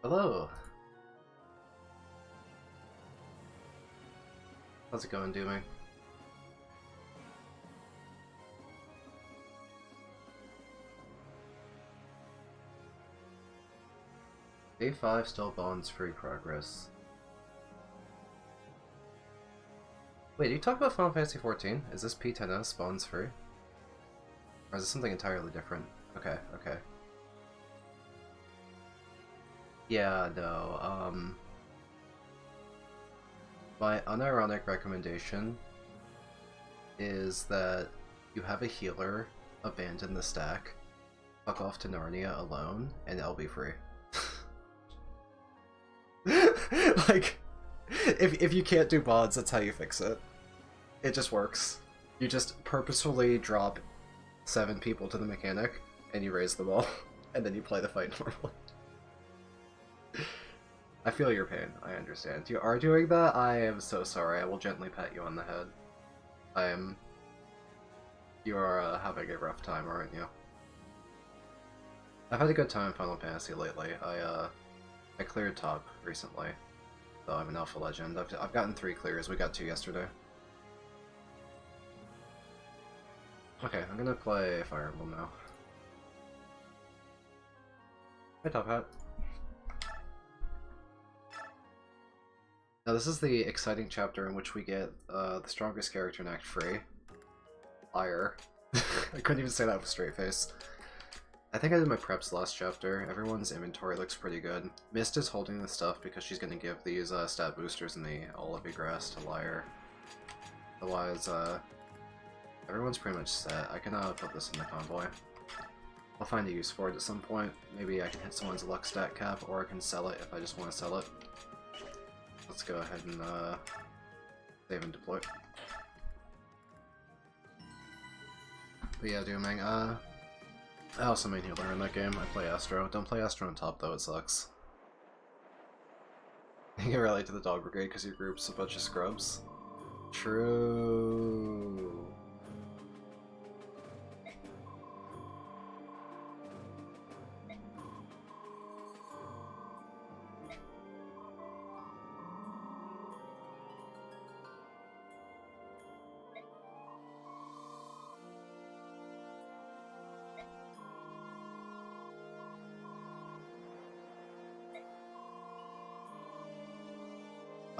Hello! How's it going, Dooming? A5 still bonds free progress. Wait, you talk about Final Fantasy XIV? Is this P10S bonds free? Or is this something entirely different? Okay, okay. Yeah, no, my unironic recommendation is that you have a healer abandon the stack, fuck off to Narnia alone, and it'll be free. Like, if you can't do mods, that's how you fix it. It just works. You just purposefully drop 7 people to the mechanic, and you raise them all, and then you play the fight normally. I feel your pain, I understand. You are doing that? I am so sorry, I will gently pat you on the head. You are having a rough time, aren't you? I've had a good time in Final Fantasy lately. I cleared top recently, so I'm an Alpha Legend. I've gotten 3 clears, we got 2 yesterday. Okay, I'm gonna play Fire Emblem now. Hi, Top Hat. Now this is the exciting chapter in which we get the strongest character in Act 3. Lyre. I couldn't even say that with a straight face. I think I did my preps last chapter. Everyone's inventory looks pretty good. Mist is holding the stuff because she's going to give these stat boosters in the Olivia grass to Lyre. Otherwise, everyone's pretty much set. I can put this in the convoy. I'll find a use for it at some point. Maybe I can hit someone's luck stat cap, or I can sell it if I just want to sell it. Let's go ahead and save and deploy. But yeah, Dooming, I also main healer in that game. I play Astro. Don't play Astro on top though, it sucks. You can relate to the Dog Brigade because your group's a bunch of scrubs. True.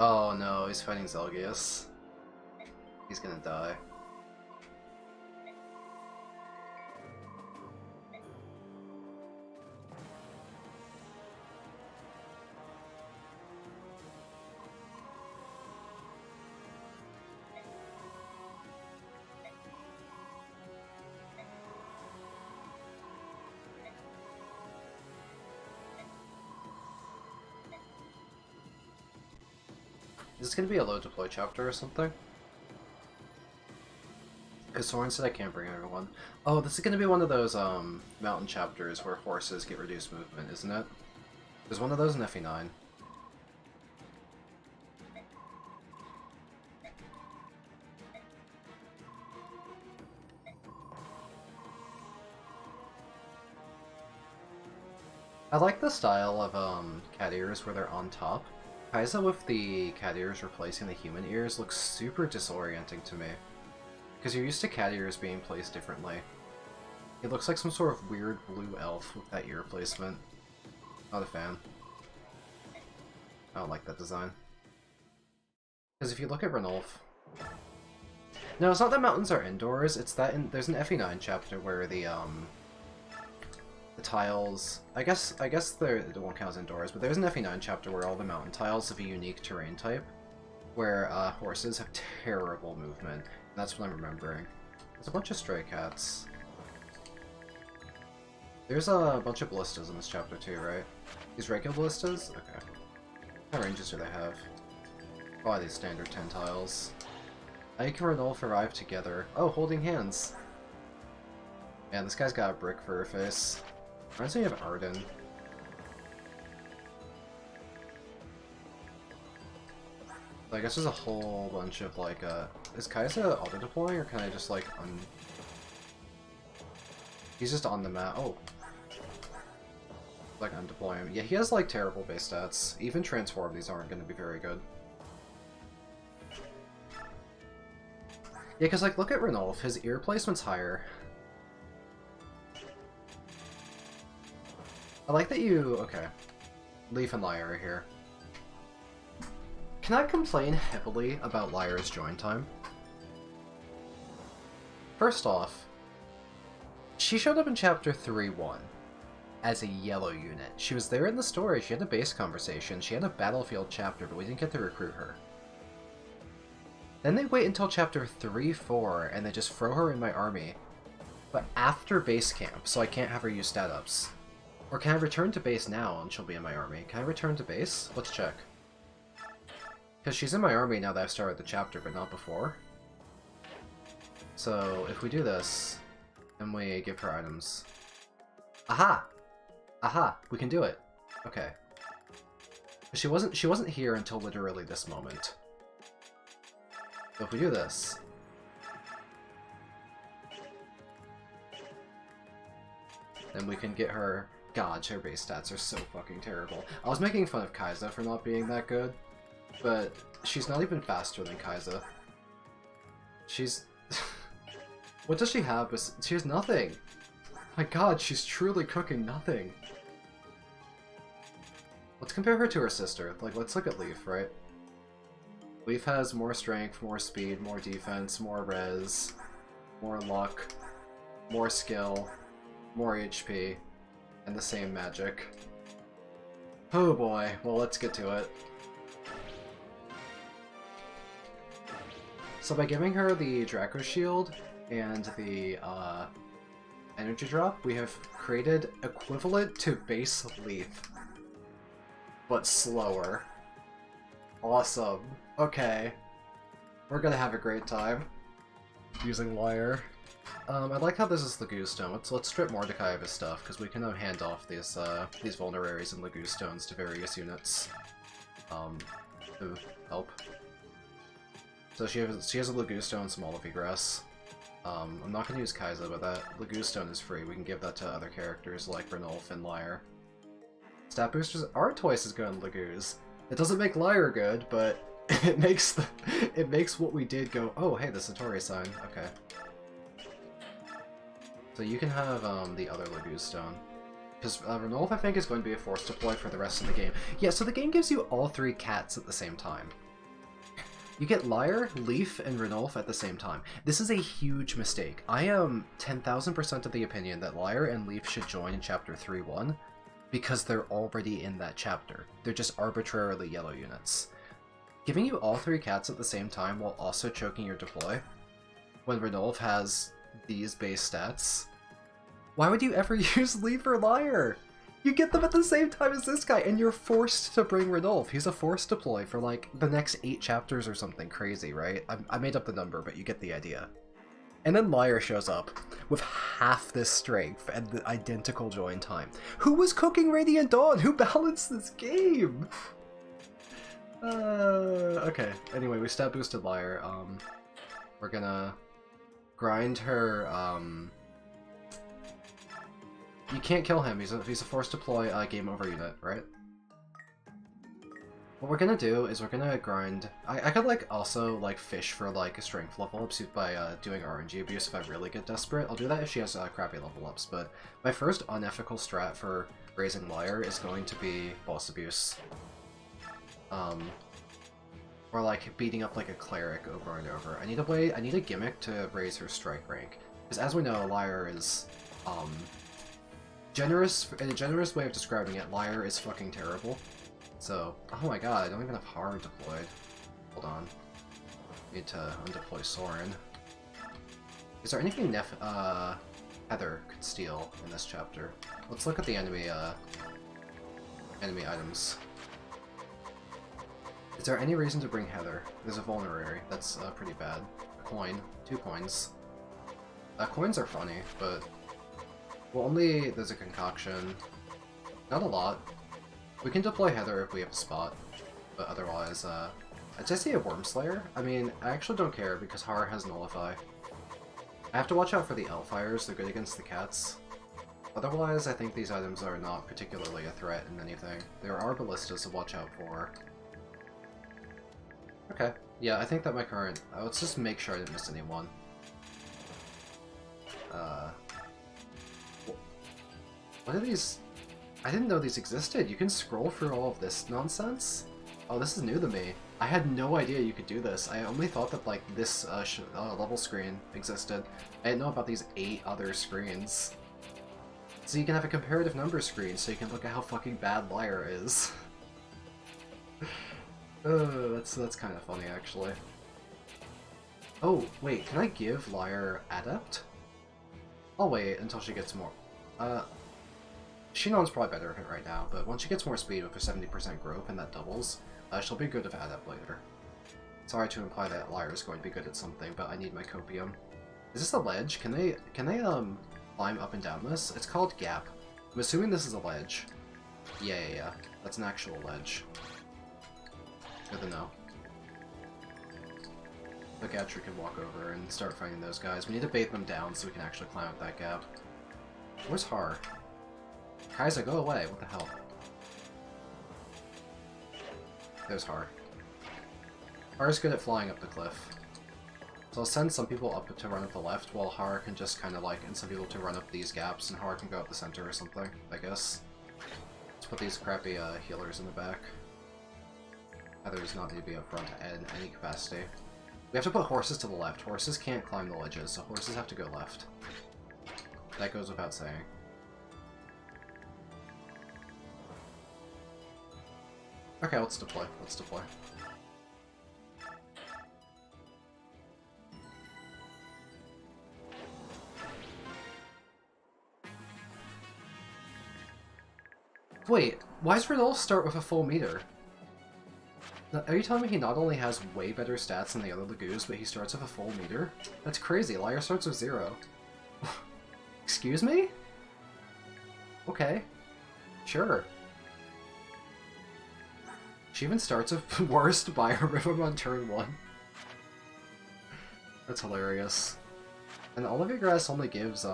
Oh no, he's fighting Zelgius. He's gonna die. Is this gonna be a low deploy chapter or something? Because Soren said I can't bring everyone. Oh, this is gonna be one of those mountain chapters where horses get reduced movement, isn't it? There's one of those in FE9. I like the style of cat ears where they're on top. Kai'Sa with the cat ears replacing the human ears looks super disorienting to me. Because you're used to cat ears being placed differently. It looks like some sort of weird blue elf with that ear placement. Not a fan. I don't like that design. Because if you look at Ranulf... No, it's not that mountains are indoors, it's that there's an FE9 chapter where the tiles... I guess it won't count as indoors, but there's an FE9 chapter where all the mountain tiles have a unique terrain type, where horses have terrible movement. And that's what I'm remembering. There's a bunch of stray cats. There's a bunch of ballistas in this chapter too, right? These regular ballistas? Okay. What ranges do they have? Probably these standard 10 tiles. Ike and Ranulf arrive together. Oh, holding hands! Man, this guy's got a brick for her face. Reminds me of Arden. I guess there's a whole bunch of like, is Kai'Sa auto-deploying, or can I just like He's just on the map. Oh. Like, I'm deploying him. Yeah, he has, like, terrible base stats. Even transform, these aren't going to be very good. Yeah, because, like, look at Ranulf. His ear placement's higher. I like that you... Okay. Leaf and Lyre are here. Can I complain heavily about Lyre's join time? First off, she showed up in Chapter 3-1 as a yellow unit. She was there in the story, she had a base conversation, she had a battlefield chapter, but we didn't get to recruit her. Then they wait until Chapter 3-4, and they just throw her in my army. But after base camp, so I can't have her use stat ups. Or can I return to base now and she'll be in my army? Can I return to base? Let's check. Because she's in my army now that I've started the chapter, but not before. So if we do this, and we give her items... Aha! Aha! We can do it! Okay. She wasn't here until literally this moment. So if we do this... then we can get her... God, her base stats are so fucking terrible. I was making fun of Kai'Sa for not being that good, but she's not even faster than Kai'Sa. She's... What does she have? She has nothing! My god, she's truly cooking nothing! Let's compare her to her sister. Like, let's look at Leaf, right? Leaf has more strength, more speed, more defense, more res, more luck, more skill, more HP, and the same magic. Oh boy, well let's get to it. So by giving her the Draco Shield and the energy drop, we have created equivalent to base Leaf, but slower. Awesome. Okay. We're gonna have a great time using Lyre. I like how this is Lagoo Stone. Let's strip Mordecai of his stuff, because we can now hand off these vulneraries and Lagoo Stones to various units. To help. So she has a Lagoo Stone, some Olive Grass. I'm not gonna use Kai'Sa, but that Lagoo Stone is free. We can give that to other characters like Ranulf and Lyre. Stat boosters are twice as good on Lagoos. It doesn't make Lyre good, but it makes what we did go, oh hey, the Satori sign. Okay. So you can have the other Lagoo Stone. Because Ranulf, I think, is going to be a force deploy for the rest of the game. Yeah, so the game gives you all three cats at the same time. You get Lyre, Leaf, and Ranulf at the same time. This is a huge mistake. I am 10,000% of the opinion that Lyre and Leaf should join in Chapter 3-1, because they're already in that chapter. They're just arbitrarily yellow units. Giving you all three cats at the same time while also choking your deploy, when Ranulf has these base stats, why would you ever use Leaf or Lyre? You get them at the same time as this guy, and you're forced to bring Ranulf. He's a force deploy for like the next 8 chapters or something crazy, right? I made up the number, but you get the idea. And then Lyre shows up with half this strength and the identical join time. Who was cooking Radiant Dawn? Who balanced this game? Okay. Anyway, we stat boosted Lyre. We're gonna grind her, You can't kill him, he's a force deploy game over unit, right? What we're gonna do is we're gonna grind... I could like also like fish for like a strength level ups by doing RNG abuse if I really get desperate. I'll do that if she has crappy level ups, but my first unethical strat for raising Lyre is going to be boss abuse. Or like beating up like a cleric over and over. I need a gimmick to raise her strike rank. Because as we know, Lyre is generous. In a generous way of describing it, Lyre is fucking terrible. So, oh my god, I don't even have Har deployed. Hold on. Need to undeploy Soren. Is there anything Heather could steal in this chapter? Let's look at the enemy items. Is there any reason to bring Heather? There's a vulnerary. That's pretty bad. A coin. 2 coins. Coins are funny, but... well, only there's a concoction. Not a lot. We can deploy Heather if we have a spot, but otherwise, did I see a Wormslayer? I mean, I actually don't care because Har has Nullify. I have to watch out for the Elfires, they're good against the cats. Otherwise, I think these items are not particularly a threat in anything. There are ballistas to watch out for. Okay, yeah, I think that my current... let's just make sure I didn't miss anyone. What are these? I didn't know these existed. You can scroll through all of this nonsense? Oh, this is new to me. I had no idea you could do this. I only thought that, like, this level screen existed. I didn't know about these 8 other screens. So you can have a comparative number screen, so you can look at how fucking bad Lyre is. That's kind of funny, actually. Oh, wait, can I give Lyre Adept? I'll wait until she gets more. Shinon's probably better at it right now, but once she gets more speed with her 70% growth and that doubles, she'll be good with Adept later. Sorry to imply that Lyre is going to be good at something, but I need my copium. Is this a ledge? Can they climb up and down this? It's called Gap. I'm assuming this is a ledge. Yeah. That's an actual ledge. Good to know. The Gatry can walk over and start fighting those guys. We need to bait them down so we can actually climb up that gap. Where's Har? Kaiser, go away! What the hell? There's Har. Har's good at flying up the cliff. So I'll send some people up to run up the left, while Har can just kind of like, and some people to run up these gaps, and Har can go up the center or something, I guess. Let's put these crappy healers in the back. Either does not need to be up front in any capacity. We have to put horses to the left. Horses can't climb the ledges, so horses have to go left. That goes without saying. Okay, let's deploy. Let's deploy. Wait, why does Rodolph start with a full meter? Are you telling me he not only has way better stats than the other Lagoos, but he starts with a full meter? That's crazy. Lyre starts with 0. Excuse me? Okay. Sure. She even starts with worst by her rhythm on turn 1. That's hilarious. And Olivia Grass only gives,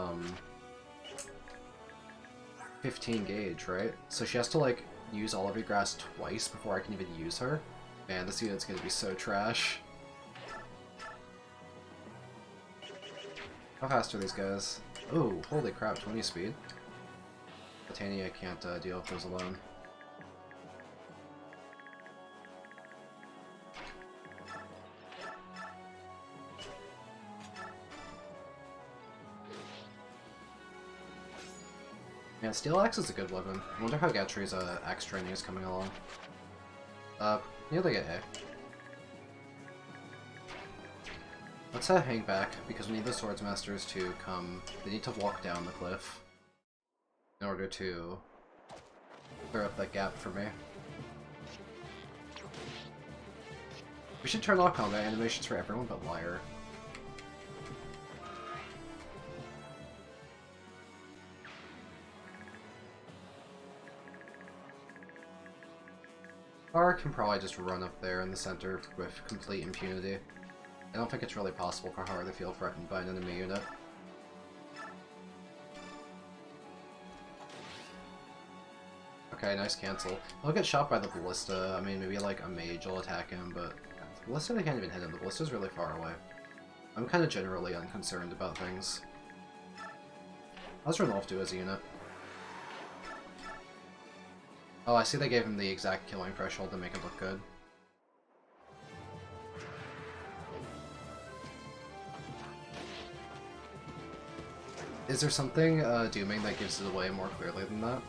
15 gauge, right? So she has to, like, use Olivia Grass twice before I can even use her. Man, this unit's gonna be so trash. How fast are these guys? Oh, holy crap, 20 speed. Titania can't deal with those alone. Yeah, Steel Axe is a good weapon. I wonder how Gatry's axe training is coming along. Yeah, they get A. Let's hang back, because we need the Swordsmasters to come. They need to walk down the cliff in order to clear up that gap for me. We should turn off combat animations for everyone but Lyre. Har can probably just run up there in the center with complete impunity. I don't think it's really possible for Har to feel threatened by an enemy unit. Okay, nice cancel. He'll get shot by the Ballista. I mean, maybe like a mage will attack him, but the Ballista, they can't even hit him. The Ballista's really far away. I'm kind of generally unconcerned about things. How's Ranulf do as a unit? Oh, I see they gave him the exact killing threshold to make it look good. Is there something dooming that gives it away more clearly than that?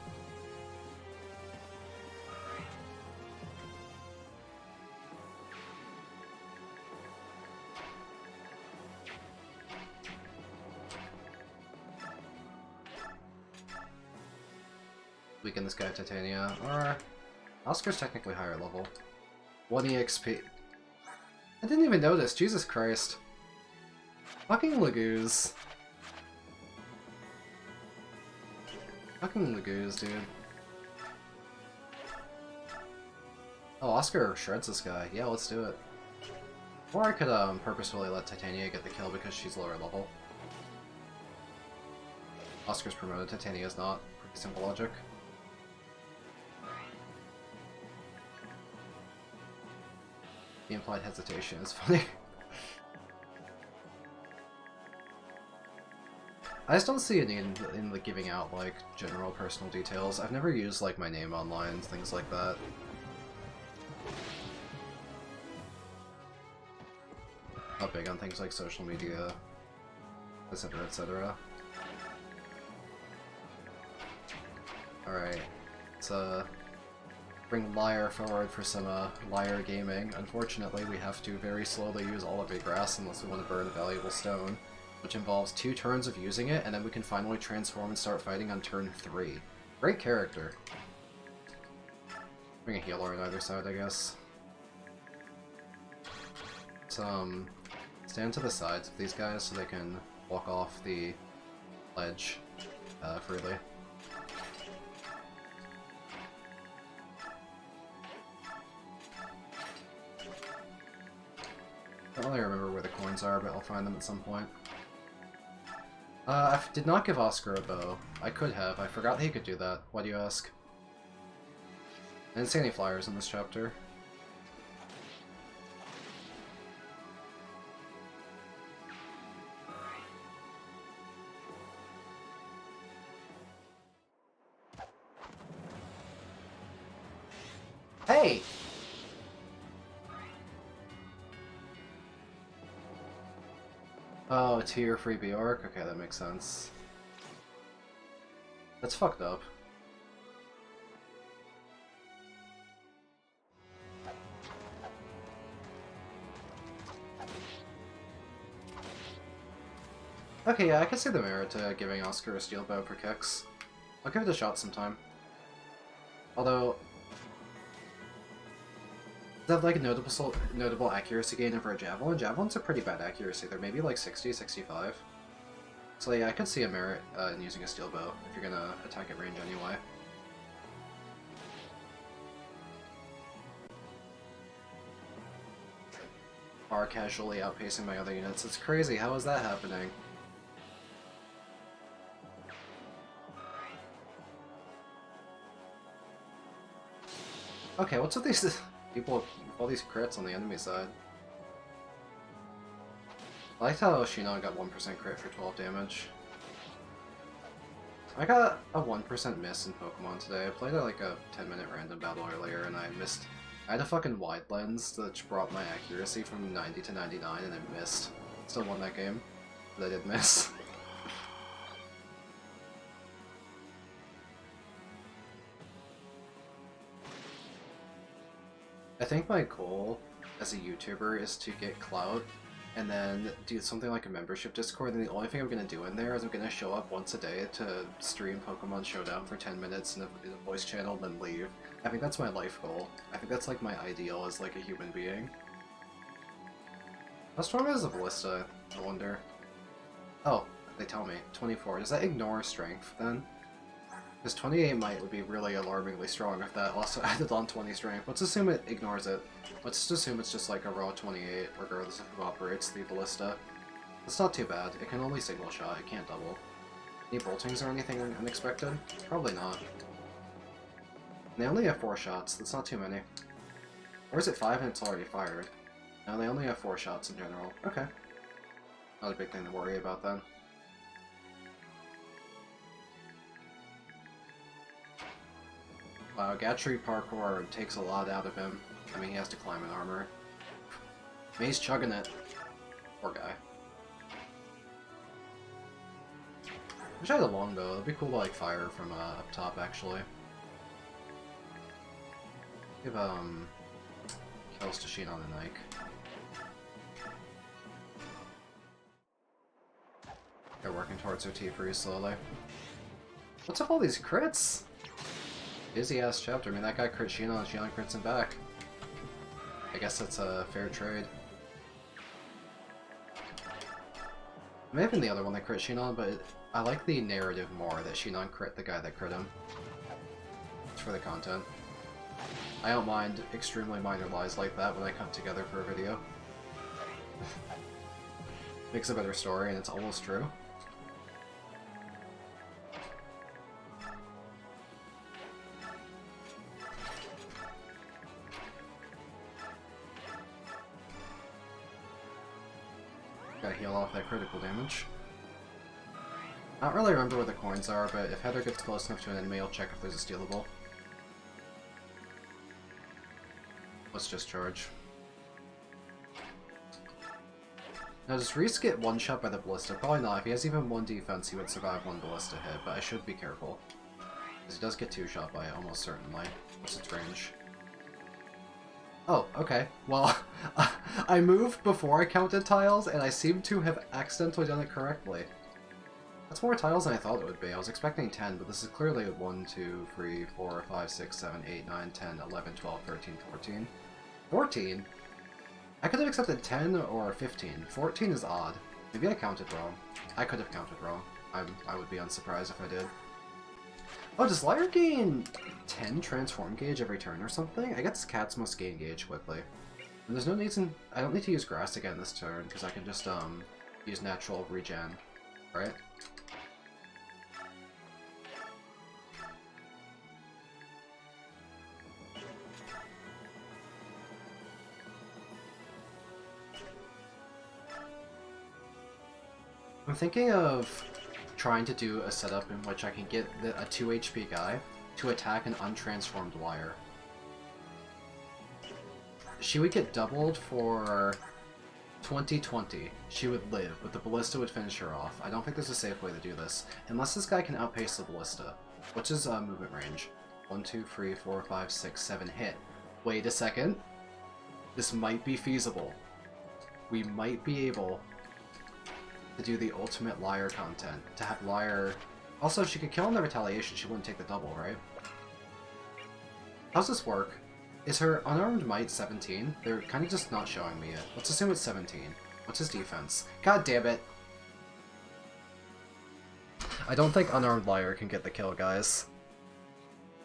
Weaken this guy, Titania. Or Oscar's technically higher level. 1 EXP. I didn't even notice, Jesus Christ. Fucking Lagoos. Fucking Lagoos, dude. Oh, Oscar shreds this guy. Yeah, let's do it. Or I could purposefully let Titania get the kill because she's lower level. Oscar's promoted, Titania is not. Pretty simple logic. The implied hesitation is funny. I just don't see a need in like giving out like general personal details. I've never used like my name online, things like that. Not big on things like social media, etc., etc. Alright, let's bring Lyre forward for some Lyre gaming. Unfortunately, we have to very slowly use all of Grass unless we want to burn a valuable stone, which involves 2 turns of using it, and then we can finally transform and start fighting on turn 3. Great character. Bring a healer on either side, I guess. Let's, stand to the sides of these guys so they can walk off the ledge freely. I don't really remember where the coins are, but I'll find them at some point. I did not give Oscar a bow. I could have. I forgot that he could do that. Why do you ask? I didn't see any flyers in this chapter. Hey! Oh, tier free Bjork? Okay, that makes sense. That's fucked up. Okay, yeah, I can see the merit to giving Oscar a steel bow for kicks. I'll give it a shot sometime. Although, does that have like a notable accuracy gain over a javelin? Javelin's a pretty bad accuracy. They're maybe like 60, 65. So yeah, I could see a merit in using a steel bow if you're gonna attack at range anyway. Are casually outpacing my other units. It's crazy. How is that happening? Okay, what's with these people, all these crits on the enemy side? I liked how Shinon got 1% crit for 12 damage. I got a 1% miss in Pokemon today. I played like a 10-minute random battle earlier and I missed. I had a fucking wide lens that brought my accuracy from 90 to 99 and I missed. Still won that game, but I did miss. I think my goal as a YouTuber is to get clout and then do something like a membership Discord, and the only thing I'm going to do in there is I'm going to show up once a day to stream Pokemon Showdown for 10 minutes in a voice channel, then leave. I think that's my life goal. I think that's like my ideal as like a human being. How strong is the Ballista, I wonder? Oh, they tell me. 24. Does that ignore strength then? Because 28 might would be really alarmingly strong if that also added on 20 strength. Let's assume it ignores it. Let's just assume it's just like a raw 28, regardless of who operates the Ballista. It's not too bad. It can only single shot, it can't double. Any boltings or anything unexpected? Probably not. And they only have 4 shots, that's not too many. Or is it 5 and it's already fired? No, they only have 4 shots in general. Okay. Not a big thing to worry about then. Wow, Gatry parkour takes a lot out of him. I mean, he has to climb in armor. I mean, he's chugging it. Poor guy. Wish I had a longbow. It'd be cool to like fire from up top, actually. Give kills to Shinon and Ike. They're working towards their T pretty slowly. What's up all these crits? Busy ass chapter. I mean, that guy crit Shinon and Shinon crits him back. I guess that's a fair trade. It may have been the other one that crit Shinon, but I like the narrative more that Shinon crit the guy that crit him. It's for the content. I don't mind extremely minor lies like that when I come together for a video. Makes a better story and it's almost true. critical damage. I don't really remember where the coins are, but if Heather gets close enough to an enemy, I'll check if there's a stealable. Let's just charge. Now, does Reese get one-shot by the ballista? Probably not. If he has even one defense, he would survive one ballista hit, but I should be careful. Because he does get two-shot by it, almost certainly. What's its range? Oh, okay. Well, I moved before I counted tiles, and I seem to have accidentally done it correctly. That's more tiles than I thought it would be. I was expecting 10, but this is clearly 1, 2, 3, 4, 5, 6, 7, 8, 9, 10, 11, 12, 13, 14. 14? I could have accepted 10 or 15. 14 is odd. Maybe I counted wrong. I could have counted wrong. I would be unsurprised if I did. Oh, does Lyre gain 10 transform gauge every turn or something? I guess cats must gain gauge quickly. And there's no need to... I don't need to use grass again this turn, because I can just use natural regen, right? I'm thinking of trying to do a setup in which I can get a 2 HP guy to attack an untransformed Lyre. She would get doubled for 2020. She would live, but the ballista would finish her off. I don't think there's a safe way to do this. Unless this guy can outpace the ballista. What's his movement range? 1, 2, 3, 4, 5, 6, 7, hit. Wait a second. This might be feasible. We might be able to do the ultimate Lyre content. To have Lyre... Also, if she could kill in the retaliation, she wouldn't take the double, right? How's this work? Is her unarmed might 17? They're kind of just not showing me it. Let's assume it's 17. What's his defense? God damn it! I don't think unarmed Lyre can get the kill, guys.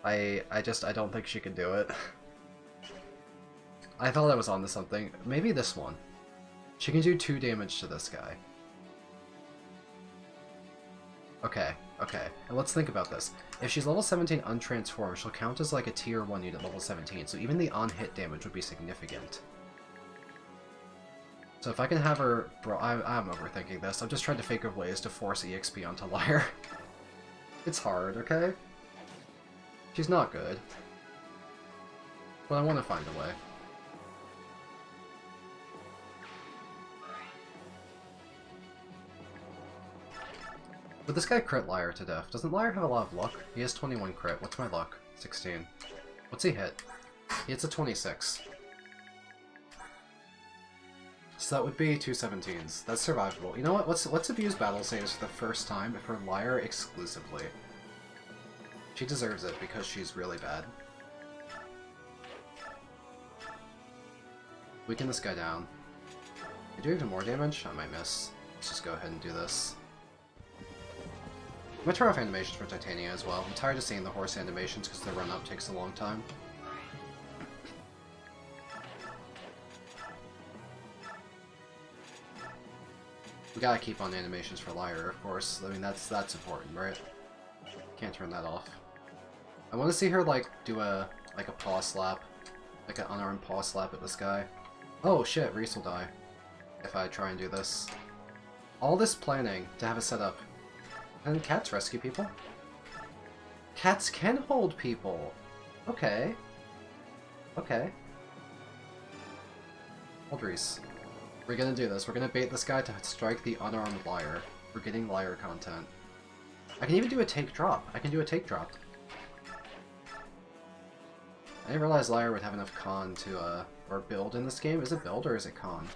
I don't think she can do it. I thought I was onto something. Maybe this one. She can do 2 damage to this guy. Okay, okay. And let's think about this. If she's level 17 untransformed, she'll count as like a tier 1 unit level 17, so even the on-hit damage would be significant. So if I can have her... Bro, I'm overthinking this. I'm just trying to figure ways to force EXP onto Lyre. It's hard, okay? She's not good. But I want to find a way. But this guy crit Lyre to death. Doesn't Lyre have a lot of luck? He has 21 crit. What's my luck? 16. What's he hit? He hits a 26. So that would be 2 17s. That's survivable. You know what? Let's abuse battle saves for the first time for Lyre exclusively. She deserves it because she's really bad. Weaken this guy down. Can I do even more damage? I might miss. Let's just go ahead and do this. I'm gonna turn off animations for Titania as well. I'm tired of seeing the horse animations because the run-up takes a long time. We gotta keep on animations for Lyre, of course. I mean, that's important, right? Can't turn that off. I want to see her, like, do a paw slap. Like an unarmed paw slap at this guy. Oh shit, Reese will die. If I try and do this. All this planning to have a setup. Can cats rescue people? Cats can hold people! Okay. Okay. Hold Reese. We're gonna do this. We're gonna bait this guy to strike the unarmed Lyre. We're getting Lyre content. I can even do a take drop. I can do a take drop. I didn't realize Lyre would have enough con to, or build in this game. Is it build or is it con?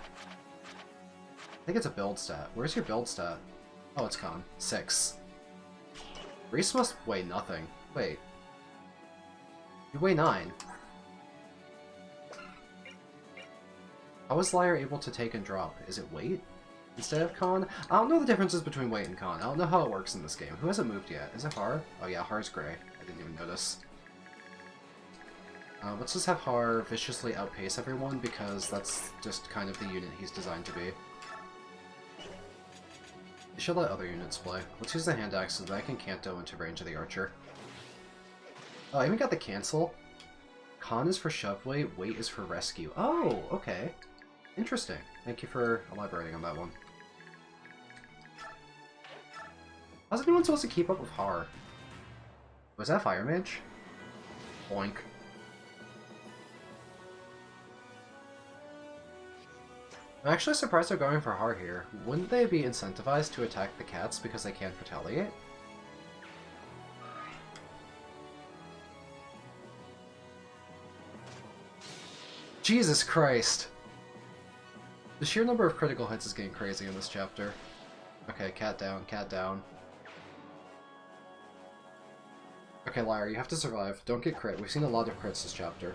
I think it's a build stat. Where's your build stat? Oh, it's con. 6. Reese must weigh nothing. Wait. You weigh 9. How is Lyre able to take and drop? Is it weight instead of con? I don't know the differences between weight and con. I don't know how it works in this game. Who hasn't moved yet? Is it Har? Oh yeah, Har's gray. I didn't even notice. Let's just have Har viciously outpace everyone because that's just kind of the unit he's designed to be. You should let other units play. Let's use the hand axe so that I can Kanto into range of the archer. Oh, I even got the cancel. Con is for shove weight, weight is for rescue. Oh, okay. Interesting. Thank you for elaborating on that one. How's anyone supposed to keep up with Har? Was that Fire Mage? Boink. I'm actually surprised they're going for Har here. Wouldn't they be incentivized to attack the cats because they can't retaliate? Jesus Christ! The sheer number of critical hits is getting crazy in this chapter. Okay, cat down, cat down. Okay, Lyre, you have to survive. Don't get crit. We've seen a lot of crits this chapter.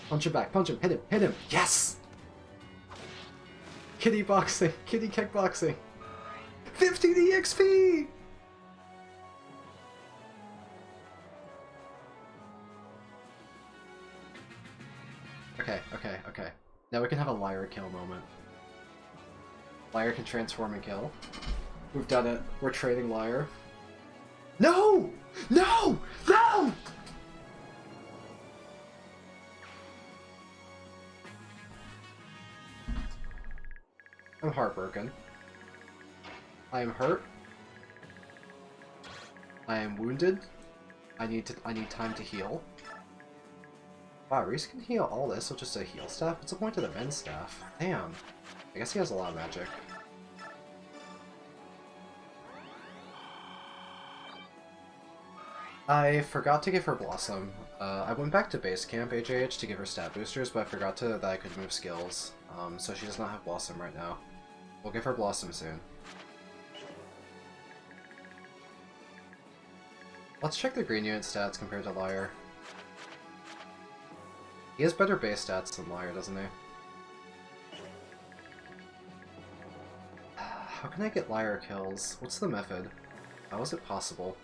Punch him back, punch him, hit him, hit him! Yes! Kitty boxing, kitty kickboxing. 15 EXP! Okay. Now we can have a Lyre kill moment. Lyre can transform and kill. We've done it. We're trading Lyre. No! No! No! I'm heartbroken. I am hurt. I am wounded. I need time to heal. Wow, Reese can heal all this with just a heal staff? What's the point of the Mend staff? Damn. I guess he has a lot of magic. I forgot to give her Blossom. I went back to base camp HAH to give her stat boosters, but I forgot that I could move skills. So she does not have Blossom right now. We'll give her Blossom soon. Let's check the green unit stats compared to Lyre. He has better base stats than Lyre, doesn't he? How can I get Lyre kills? What's the method? How is it possible?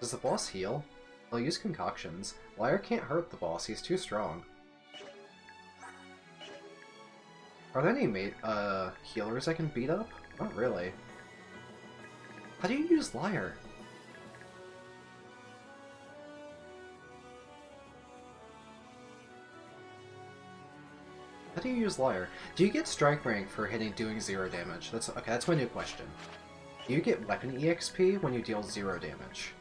Does the boss heal? I'll use concoctions. Lyre can't hurt the boss, he's too strong. Are there any healers I can beat up? Not really. How do you use Lyre? How do you use Lyre? Do you get strike rank for doing 0 damage? That's my new question. Do you get weapon EXP when you deal 0 damage?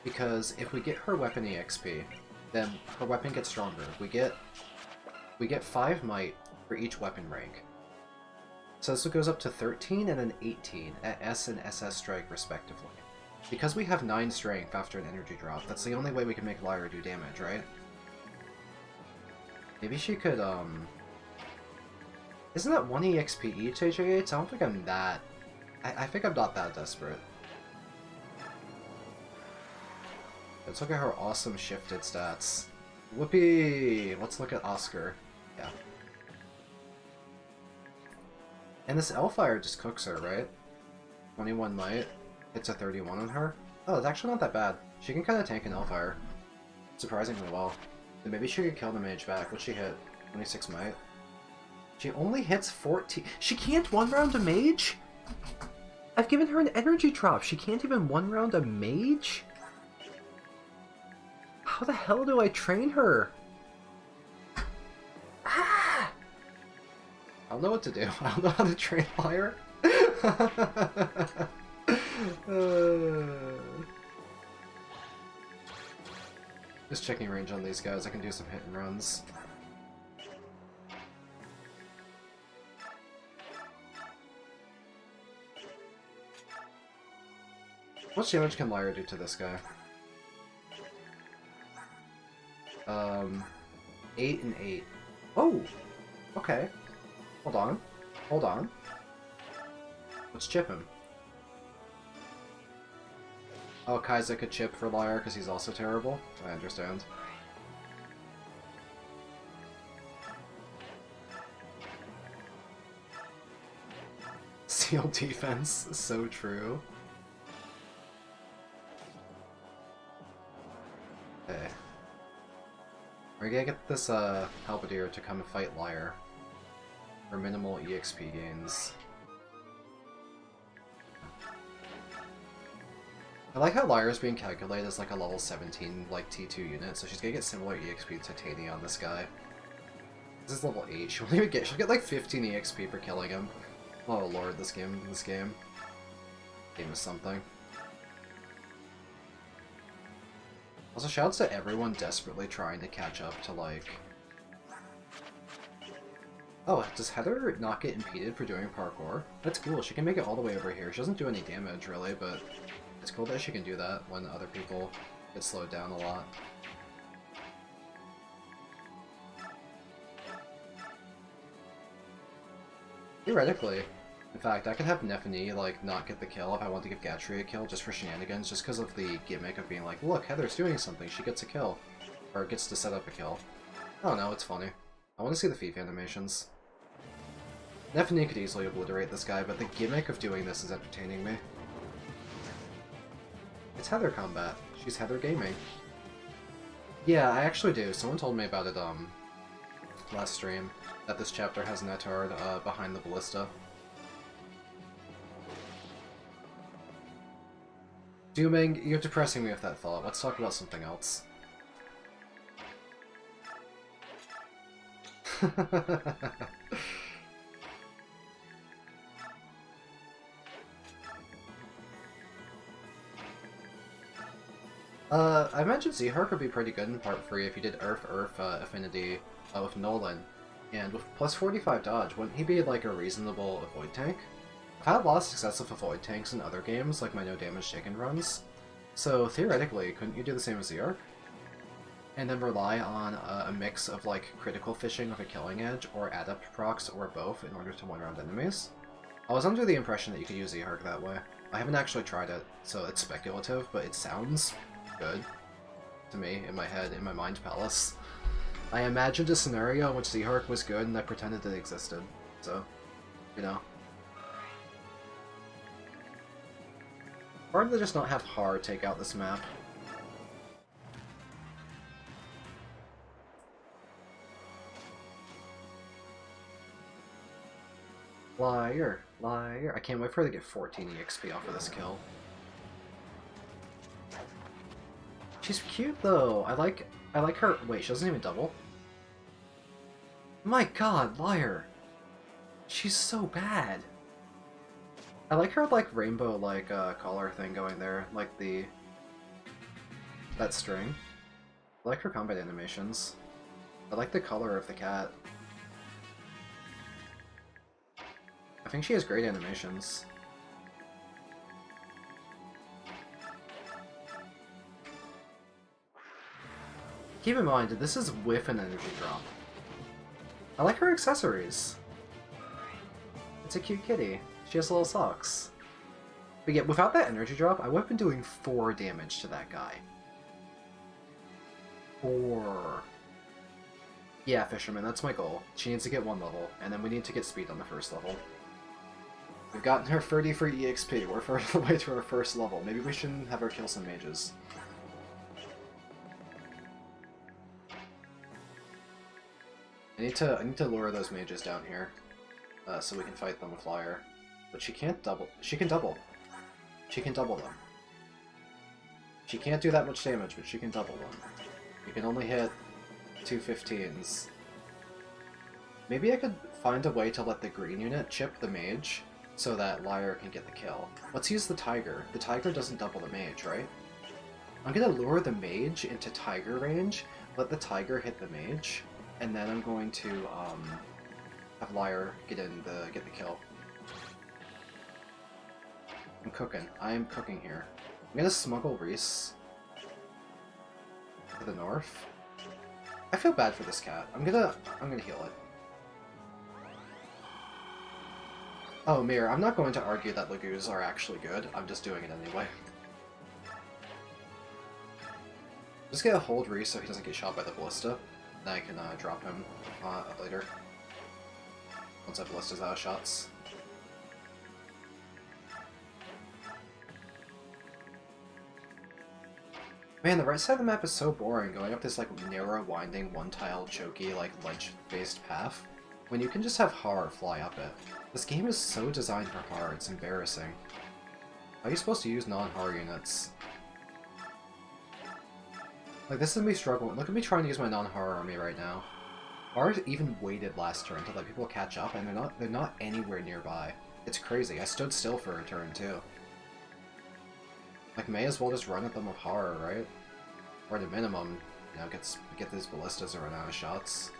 Because if we get her weapon EXP, then her weapon gets stronger. We get 5 might for each weapon rank. So this goes up to 13 and then 18 at S and SS strike respectively. Because we have 9 strength after an energy drop, that's the only way we can make Lyre do damage, right? Maybe she could, Isn't that 1 EXP each HA8? I don't think I'm that... I think I'm not that desperate. Let's look at her awesome shifted stats. Whoopee! Let's look at Oscar. Yeah. And this Elfire just cooks her, right? 21 might. Hits a 31 on her. Oh, it's actually not that bad. She can kind of tank an Elfire. Surprisingly well. And maybe she could kill the mage back. What'd she hit? 26 might. She only hits 14. She can't one-round a mage? I've given her an energy drop. She can't even one-round a mage? How the hell do I train her? Ah! I don't know what to do. I don't know how to train Lyre. Just checking range on these guys. I can do some hit and runs. How much damage can Lyre do to this guy? 8 and 8. Oh! Okay. Hold on. Hold on. Let's chip him. Oh, Kaiser could chip for Lyre because he's also terrible. I understand. Seal defense. So true. Okay. We're gonna get this Halberdier to come fight Lyre for minimal EXP gains. I like how Lyre is being calculated as like a level 17 like T2 unit, so she's gonna get similar EXP to Titania on this guy. This is level 8. She'll get like 15 EXP for killing him. Oh lord, this game. Game is something. Also, shouts to everyone desperately trying to catch up to, like... Oh, does Heather not get impeded for doing parkour? That's cool, she can make it all the way over here. She doesn't do any damage, really, but it's cool that she can do that when other people get slowed down a lot. Theoretically, in fact, I could have Nephany, like, not get the kill if I want to give Gatry a kill just for shenanigans, just because of the gimmick of being like, look, Heather's doing something, she gets a kill. Or gets to set up a kill. I don't know, it's funny. I want to see the Thief animations. Nephany could easily obliterate this guy, but the gimmick of doing this is entertaining me. It's Heather combat. She's Heather gaming. Yeah, I actually do. Someone told me about it, last stream, that this chapter has Netard, behind the ballista. Dooming, you're depressing me with that thought. Let's talk about something else. I imagine Zehar could be pretty good in part 3 if he did Earth affinity with Nolan. And with plus 45 dodge, wouldn't he be like a reasonable avoid tank? I've had a lot of success with avoid tanks in other games, like my no damage taken runs. So theoretically, couldn't you do the same as Zehar? And then rely on a mix of like critical fishing with a killing edge, or adept procs, or both in order to one-round enemies? I was under the impression that you could use Zehar that way. I haven't actually tried it, so it's speculative, but it sounds good to me in my head, in my mind palace. I imagined a scenario in which Zehar was good and I pretended it existed, so, you know. Hard to just not have Har take out this map. Lyre, Lyre. I can't wait for her to get 14 EXP off of this kill. She's cute though. I like her. Wait, she doesn't even double? My god, Lyre. She's so bad. I like her like rainbow like collar thing going there, like that string. I like her combat animations. I like the color of the cat. I think she has great animations. Keep in mind, this is with an energy drop. I like her accessories. It's a cute kitty. She has little socks. But yeah, without that energy drop, I would have been doing 4 damage to that guy. 4. Yeah, Fisherman, that's my goal. She needs to get 1 level, and then we need to get speed on the first level. We've gotten her 30 free EXP. We're far away to our first level. Maybe we shouldn't have her kill some mages. I need to lure those mages down here, so we can fight them with Lyre. But she can't double. She can double. She can double them. She can't do that much damage, but she can double them. You can only hit 2 15s. Maybe I could find a way to let the green unit chip the mage, so that Lyre can get the kill. Let's use the Tiger. The Tiger doesn't double the mage, right? I'm gonna lure the mage into Tiger range, let the Tiger hit the mage, and then I'm going to have Lyre get the kill. I'm cooking. I am cooking here. I'm gonna smuggle Reese to the north. I feel bad for this cat. I'm gonna heal it. Oh, Mir, I'm not going to argue that Lagoos are actually good. I'm just doing it anyway. Just get a hold Reese so he doesn't get shot by the ballista. Then I can drop him later. Once that ballista's out of shots. Man, the right side of the map is so boring, going up this like narrow, winding, one-tile, choky, like ledge-based path, when you can just have Har fly up it. This game is so designed for Har, it's embarrassing. How are you supposed to use non-Har units? Like, this is me struggling. Look at me trying to use my non-Har army right now. Har even waited last turn to let people catch up, and they're not anywhere nearby. It's crazy. I stood still for a turn, too. Like, may as well just run at them with horror, right? Or at a minimum, you know, get these ballistas to run out of shots.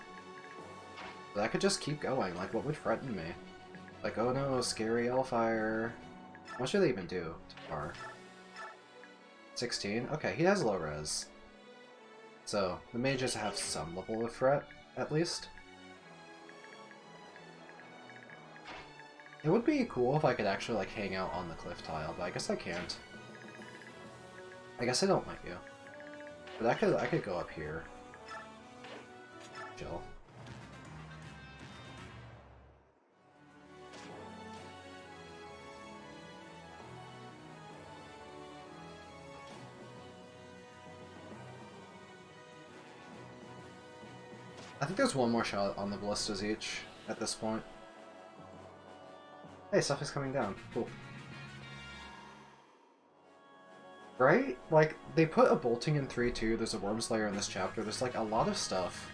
But I could just keep going, like, what would threaten me? Like, oh no, scary Hellfire. What should they even do to far? 16? Okay, he has low res. So, the mages have some level of threat, at least. It would be cool if I could actually, like, hang out on the cliff tile, but I guess I can't. I guess I don't like you. But I could go up here. Chill. I think there's one more shot on the ballistas each at this point. Hey, stuff is coming down. Cool. Right? Like, they put a bolting in 3-2, there's a Worm's Lair in this chapter, there's like a lot of stuff.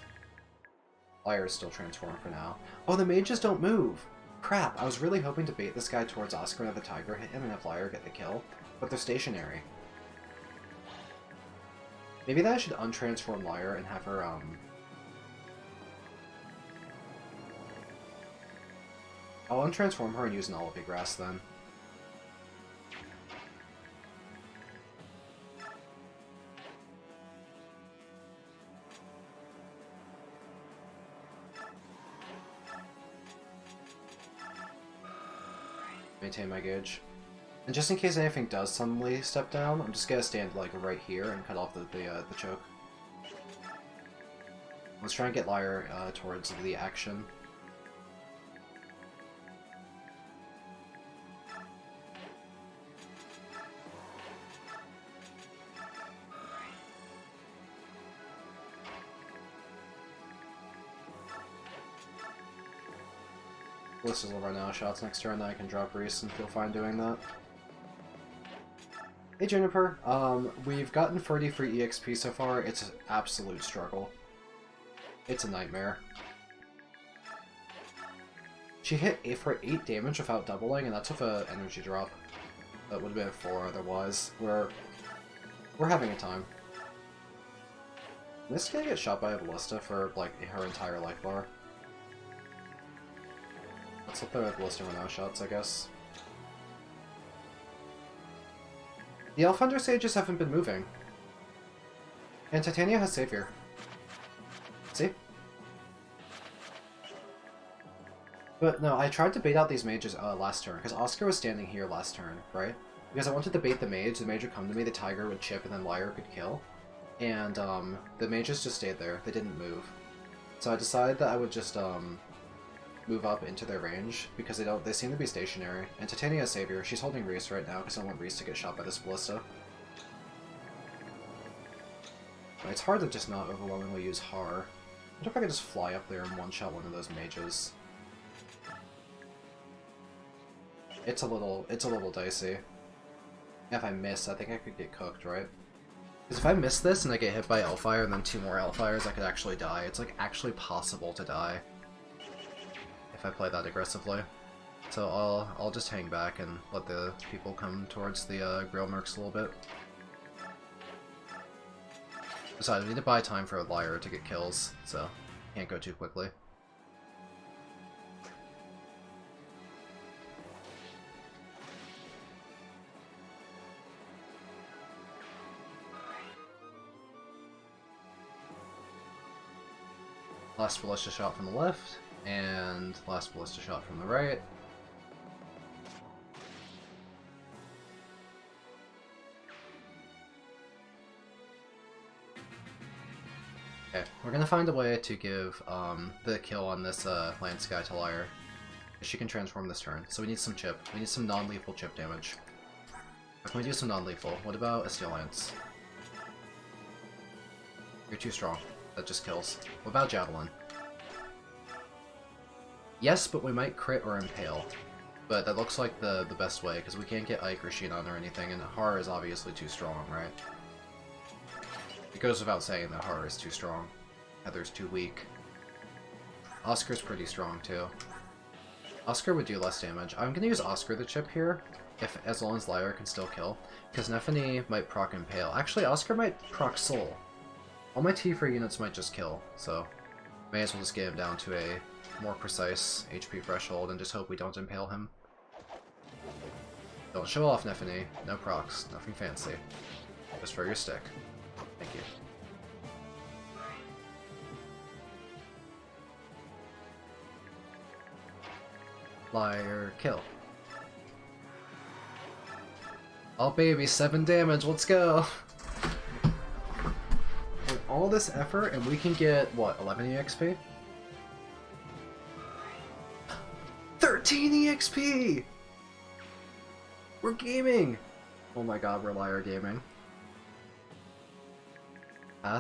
Lyre is still transformed for now. Oh, the mages don't move! Crap, I was really hoping to bait this guy towards Oscar and have the Tiger hit him and have Lyre get the kill, but they're stationary. Maybe that I should untransform Lyre and have her, I'll untransform her and use an Olive Grass then. Maintain my gauge. And just in case anything does suddenly step down, I'm just gonna stand like right here and cut off the choke. Let's try and get Lyre towards the action. Ballistas will run out of shots next turn, then I can drop Reese and feel fine doing that. Hey Juniper, we've gotten 30 free EXP so far. It's an absolute struggle. It's a nightmare. She hit 8 for 8 damage without doubling, and that took an energy drop. That would have been 4 otherwise. We're having a time. This gonna get shot by a ballista for like her entire life bar. Let's look at ballista run out shots, I guess. The Elf Hunter Sages haven't been moving. And Titania has Savior. See? But no, I tried to bait out these mages last turn, because Oscar was standing here last turn, right? Because I wanted to bait the mage would come to me, the Tiger would chip, and then Lyre could kill. And the mages just stayed there, they didn't move. So I decided that I would just move up into their range, because they seem to be stationary. And Titania has Savior, she's holding Reese right now, because I don't want Reese to get shot by this ballista. But it's hard to just not overwhelmingly use Har. I wonder if I could just fly up there and one-shot one of those mages. It's a little dicey. If I miss, I think I could get cooked, right? Because if I miss this and I get hit by Hellfire and then 2 more Hellfires, I could actually die. It's like actually possible to die if I play that aggressively. So I'll just hang back and let the people come towards the Grail Mercs a little bit. Besides, we need to buy time for Lyre to get kills, so can't go too quickly. Last ballista shot from the left, and last ballista shot from the right. Okay, we're gonna find a way to give the kill on this Lance guy to Lyre. She can transform this turn, so we need some chip. We need some non-lethal chip damage. How can we do some non-lethal? What about a Steel Lance? You're too strong. That just kills. What about Javelin? Yes, but we might crit or impale. But that looks like the best way, because we can't get Ike or Shinon or anything, and Har is obviously too strong, right? It goes without saying that Har is too strong. Heather's too weak. Oscar's pretty strong, too. Oscar would do less damage. I'm gonna use Oscar the chip here, as long as Lyre can still kill. Because Nephany might proc Impale. Actually, Oscar might proc Soul. All my T4 units might just kill, so may as well just get him down to a more precise HP threshold and just hope we don't impale him. Don't show off, Nephany. No procs. Nothing fancy. Just for your stick. Thank you. Lyre, kill. Oh baby, 7 damage, let's go! And all this effort and we can get, what, 11 EXP? 13 EXP! We're gaming! Oh my god, we're Lyre gaming.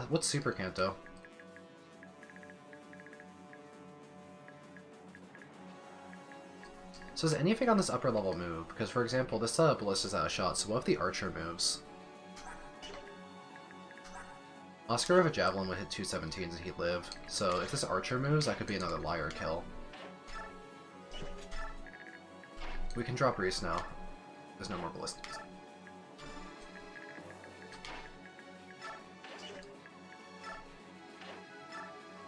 What's Super Canto? So does anything on this upper level move? Because for example, this Ballista's out of shot, so what if the Archer moves? Oscar with a Javelin would hit 217s and he'd live, so if this Archer moves, that could be another Lyre kill. We can drop Reese now. There's no more Ballistas.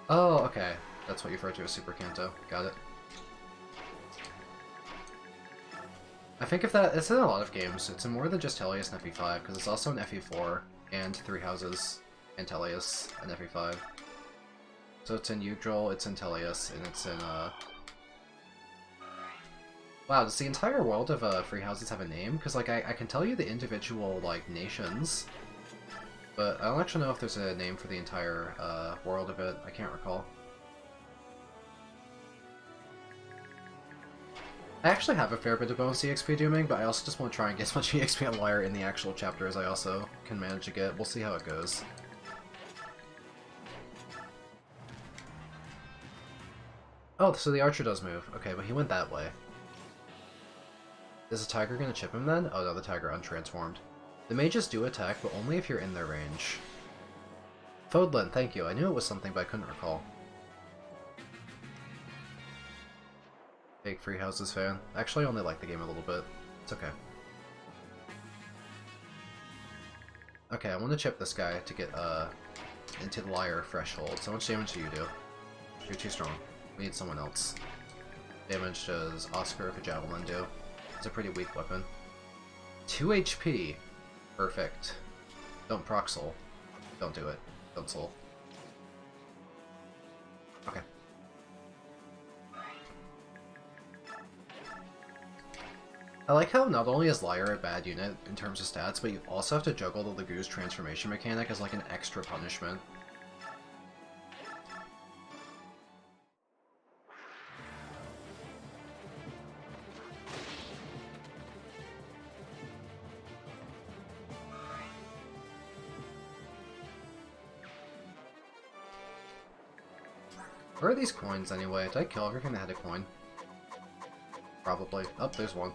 Oh, okay. That's what you refer to as Super Canto. Got it. I think if that... it's in a lot of games. It's in more than just Tellius and FE5, because it's also in FE4 and Three Houses and Tellius and FE5. So it's in Yggdrasil, it's in Tellius, and it's in, Wow, does the entire world of Three Houses have a name? Because, like, I can tell you the individual, like, nations, but I don't actually know if there's a name for the entire, world of it. I can't recall. I actually have a fair bit of bonus EXP dooming, but I also just want to try and get as much EXP on Lyre in the actual chapter as I also can manage to get. We'll see how it goes. Oh, so the Archer does move. Okay, but he went that way. Is the Tiger gonna chip him then? Oh no, the Tiger untransformed. The mages do attack, but only if you're in their range. Fodlin, thank you. I knew it was something, but I couldn't recall. Big Three Houses fan. Actually, I only like the game a little bit. It's okay. Okay, I want to chip this guy to get, into the Lyre threshold. So how much damage do you do? You're too strong. We need someone else. Damage does Oscar if a Javelin do? It's a pretty weak weapon. 2 HP. Perfect. Don't proc Soul. Don't do it. Don't Soul. Okay. I like how not only is Lyre a bad unit in terms of stats, but you also have to juggle the Lagoo's transformation mechanic as like an extra punishment. Where are these coins anyway? Did I kill everything that had a coin? Probably. Oh, there's one.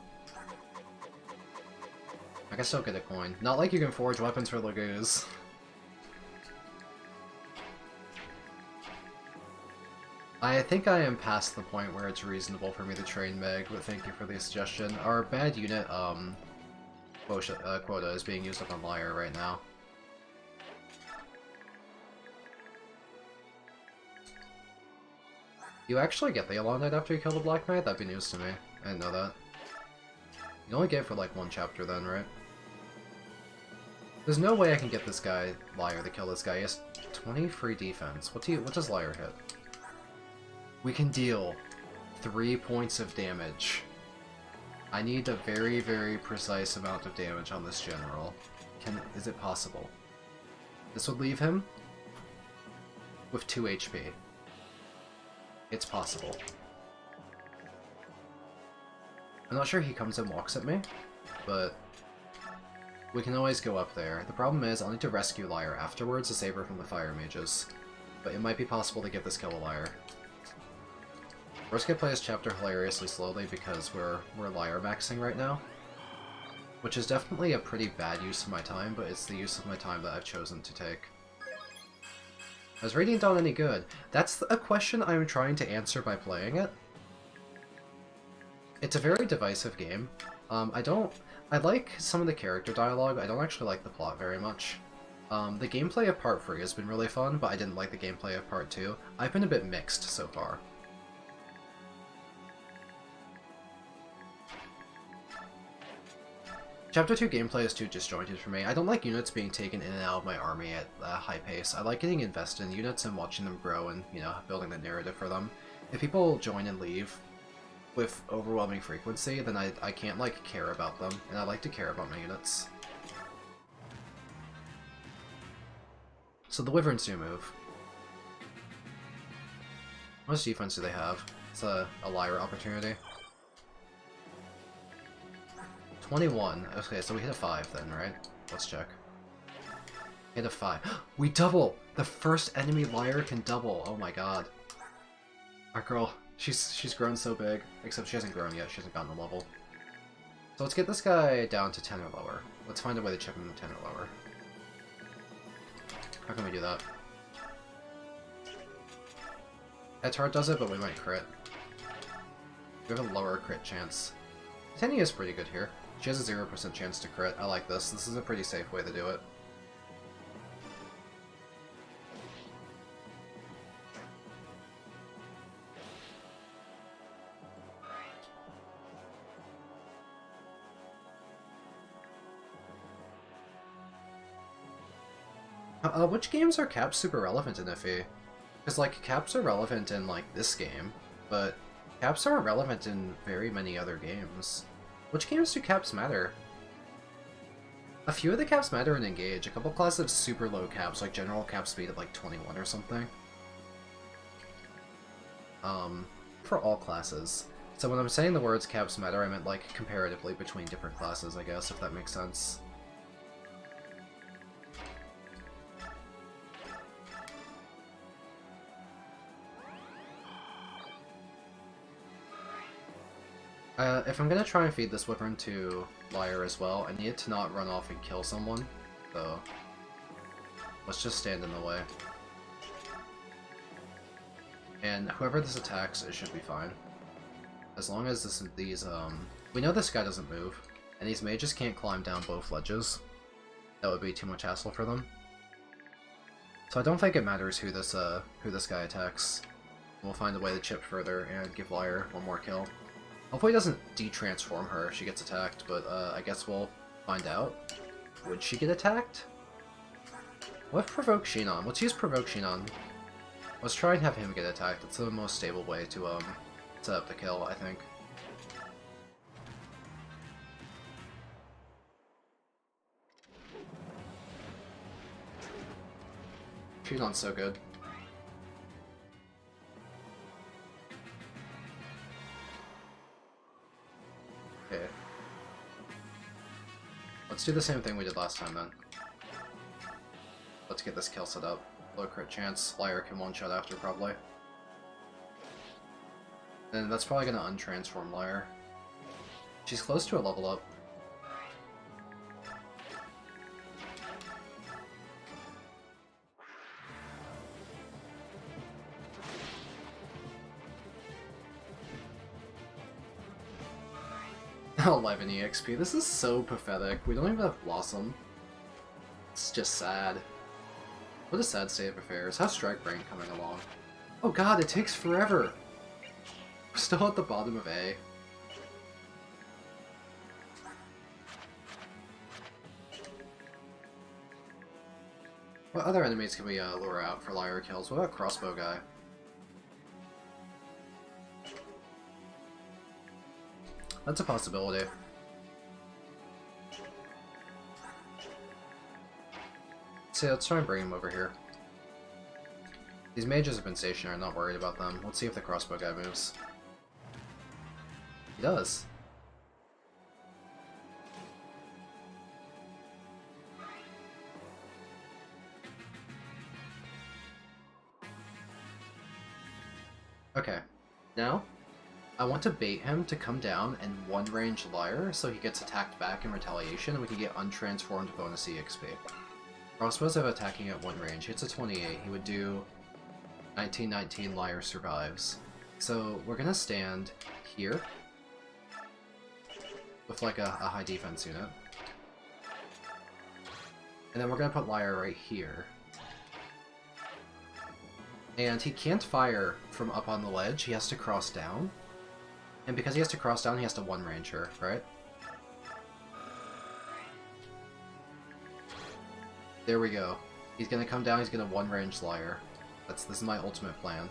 I can still get a coin. Not like you can forge weapons for Lagoo's. I think I am past the point where it's reasonable for me to train Meg, but thank you for the suggestion. Our bad unit, quota is being used up on Lyre right now. You actually get the Elon Knight after you kill the Black Knight? That'd be news to me. I didn't know that. You only get it for like one chapter then, right? There's no way I can get this guy, Lyre, to kill this guy. He has 20 free defense. What does Lyre hit? We can deal 3 points of damage. I need a very, very precise amount of damage on this general. Is it possible? This would leave him with 2 HP. It's possible. I'm not sure he comes and walks at me, but we can always go up there. The problem is I'll need to rescue Lyre afterwards to save her from the fire mages, but it might be possible to get this kill a Lyre. We're just gonna play this chapter hilariously slowly because we're Lyre maxing right now, which is definitely a pretty bad use of my time, but it's the use of my time that I've chosen to take. Is Radiant Dawn any good? That's a question I'm trying to answer by playing it. It's a very divisive game. I like some of the character dialogue, I don't actually like the plot very much. The gameplay of Part 3 has been really fun, but I didn't like the gameplay of Part 2. I've been a bit mixed so far. Chapter 2 gameplay is too disjointed for me. I don't like units being taken in and out of my army at a high pace. I like getting invested in units and watching them grow and, you know, building the narrative for them. If people join and leave with overwhelming frequency, then I can't, like, care about them, and I like to care about my units. So the Wyverns do move. How much defense do they have? It's a Lyre opportunity. 21. Okay, so we hit a 5 then, right? Let's check. Hit a 5. We double! The first enemy Lyre can double! Oh my god. Our girl, she's grown so big. Except she hasn't grown yet, she hasn't gotten a level. So let's get this guy down to 10 or lower. Let's find a way to chip him to 10 or lower. How can we do that? Etard does it, but we might crit. We have a lower crit chance. Tenny is pretty good here. She has a 0% chance to crit. I like this. This is a pretty safe way to do it. Which games are caps super relevant in Iffy? Because, like, caps are relevant in, like, this game, but caps are relevant in very many other games. Which games do caps matter? A few of the caps matter in Engage. A couple classes have super low caps, like general cap speed of like 21 or something. For all classes. So when I'm saying the words caps matter, I meant like comparatively between different classes, I guess, if that makes sense. If I'm gonna try and feed this Wyvern to Lyre as well, I need it to not run off and kill someone, so let's just stand in the way. And whoever this attacks, it should be fine. As long as we know this guy doesn't move, and these mages can't climb down both ledges. That would be too much hassle for them. So I don't think it matters who this guy attacks. We'll find a way to chip further and give Lyre one more kill. Hopefully it doesn't de-transform her if she gets attacked, but I guess we'll find out. Would she get attacked? What Provoke Shinon? Let's use Provoke Shinon. Let's try and have him get attacked. It's the most stable way to set up the kill, I think. Shinon's so good. Okay. Let's do the same thing we did last time then. Let's get this kill set up. Low crit chance. Lyre can one-shot after, probably. And that's probably gonna untransform Lyre. She's close to a level up. Oh, 11 EXP. This is so pathetic. We don't even have Blossom. It's just sad. What a sad state of affairs. How's Strike Brain coming along? Oh god, it takes forever! We're still at the bottom of A. What other enemies can we lure out for Lyre kills? What about Crossbow Guy? That's a possibility. So let's try and bring him over here. These mages have been stationary, I'm not worried about them. Let's see if the crossbow guy moves. He does. Okay, now I want to bait him to come down and one-range Lyre so he gets attacked back in retaliation and we can get untransformed bonus EXP. Crossbows of attacking at one range hits a 28, he would do 1919 Lyre survives. So we're gonna stand here with like a high defense unit. And then we're gonna put Lyre right here. And he can't fire from up on the ledge, he has to cross down. And because he has to cross down, he has to one-range her, right? There we go. He's gonna come down, he's gonna one-range Lyre. This is my ultimate plan.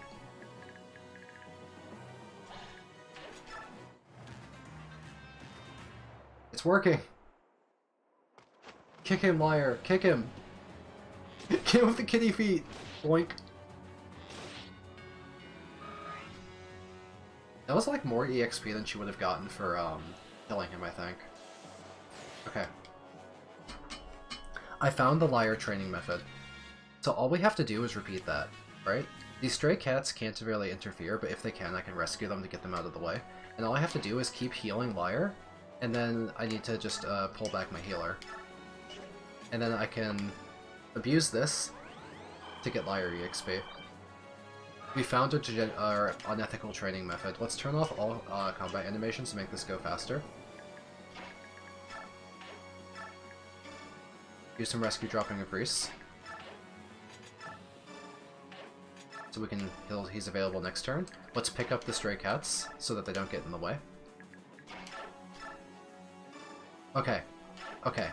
It's working! Kick him, Lyre! Kick him! Get him with the kitty feet! Boink! That was like more EXP than she would have gotten for killing him, I think. Okay. I found the Lyre training method. So all we have to do is repeat that, right? These stray cats can't really interfere, but if they can, I can rescue them to get them out of the way. And all I have to do is keep healing Lyre, and then I need to just pull back my healer. And then I can abuse this to get Lyre EXP. We found our unethical training method. Let's turn off all combat animations to make this go faster. Use some rescue dropping of Grease. So we can he's available next turn. Let's pick up the stray cats so that they don't get in the way. Okay. Okay.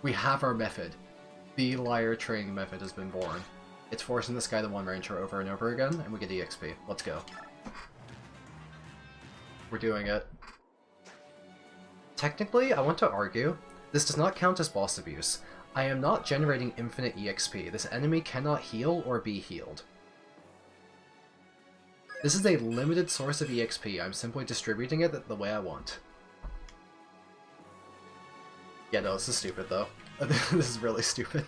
We have our method. The Lyre training method has been born. It's forcing this guy to one-range her over and over again, and we get EXP. Let's go. We're doing it. Technically, I want to argue, this does not count as boss abuse. I am not generating infinite EXP. This enemy cannot heal or be healed. This is a limited source of EXP. I'm simply distributing it the way I want. Yeah, no, this is stupid, though. This is really stupid.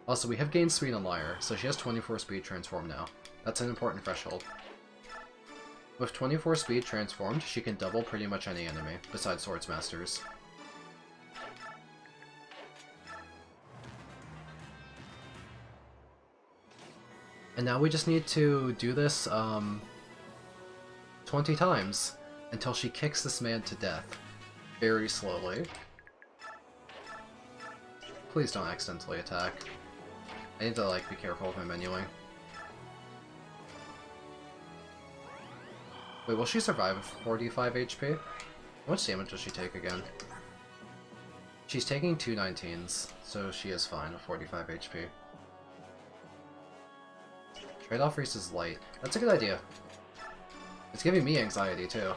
Also, we have gained speed on Lyre, so she has 24 speed transform now. That's an important threshold. With 24 speed transformed, she can double pretty much any enemy, besides Swords Masters. And now we just need to do this, 20 times, until she kicks this man to death. Very slowly. Please don't accidentally attack. I need to, like, be careful with my menuing. Wait, will she survive with 45 HP? How much damage does she take again? She's taking 2 19s, so she is fine with 45 HP. Trade-off Reese is light. That's a good idea. It's giving me anxiety, too.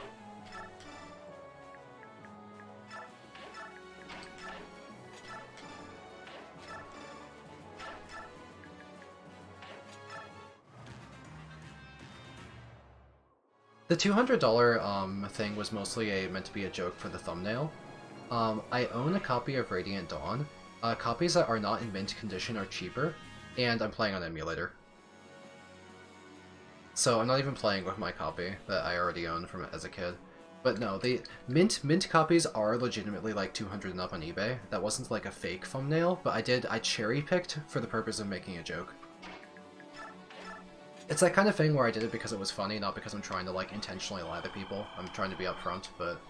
The $200 thing was mostly meant to be a joke for the thumbnail. I own a copy of Radiant Dawn. Copies that are not in mint condition are cheaper, and I'm playing on emulator. So I'm not even playing with my copy that I already owned from as a kid. But no, the mint copies are legitimately like 200 and up on eBay. That wasn't like a fake thumbnail, but I cherry-picked for the purpose of making a joke. It's that kind of thing where I did it because it was funny, not because I'm trying to, like, intentionally lie to people. I'm trying to be upfront, but...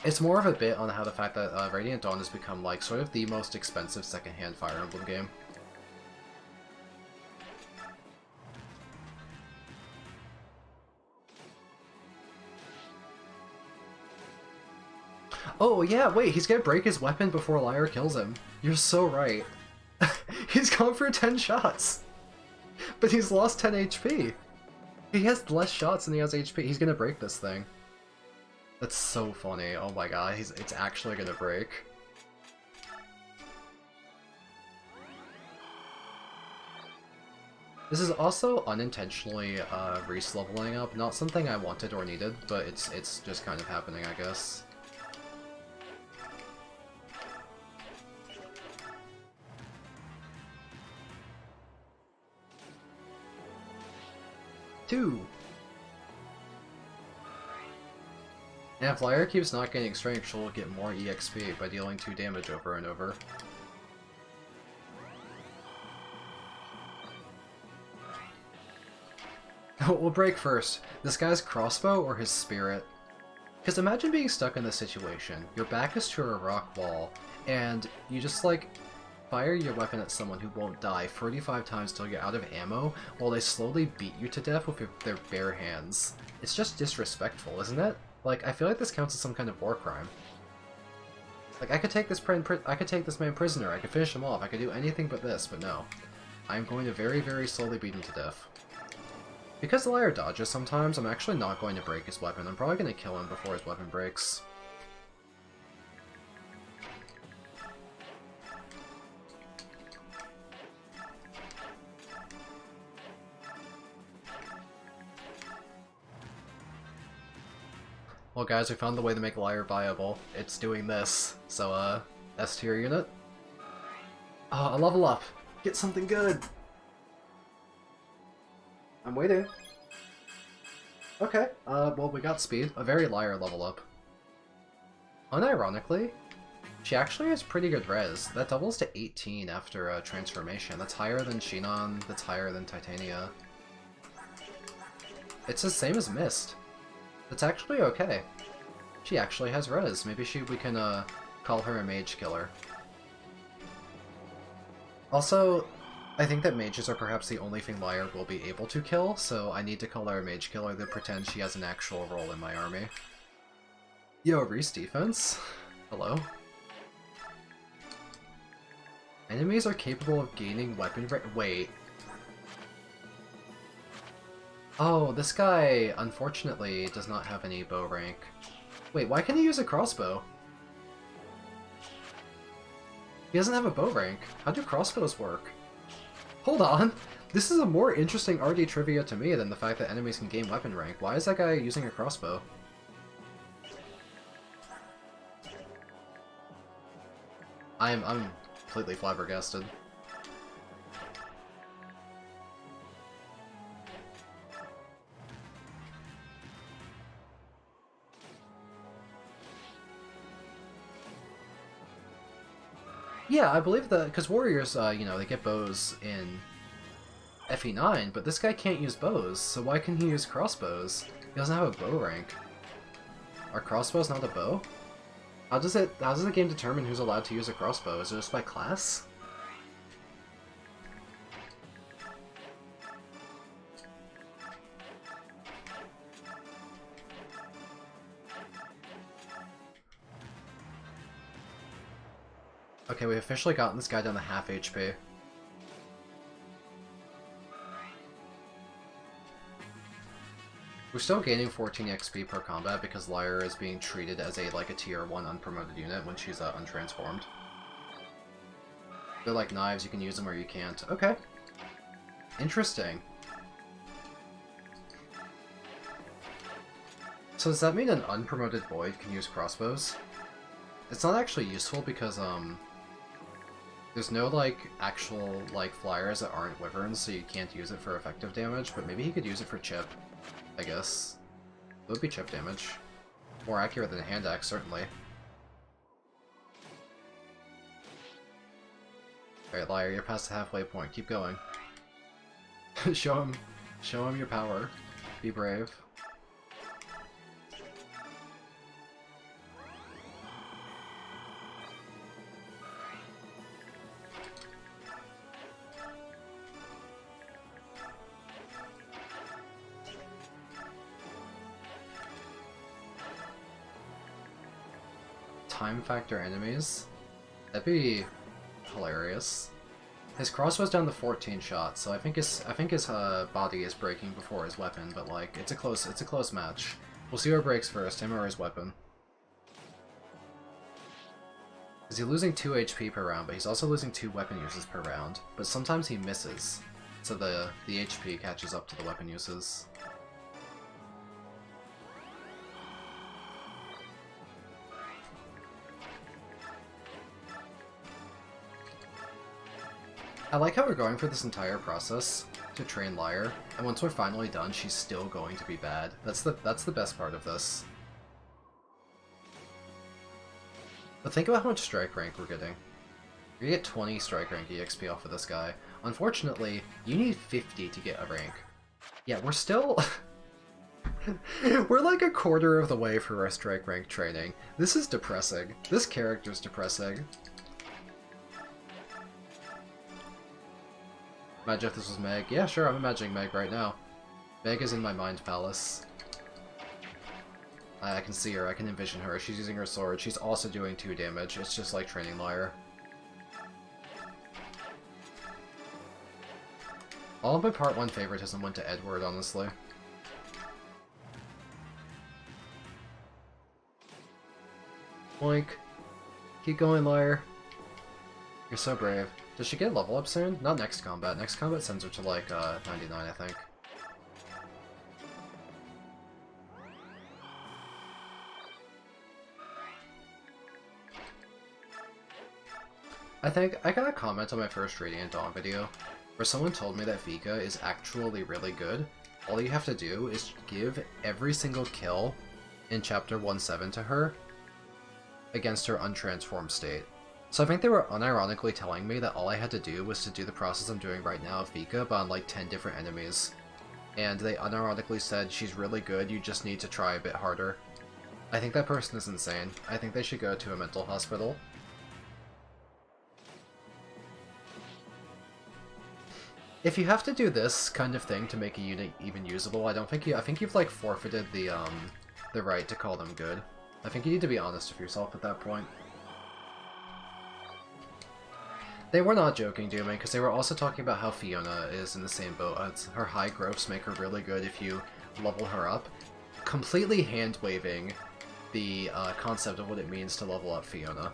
It's more of a bit on how the fact that Radiant Dawn has become, like, sort of the most expensive secondhand Fire Emblem game. Oh, yeah, wait, he's gonna break his weapon before Lyre kills him. You're so right. He's gone for 10 shots! But he's lost 10 HP! He has less shots than he has HP. He's gonna break this thing. That's so funny. Oh my god, it's actually gonna break. This is also unintentionally Reese leveling up. Not something I wanted or needed, but it's just kind of happening, I guess. And if Lyre keeps not getting strength, she'll get more EXP by dealing 2 damage over and over. We'll break first. This guy's crossbow or his spirit? Because imagine being stuck in this situation. Your back is to a rock wall, and you just, like, fire your weapon at someone who won't die 45 times till you're out of ammo, while they slowly beat you to death with their bare hands. It's just disrespectful, isn't it? Like, I feel like this counts as some kind of war crime. Like, I could take this man prisoner, I could finish him off, I could do anything but this, but no. I'm going to very, very slowly beat him to death. Because the Lyre dodges sometimes, I'm actually not going to break his weapon. I'm probably going to kill him before his weapon breaks. Well guys, we found the way to make Lyre viable. It's doing this. So, S tier unit. A level up! Get something good! I'm waiting. Okay, well we got speed. A very Lyre level up. Unironically, she actually has pretty good res. That doubles to 18 after transformation. That's higher than Shinon, that's higher than Titania. It's the same as Mist. It's actually okay. She actually has res. Maybe we can call her a mage killer. Also, I think that mages are perhaps the only thing Lyre will be able to kill, so I need to call her a mage killer to pretend she has an actual role in my army. Yo, Reese defense? Hello? Enemies are capable of gaining weapon wait. Oh, this guy, unfortunately, does not have any bow rank. Wait, why can't he use a crossbow? He doesn't have a bow rank. How do crossbows work? Hold on! This is a more interesting RD trivia to me than the fact that enemies can gain weapon rank. Why is that guy using a crossbow? I'm completely flabbergasted. Yeah, I believe that, because warriors, you know, they get bows in FE9, but this guy can't use bows, so why can he use crossbows? He doesn't have a bow rank. Are crossbows not a bow? How does the game determine who's allowed to use a crossbow? Is it just by class? Okay, we've officially gotten this guy down to half HP. We're still gaining 14 XP per combat because Lyre is being treated as a tier 1 unpromoted unit when she's untransformed. They're like knives, you can use them or you can't. Okay. Interesting. So does that mean an unpromoted Void can use crossbows? It's not actually useful because, there's no, actual, flyers that aren't wyverns, so you can't use it for effective damage, but maybe he could use it for chip, I guess. It would be chip damage. More accurate than a hand axe, certainly. Alright, Lyre, you're past the halfway point. Keep going. Show him your power. Be brave. Time factor enemies? That'd be hilarious. His crossbow's down to 14 shots, so I think his body is breaking before his weapon, but it's a close match. We'll see what breaks first, him or his weapon. Is he losing 2 HP per round, but he's also losing 2 weapon uses per round. But sometimes he misses, so the HP catches up to the weapon uses. I like how we're going for this entire process to train Lyre, and once we're finally done, she's still going to be bad. That's the best part of this. But think about how much strike rank we're getting. You're gonna get 20 strike rank EXP off of this guy. Unfortunately, you need 50 to get a rank. Yeah, we're still... we're like a quarter of the way for our strike rank training. This is depressing. This character's depressing. Imagine if this was Meg. Yeah, sure, I'm imagining Meg right now. Meg is in my mind palace. I can see her, I can envision her. She's using her sword. She's also doing 2 damage. It's just like training Lyre. All of my part 1 favoritism went to Edward, honestly. Boink. Keep going, Lyre. You're so brave. Does she get level up soon? Not next combat. Next combat sends her to like 99, I think. I think I got a comment on my first Radiant Dawn video where someone told me that Vika is actually really good. All you have to do is give every single kill in Chapter 1-7 to her against her untransformed state. So I think they were unironically telling me that all I had to do was to do the process I'm doing right now of Vika, but on like 10 different enemies. And they unironically said, she's really good, you just need to try a bit harder. I think that person is insane. I think they should go to a mental hospital. If you have to do this kind of thing to make a unit even usable, I think you've like forfeited the right to call them good. I think you need to be honest with yourself at that point. They were not joking, Dooming, because they were also talking about how Fiona is in the same boat. Her high growths make her really good if you level her up. Completely hand-waving the concept of what it means to level up Fiona.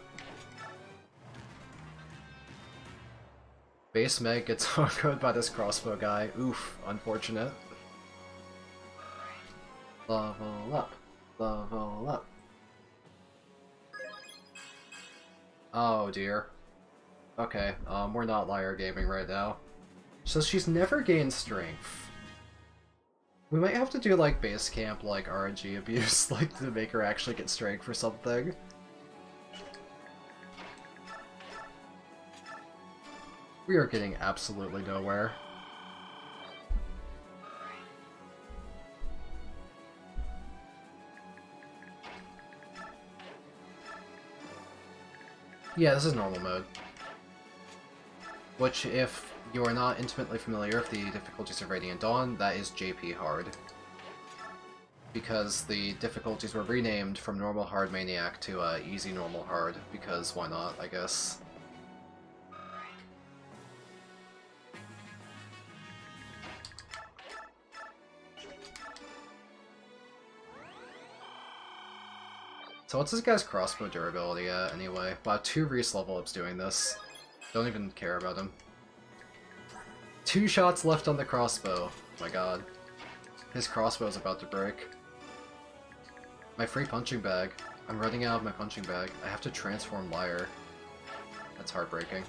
Base Meg gets hardcoded by this crossbow guy. Oof, unfortunate. Level up. Level up. Oh dear. Okay, we're not Lyre gaming right now. So she's never gained strength. We might have to do like base camp, like RNG abuse, like to make her actually get strength or something. We are getting absolutely nowhere. Yeah, this is normal mode. Which, if you are not intimately familiar with the difficulties of Radiant Dawn, that is JP hard. Because the difficulties were renamed from normal hard maniac to easy normal hard, because why not, I guess. So what's this guy's crossbow durability at, anyway? Wow, 2 Reese level ups doing this. Don't even care about him. 2 shots left on the crossbow. Oh my god. His crossbow's about to break. My free punching bag. I'm running out of my punching bag. I have to transform Lyre. That's heartbreaking.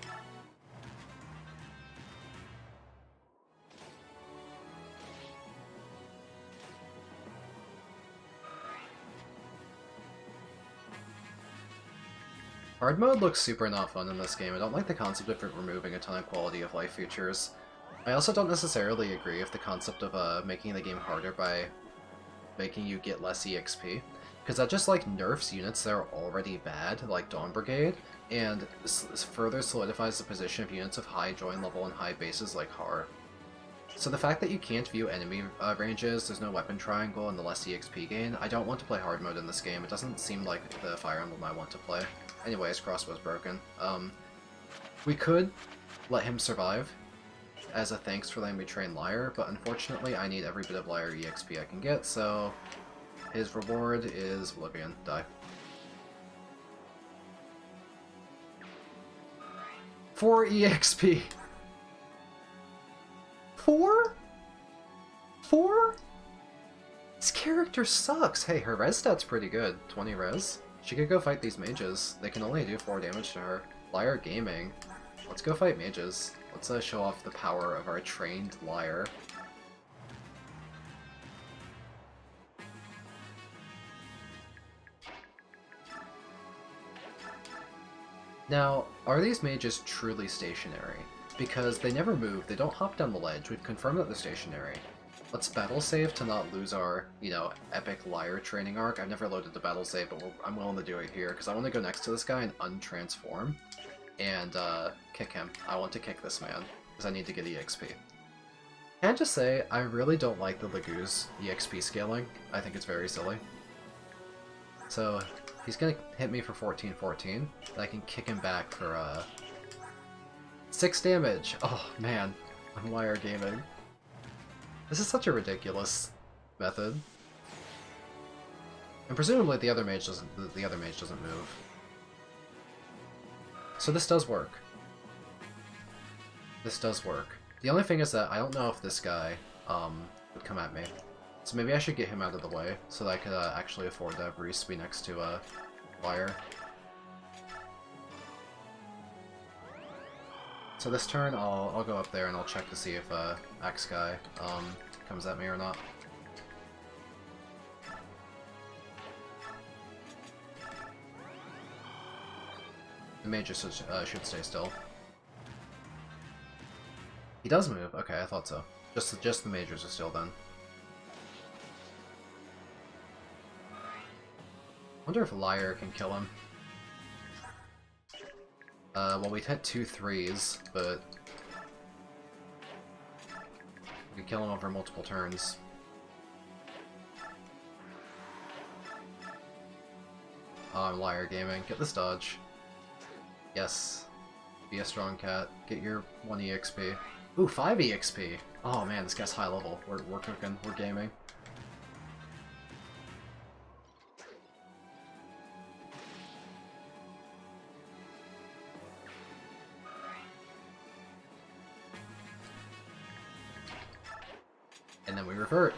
Hard mode looks super not fun in this game. I don't like the concept of it removing a ton of quality of life features. I also don't necessarily agree with the concept of making the game harder by making you get less EXP. Because that just like nerfs units that are already bad, like Dawn Brigade, and further solidifies the position of units of high join level and high bases like Har. So the fact that you can't view enemy ranges, there's no weapon triangle, and the less EXP gain, I don't want to play hard mode in this game. It doesn't seem like the Fire Emblem I want to play. Anyways, crossbow's broken. We could let him survive as a thanks for letting me train Lyre, but unfortunately I need every bit of Lyre EXP I can get, so his reward is Oblivion. Die. 4 EXP! 4? 4? This character sucks! Hey, her res stat's pretty good. 20 res. She could go fight these mages. They can only do 4 damage to her. Lyre Gaming. Let's go fight mages. Let's show off the power of our trained Lyre. Now, are these mages truly stationary? Because they never move, they don't hop down the ledge. We've confirmed that they're stationary. Let's battle save to not lose our, you know, epic Lyre training arc. I've never loaded the battle save, but I'm willing to do it here, because I want to go next to this guy and untransform, and kick him. I want to kick this man, because I need to get EXP. Can I just say, I really don't like the Lagoo's EXP scaling. I think it's very silly. So, he's gonna hit me for 14-14, and I can kick him back for, 6 damage! Oh, man. I'm Lyre gaming. This is such a ridiculous method. And presumably the other mage doesn't move. So this does work. This does work. The only thing is that I don't know if this guy would come at me. So maybe I should get him out of the way so that I could actually afford to have Reese be next to Lyre. So this turn, I'll go up there and I'll check to see if Axe Guy comes at me or not. The mage should stay still. He does move. Okay, I thought so. Just the mages are still then. Wonder if Lyre can kill him. Well, we've hit 2 3s, but we can kill him over multiple turns. Oh, I'm Lyre gaming. Get this dodge. Yes. Be a strong cat. Get your 1 EXP. Ooh, 5 EXP! Oh man, this guy's high level. We're cooking. We're gaming. And then we revert.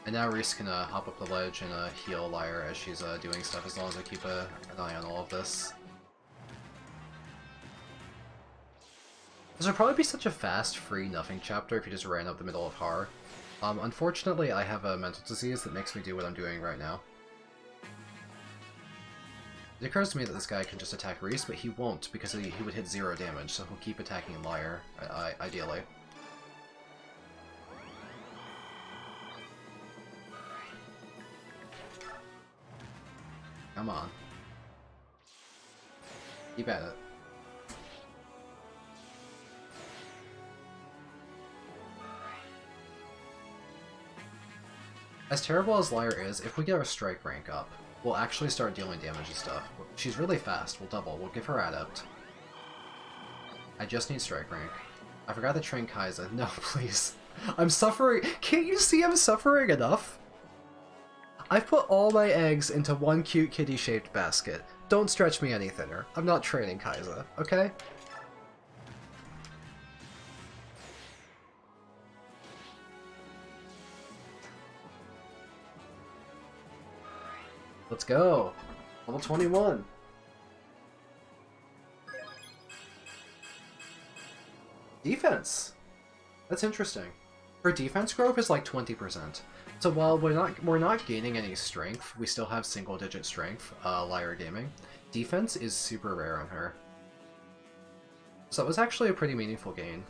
And now Reese can hop up the ledge and heal Lyre as she's doing stuff, as long as I keep an eye on all of this. This would probably be such a fast, free nothing chapter if you just ran up the middle of Har. Unfortunately, I have a mental disease that makes me do what I'm doing right now. It occurs to me that this guy can just attack Reese, but he won't, because he would hit 0 damage, so he'll keep attacking Lyre, ideally. Come on. Keep at it. As terrible as Lyre is, if we get our strike rank up, we'll actually start dealing damage and stuff. She's really fast, we'll double, we'll give her Adept. I just need strike rank. I forgot to train Kai'Sa. No, please. I'm suffering. Can't you see I'm suffering enough? I've put all my eggs into one cute kitty-shaped basket. Don't stretch me any thinner. I'm not training Kai'Sa, okay? Let's go! Level 21! Defense! That's interesting. Her defense growth is like 20%. So while we're not gaining any strength, we still have single-digit strength, Lyre gaming. Defense is super rare on her. So that was actually a pretty meaningful gain.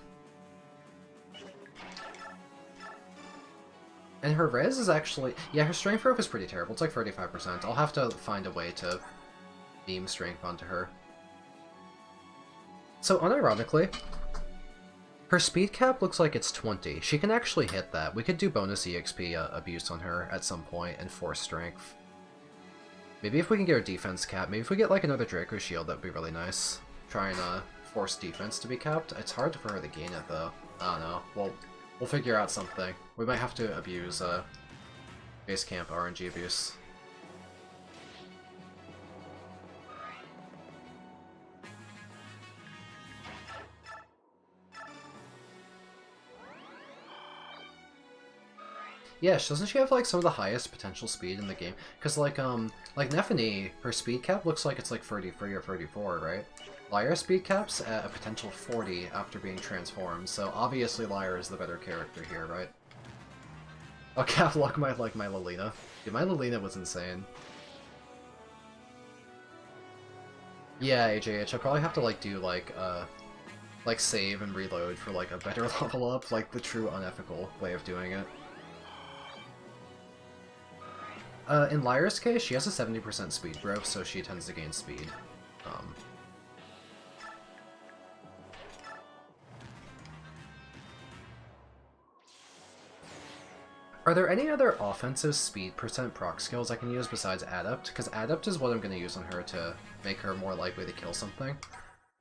And her res is actually... yeah, her strength growth is pretty terrible. It's like 35%. I'll have to find a way to beam strength onto her. So unironically, her speed cap looks like it's 20. She can actually hit that. We could do bonus EXP abuse on her at some point and force strength. Maybe if we can get her defense cap, maybe if we get like another Draco shield, that'd be really nice. Try and force defense to be capped. It's hard for her to gain it though. I don't know. We'll figure out something. We might have to abuse base camp RNG abuse. Yeah, doesn't she have like some of the highest potential speed in the game? Because like Nephany, her speed cap looks like it's like 33 or 34, right? Lyre speed cap's at a potential 40 after being transformed, so obviously Lyre is the better character here, right? Oh, Cap Luck might like my Lilina. Dude, my Lilina was insane. Yeah, AJH, I probably have to like do like like save and reload for like a better level up, like the true unethical way of doing it. In Lyre's case, she has a 70% speed growth, so she tends to gain speed. Are there any other offensive speed percent proc skills I can use besides Adept? Because Adept is what I'm going to use on her to make her more likely to kill something.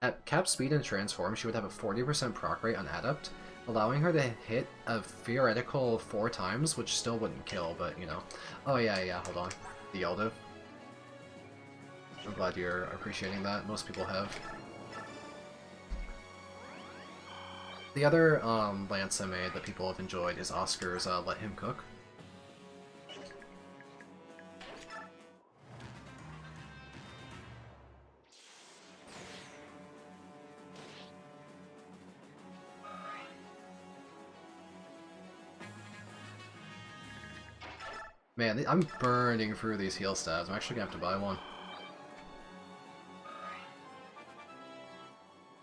At cap speed and transform, she would have a 40% proc rate on Adept, allowing her to hit a theoretical 4 times, which still wouldn't kill, but you know. Oh yeah, hold on. The Yeldiv. I'm glad you're appreciating that. Most people have. The other lance I made that people have enjoyed is Oscar's Let Him Cook. Man, I'm burning through these heal stabs. I'm actually gonna have to buy one.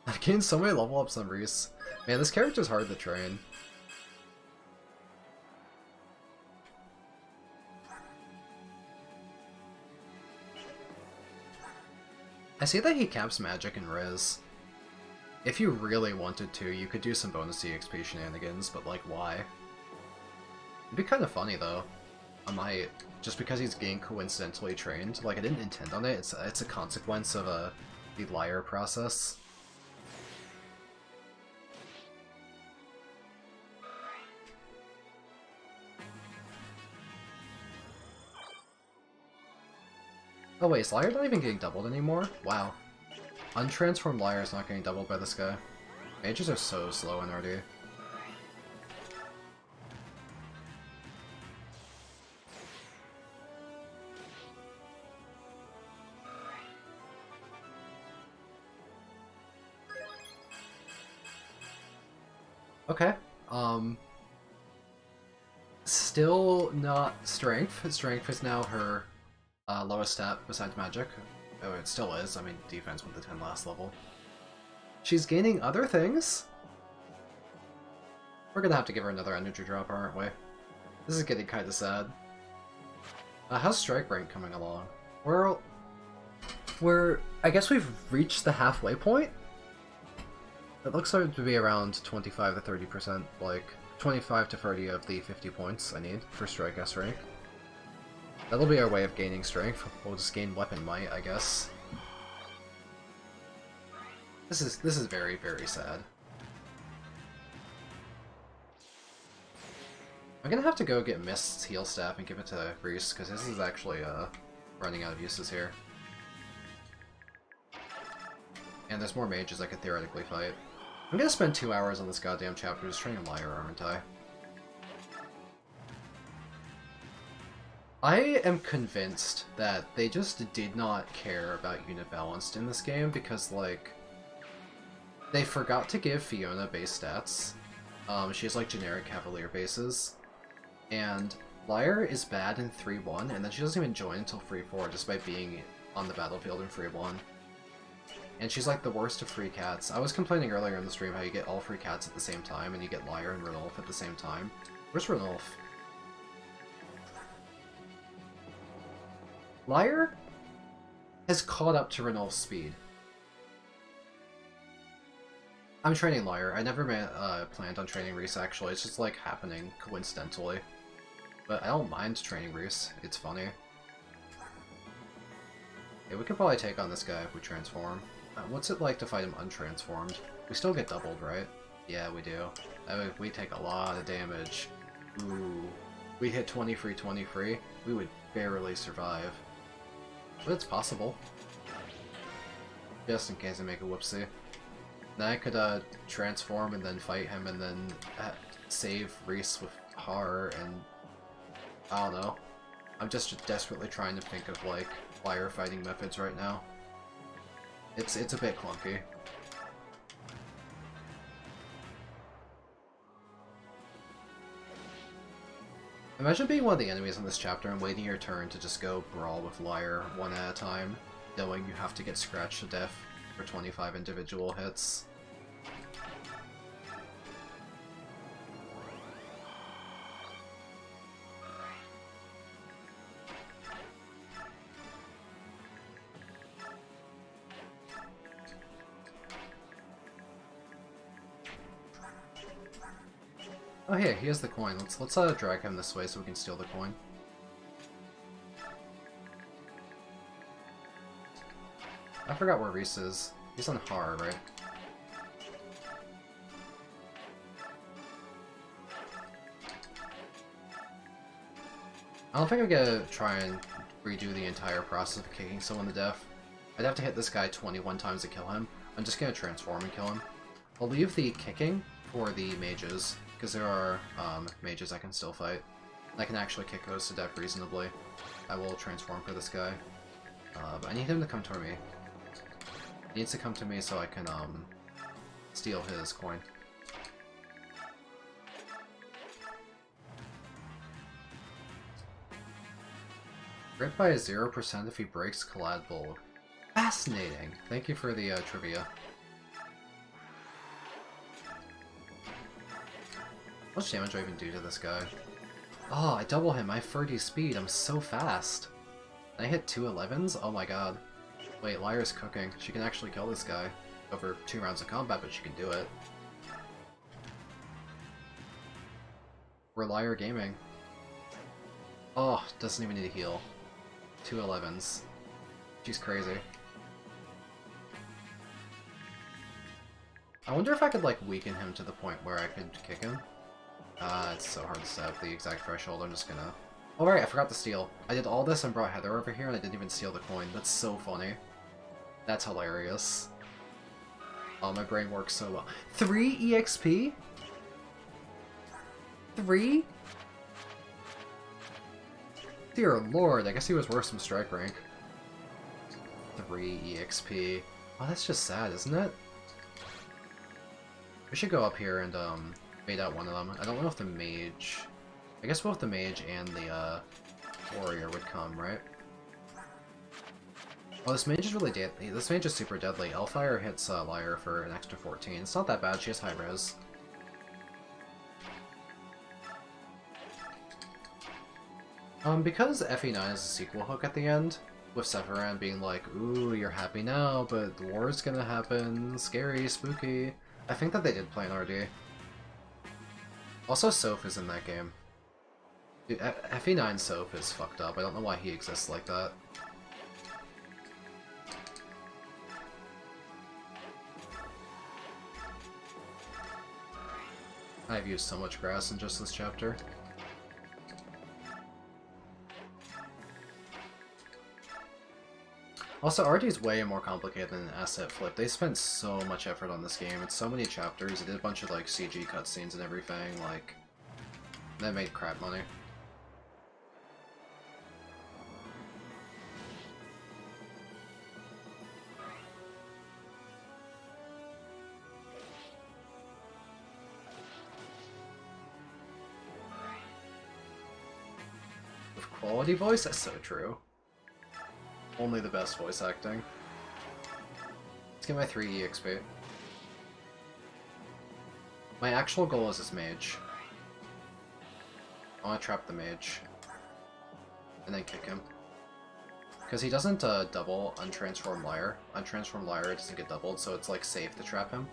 I've gained so many level ups on Reese. Man, this character's hard to train. I see that he caps magic and Riz. If you really wanted to, you could do some bonus EXP shenanigans, but like, why? It'd be kind of funny though. I might, just because he's getting coincidentally trained. Like, I didn't intend on it. It's a consequence of the Lyre process. Oh wait, is Lyre not even getting doubled anymore? Wow. Untransformed Lyre is not getting doubled by this guy. Mages are so slow in RD. Okay, still not Strength. Strength is now her lowest stat besides Magic. Oh, it still is. I mean, Defense with the 10 last level. She's gaining other things? We're gonna have to give her another energy drop, aren't we? This is getting kinda sad. How's Strike rank coming along? I guess we've reached the halfway point? It looks like to be around 25 to 30%, like 25 to 30 of the 50 points I need for Strike S rank. That'll be our way of gaining strength. We'll just gain weapon might, I guess. This is very, very sad. I'm gonna have to go get Mist's heal staff and give it to Reese, because this is actually running out of uses here. And there's more mages I could theoretically fight. I'm gonna spend 2 hours on this goddamn chapter just training Lyre, aren't I? I am convinced that they just did not care about unit balanced in this game because, like, they forgot to give Fiona base stats. She has, like, generic Cavalier bases. And Lyre is bad in 3-1, and then she doesn't even join until 3-4 despite being on the battlefield in 3-1. And she's like the worst of free cats. I was complaining earlier in the stream how you get all free cats at the same time, and you get Lyre and Ranulf at the same time. Where's Ranulf? Lyre has caught up to Ranulf's speed. I'm training Lyre. I never planned on training Reese, actually. It's just, like, happening coincidentally. But I don't mind training Reese. It's funny. Yeah, we could probably take on this guy if we transform. What's it like to fight him untransformed? We still get doubled, right? Yeah, we do. We take a lot of damage. Ooh. We hit 23-23, we would barely survive. But it's possible. Just in case I make a whoopsie. Then I could transform and then fight him and then save Reese with Har and... I don't know. I'm just desperately trying to think of, like, Lyre fighting methods right now. It's a bit clunky. Imagine being one of the enemies in this chapter and waiting your turn to just go brawl with Lyre one at a time, knowing you have to get scratched to death for 25 individual hits. Oh hey, he has the coin. Let's drag him this way so we can steal the coin. I forgot where Reese is. He's on Har, right? I don't think I'm gonna try and redo the entire process of kicking someone to death. I'd have to hit this guy 21 times to kill him. I'm just gonna transform and kill him. I'll leave the kicking for the mages, because there are mages I can still fight. I can actually kick those to death reasonably. I will transform for this guy. But I need him to come toward me. He needs to come to me so I can steal his coin. Crit by 0% if he breaks Collad Bowl. Fascinating! Thank you for the trivia. How much damage do I even do to this guy? Oh, I double him. I have 30 speed. I'm so fast. And I hit 2 11s? Oh my god. Wait, Lyre's cooking. She can actually kill this guy. Over 2 rounds of combat, but she can do it. We're Lyre gaming. Oh, doesn't even need to heal. 2 11s. She's crazy. I wonder if I could, like, weaken him to the point where I could kick him. It's so hard to set up the exact threshold. I'm just gonna... Oh, right, I forgot to steal. I did all this and brought Heather over here, and I didn't even steal the coin. That's so funny. That's hilarious. Oh, my brain works so well. 3 EXP? 3? Dear lord, I guess he was worth some strike rank. 3 EXP. Oh, that's just sad, isn't it? We should go up here and, bait out one of them. I don't know if the mage... I guess both the mage and the, warrior would come, right? Oh, this mage is really deadly. This mage is super deadly. Elfire hits, Lyre for an extra 14. It's not that bad, she has high res. Because FE9 is a sequel hook at the end, with Sephiroth being like, ooh, you're happy now, but the war's gonna happen, scary, spooky. I think that they did play an RD. Also, Soph is in that game. Dude, FE9 Soph is fucked up. I don't know why he exists like that. I've used so much grass in just this chapter. Also, RD is way more complicated than an asset flip. They spent so much effort on this game. It's so many chapters. They did a bunch of like CG cutscenes and everything. Like, that made crap money. With quality voice, that's so true. Only the best voice acting. Let's get my 3 EXP. My actual goal is this mage. I want to trap the mage. And then kick him. Because he doesn't double Untransformed Lyre. Untransformed Lyre doesn't get doubled, so it's like safe to trap him.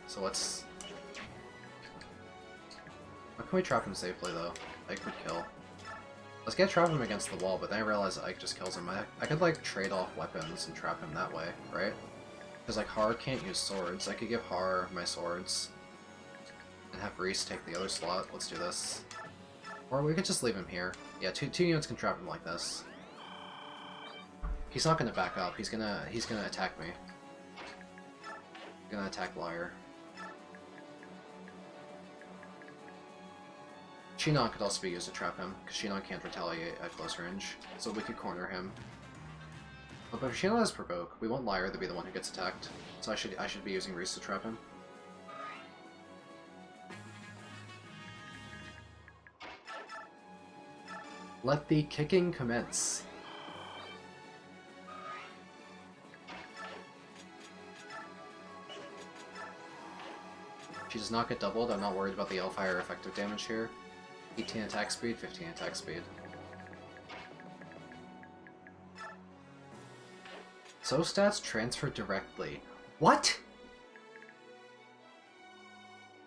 So let's... How can we trap him safely though? Ike would kill. Let's get trap him against the wall, but then I realized Ike just kills him. I could like trade off weapons and trap him that way, right? Because like Har can't use swords. I could give Har my swords and have Reese take the other slot. Let's do this. Or we could just leave him here. Yeah, two units can trap him like this. He's not gonna back up. He's gonna attack me. He's gonna attack Lyre. Shinon could also be used to trap him, because Shinon can't retaliate at close range, so we could corner him. But if Shinon has Provoke, we want Lyre to be the one who gets attacked, so I should be using Reese to trap him. Let the kicking commence. She does not get doubled. I'm not worried about the Elfire effective damage here. 18 attack speed, 15 attack speed. So stats transfer directly. What?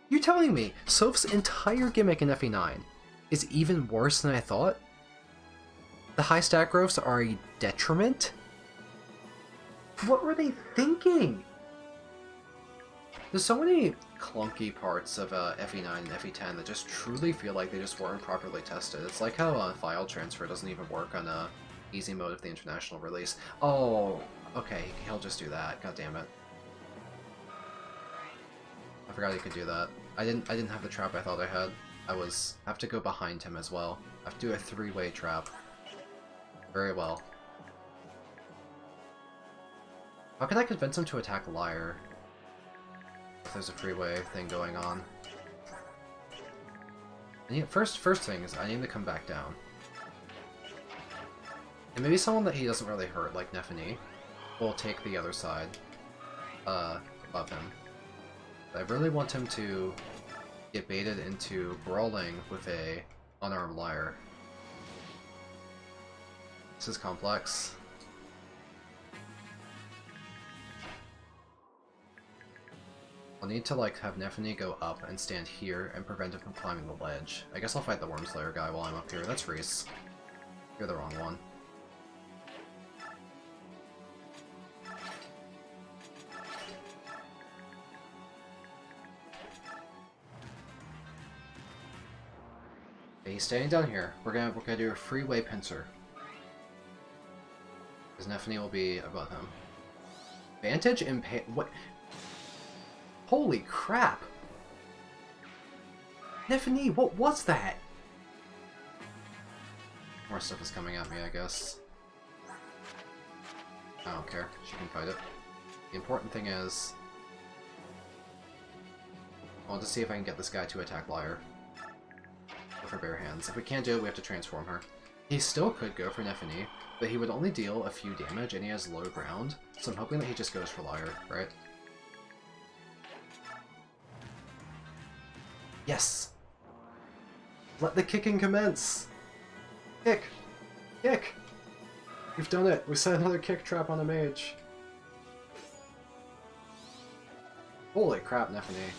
You telling me Soph's entire gimmick in FE9 is even worse than I thought? The high stat growths are a detriment? What were they thinking? There's so many clunky parts of FE9 and FE10 that just truly feel like they just weren't properly tested. It's like how file transfer doesn't even work on easy mode of the international release. Oh, okay, he'll just do that. God damn it. I forgot he could do that. I didn't have the trap I thought I had. I have to go behind him as well. I have to do a three-way trap. Very well. How can I convince him to attack Lyre? If there's a freeway thing going on. First thing is I need to come back down. And maybe someone that he doesn't really hurt, like Nephany, will take the other side above him. But I really want him to get baited into brawling with a unarmed Lyre. This is complex. I'll need to like have Nephany go up and stand here and prevent him from climbing the ledge. I guess I'll fight the Wormslayer guy while I'm up here. That's Reese. You're the wrong one. Okay, he's standing down here. We're gonna do a freeway pincer. Because Nephany will be above him. Vantage Impale. What? Holy crap! Nephany, what was that? More stuff is coming at me, I guess. I don't care. She can fight it. The important thing is... I want to see if I can get this guy to attack Lyre. With her bare hands. If we can't do it, we have to transform her. He still could go for Nephany, but he would only deal a few damage and he has low ground, so I'm hoping that he just goes for Lyre, right? Yes! Let the kicking commence! Kick! Kick! We've done it! We set another kick trap on a mage. Holy crap, Nephany.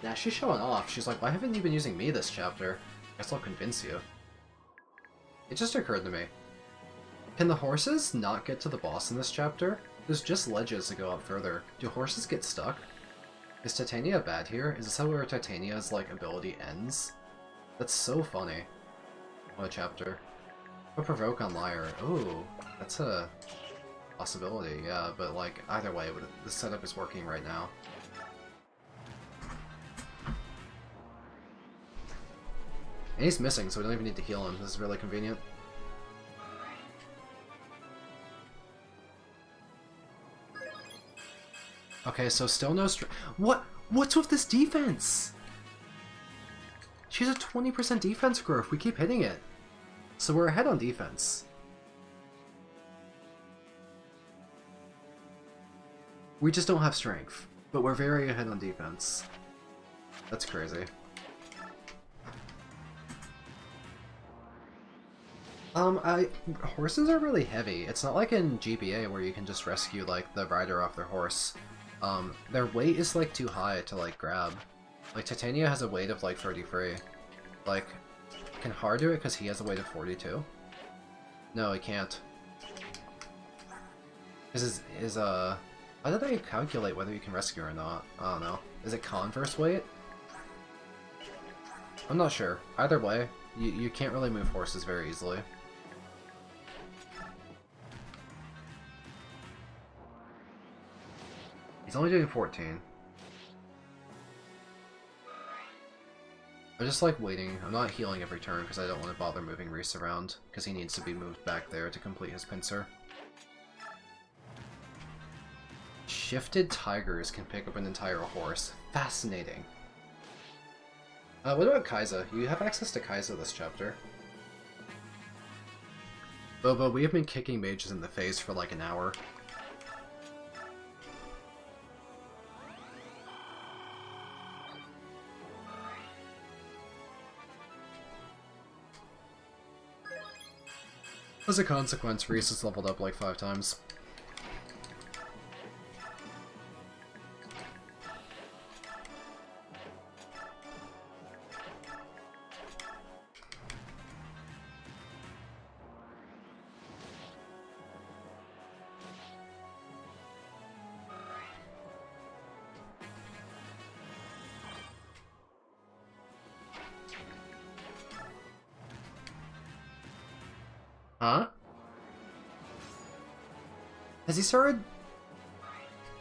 Nah, she's showing off. She's like, why haven't you been using me this chapter? Guess I'll convince you. It just occurred to me. Can the horses not get to the boss in this chapter? There's just ledges to go up further. Do horses get stuck? Is Titania bad here? Is this how where Titania's like ability ends? That's so funny. What a chapter. Put provoke on Lyre. Ooh, that's a possibility, yeah, but like either way, the setup is working right now. And he's missing, so we don't even need to heal him. This is really convenient. Okay, so still no What's with this defense? She's a 20% defense growth. We keep hitting it. So we're ahead on defense. We just don't have strength, but we're very ahead on defense. That's crazy. Horses are really heavy. It's not like in GBA where you can just rescue, like, the rider off their horse. Their weight is, like, too high to, like, grab. Like, Titania has a weight of, like, 33. Like, can Har do it because he has a weight of 42? No, he can't. Because how did they calculate whether you can rescue or not? I don't know. Is it converse weight? I'm not sure. Either way, you can't really move horses very easily. He's only doing 14. I'm just like waiting. I'm not healing every turn because I don't want to bother moving Reese around because he needs to be moved back there to complete his pincer. Shifted tigers can pick up an entire horse. Fascinating. What about Kai'Sa? You have access to Kai'Sa this chapter. Bobo, we have been kicking mages in the face for like an hour. As a consequence, Reese has leveled up like 5 times. Has he started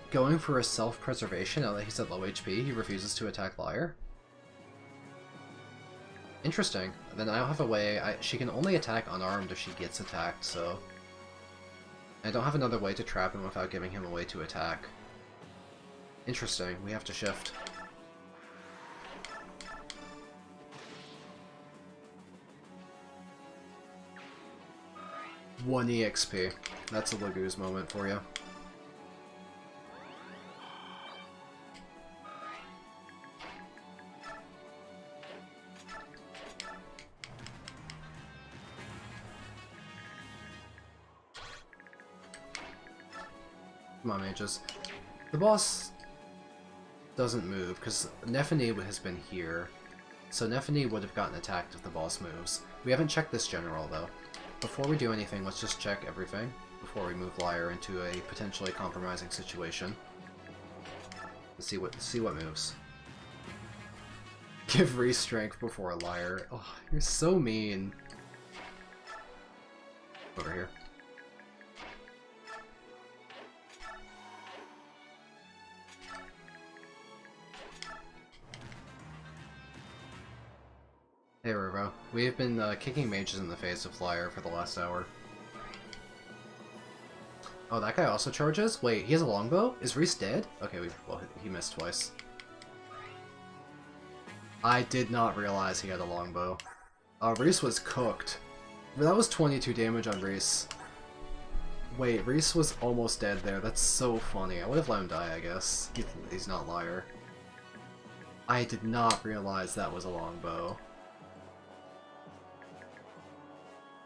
going for a self-preservation now that he's at low HP? He refuses to attack Lyre? Interesting. Then I don't have a way. She can only attack unarmed if she gets attacked, so... I don't have another way to trap him without giving him a way to attack. Interesting. We have to shift. One EXP. That's a Lagoose moment for you. Come on, mages. The boss doesn't move, because Nephany has been here. So Nephany would have gotten attacked if the boss moves. We haven't checked this general, though. Before we do anything, let's just check everything before we move Lyre into a potentially compromising situation. Let's see what moves. Give Reese strength before Lyre. Oh, you're so mean. Over here. Hey Robo, we have been kicking mages in the face of Lyre for the last hour. Oh, that guy also charges? Wait, he has a longbow? Is Reese dead? Okay, well, he missed twice. I did not realize he had a longbow. Reese was cooked. That was 22 damage on Reese. Wait, Reese was almost dead there. That's so funny. I would have let him die, I guess. He's not Lyre. I did not realize that was a longbow.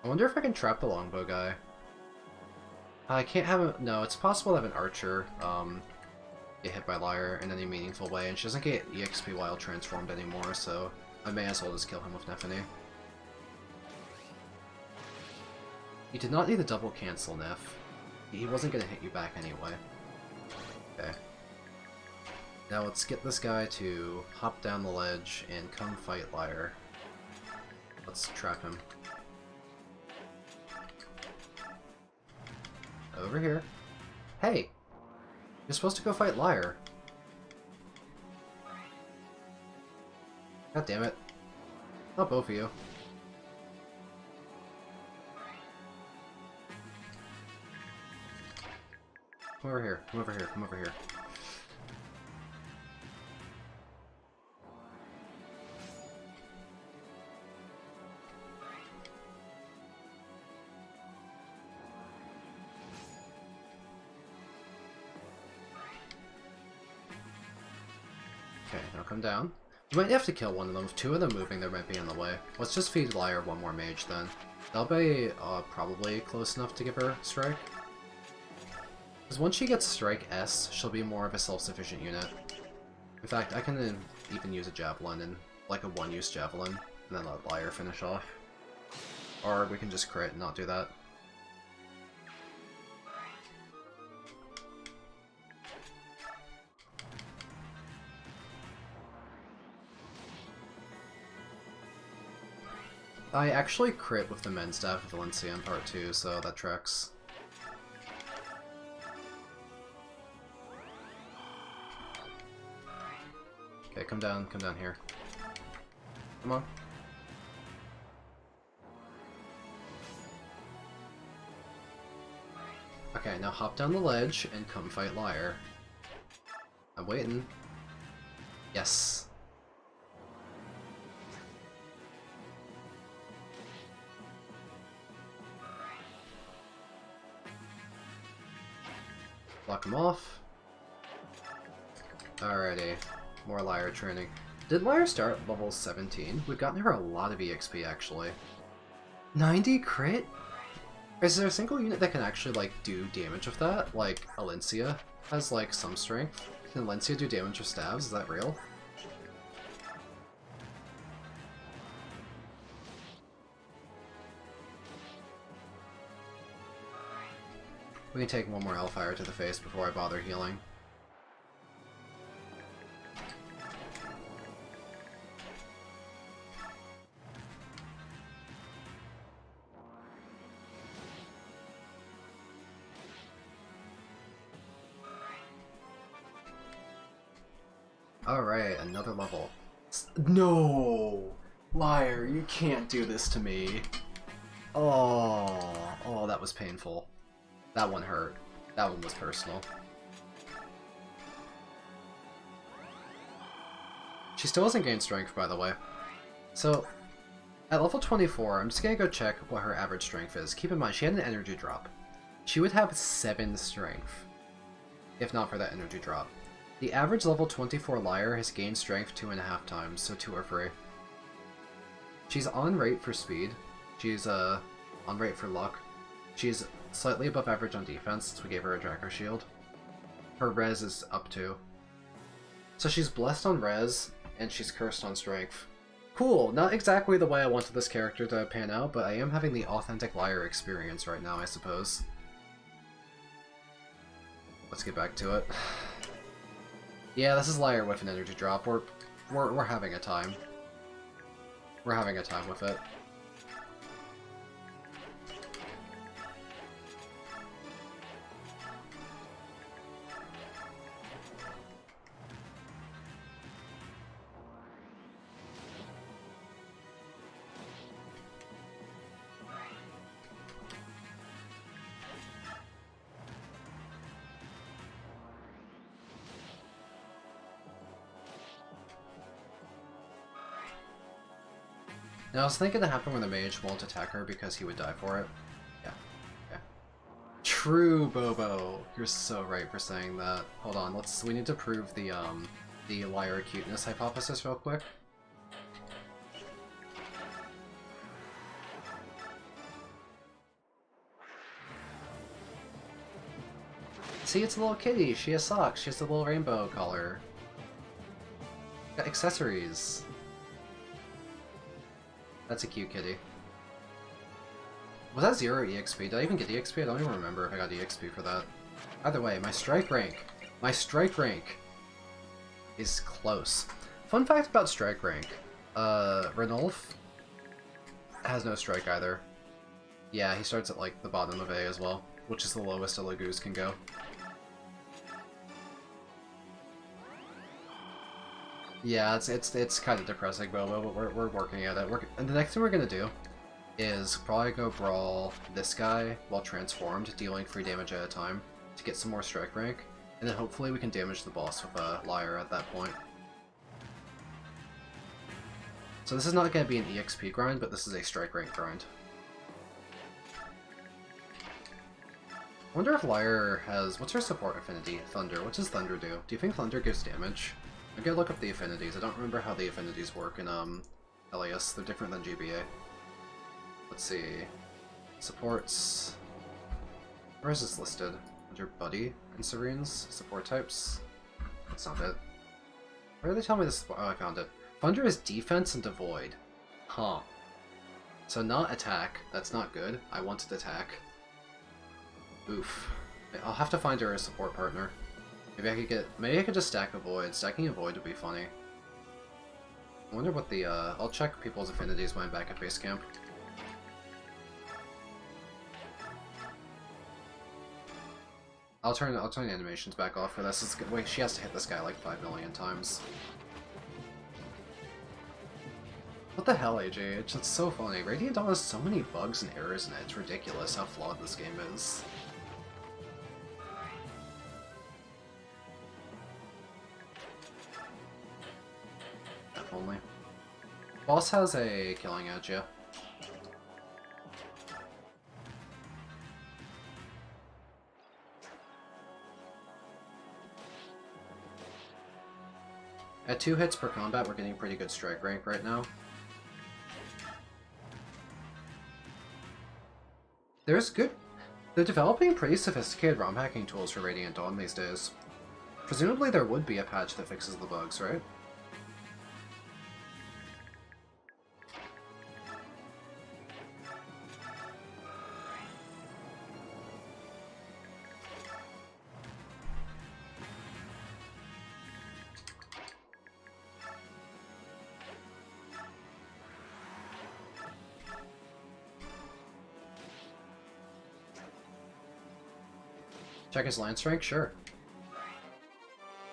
I wonder if I can trap the longbow guy. I can't have a... No, it's possible to have an archer get hit by Lyre in any meaningful way, and she doesn't get EXP while transformed anymore, so I may as well just kill him with Nephany. You did not need a double cancel, Neph. He wasn't going to hit you back anyway. Okay. Now let's get this guy to hop down the ledge and come fight Lyre. Let's trap him. Over here. Hey! You're supposed to go fight Lyre. God damn it. Not both of you. Come over here, come over here, come over here. Okay, now come down. You might have to kill one of them. With two of them moving, they might be in the way. Let's just feed Lyre one more mage then. That'll be probably close enough to give her strike. Because once she gets strike S, she'll be more of a self-sufficient unit. In fact, I can even use a javelin, and like a one-use javelin, and then let Lyre finish off. Or we can just crit and not do that. I actually crit with the Men's Staff of Valencia in part 2, so that tracks. Okay, come down here. Come on. Okay, now hop down the ledge and come fight Lyre. I'm waiting. Yes. Block him off. Alrighty. More Lyre training. Did Lyre start at level 17? We've gotten her a lot of EXP, actually. 90 crit? Is there a single unit that can actually, like, do damage with that? Like, Alencia has, like, some strength. Can Alencia do damage with stabs? Is that real? We can take one more Hellfire to the face before I bother healing. Alright, another level. No! Lyre, you can't do this to me. Oh, that was painful. That one hurt. That one was personal. She still hasn't gained strength, by the way. So, at level 24, I'm just gonna go check what her average strength is. Keep in mind, she had an energy drop. She would have 7 strength, if not for that energy drop. The average level 24 Lyre has gained strength 2.5 times, so 2 or 3. She's on rate for speed. She's on rate for luck. She's slightly above average on defense since we gave her a Draco Shield. Her res is up 2. So she's blessed on res, and she's cursed on strength. Cool, not exactly the way I wanted this character to pan out, but I am having the authentic Lyre experience right now, I suppose. Let's get back to it. Yeah, this is Lyre with an energy drop. We're having a time. We're having a time with it. Now, I was thinking to happen when the mage won't attack her because he would die for it. Yeah. Okay. True, Bobo. You're so right for saying that. Hold on, we need to prove the Lyre cuteness hypothesis real quick. See, it's a little kitty. She has socks. She has a little rainbow collar. Got accessories. That's a cute kitty. Was that 0 EXP? Did I even get EXP? I don't even remember if I got EXP for that. Either way, my strike rank is close. Fun fact about strike rank. Ranulf has no strike either. Yeah, he starts at like the bottom of A as well, which is the lowest a Lagoose can go. Yeah, it's kind of depressing, Bobo, but we're working at it. And the next thing we're gonna do is probably go brawl this guy while transformed, dealing 3 damage at a time to get some more strike rank, and then hopefully we can damage the boss with a Lyre at that point. So this is not going to be an EXP grind, but this is a strike rank grind. I wonder if Lyre has... what's her support affinity? Thunder. What does Thunder do? Do you think Thunder gives damage? I'm gonna look up the affinities. I don't remember how the affinities work in Elias. They're different than GBA. Let's see. Supports... where is this listed? Under Buddy and Serene's support types? That's not it. Where did they tell me this? Oh, I found it. Thunder is defense and devoid. Huh. So not attack. That's not good. I wanted attack. Oof. I'll have to find her a support partner. Maybe I could just stack a void. Stacking a void would be funny. I wonder what the, I'll check people's affinities when I'm back at base camp. I'll turn the animations back off for this. Wait, she has to hit this guy like 5 million times. What the hell, AJ? It's so funny. Radiant Dawn has so many bugs and errors in it. It's ridiculous how flawed this game is. If only. Boss has a killing edge, yeah. At 2 hits per combat, we're getting pretty good strike rank right now. They're developing pretty sophisticated ROM hacking tools for Radiant Dawn these days. Presumably there would be a patch that fixes the bugs, right? Check his land strength? Sure.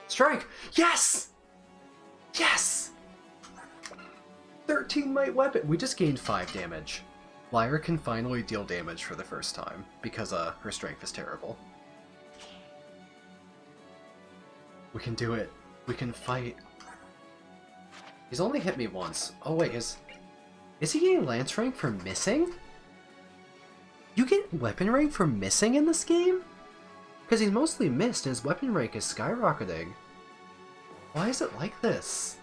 Strike! Yes! Yes! 13 might weapon! We just gained 5 damage. Lyre can finally deal damage for the first time, because her strength is terrible. We can do it. We can fight. He's only hit me once. Oh wait, is he getting lance rank for missing? You get weapon rank for missing in this game? Because he's mostly missed and his weapon rank is skyrocketing. Why is it like this?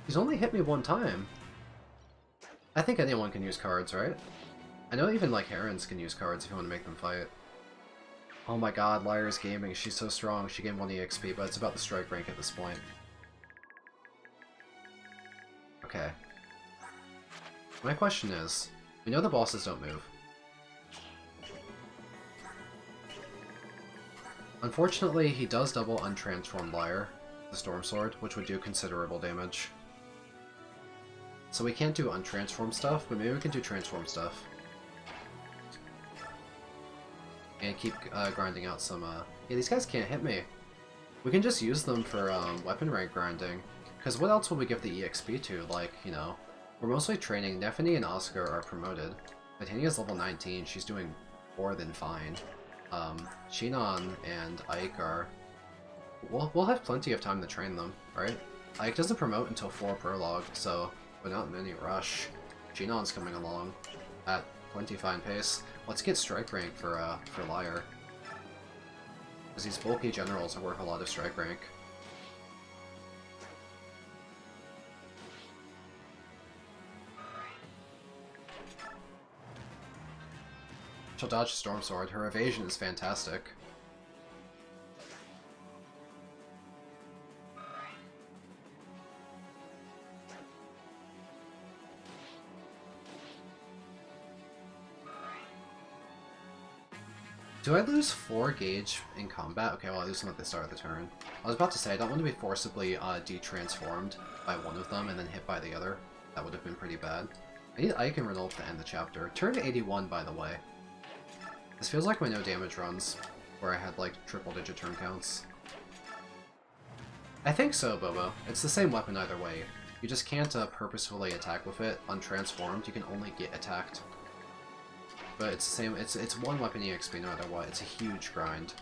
He's only hit me one time. I think anyone can use cards, right? I know even like Herons can use cards if you want to make them fight. Oh my god, Lyre's gaming. She's so strong. She gained 1 EXP, but it's about the strike rank at this point. Okay. My question is, we know the bosses don't move. Unfortunately, he does double untransformed Lyre, the Storm Sword, which would do considerable damage. So we can't do untransformed stuff, but maybe we can do transform stuff. And keep grinding out some, Yeah, these guys can't hit me. We can just use them for weapon rank grinding. Because what else would we give the EXP to? Like, you know, we're mostly training. Nephany and Oscar are promoted. Titania's level 19, she's doing more than fine. Shinon and Ike are... We'll have plenty of time to train them, right? Ike doesn't promote until 4 prologue, so we're not in any rush. Shinon's coming along at plenty fine pace. Let's get strike rank for Lyre. Because these bulky generals are worth a lot of strike rank. She'll dodge Storm Sword. Her evasion is fantastic. Do I lose 4 gauge in combat? Okay, well I lose them at the start of the turn. I was about to say, I don't want to be forcibly de-transformed by one of them and then hit by the other. That would have been pretty bad. I need Ike and Renault to end the chapter. Turn 81, by the way. This feels like my no damage runs, where I had like triple-digit turn counts. I think so, Bobo. It's the same weapon either way. You just can't purposefully attack with it untransformed. You can only get attacked. But it's the same. It's 1 weapon EXP no matter what. It's a huge grind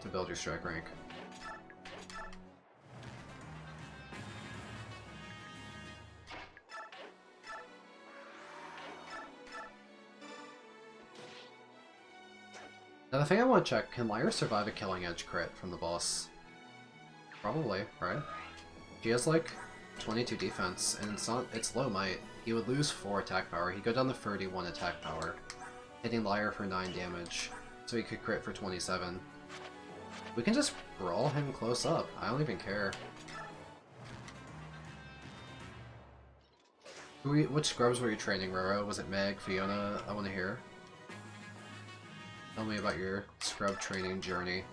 to build your strike rank. Now the thing I want to check, can Lyre survive a Killing Edge crit from the boss? Probably, right? She has like 22 defense, and it's low might. He would lose 4 attack power. He'd go down to 31 attack power, hitting Lyre for 9 damage, so he could crit for 27. We can just brawl him close up. I don't even care. Which scrubs were you training, Roro? Was it Meg, Fiona? I want to hear. Tell me about your scrub training journey.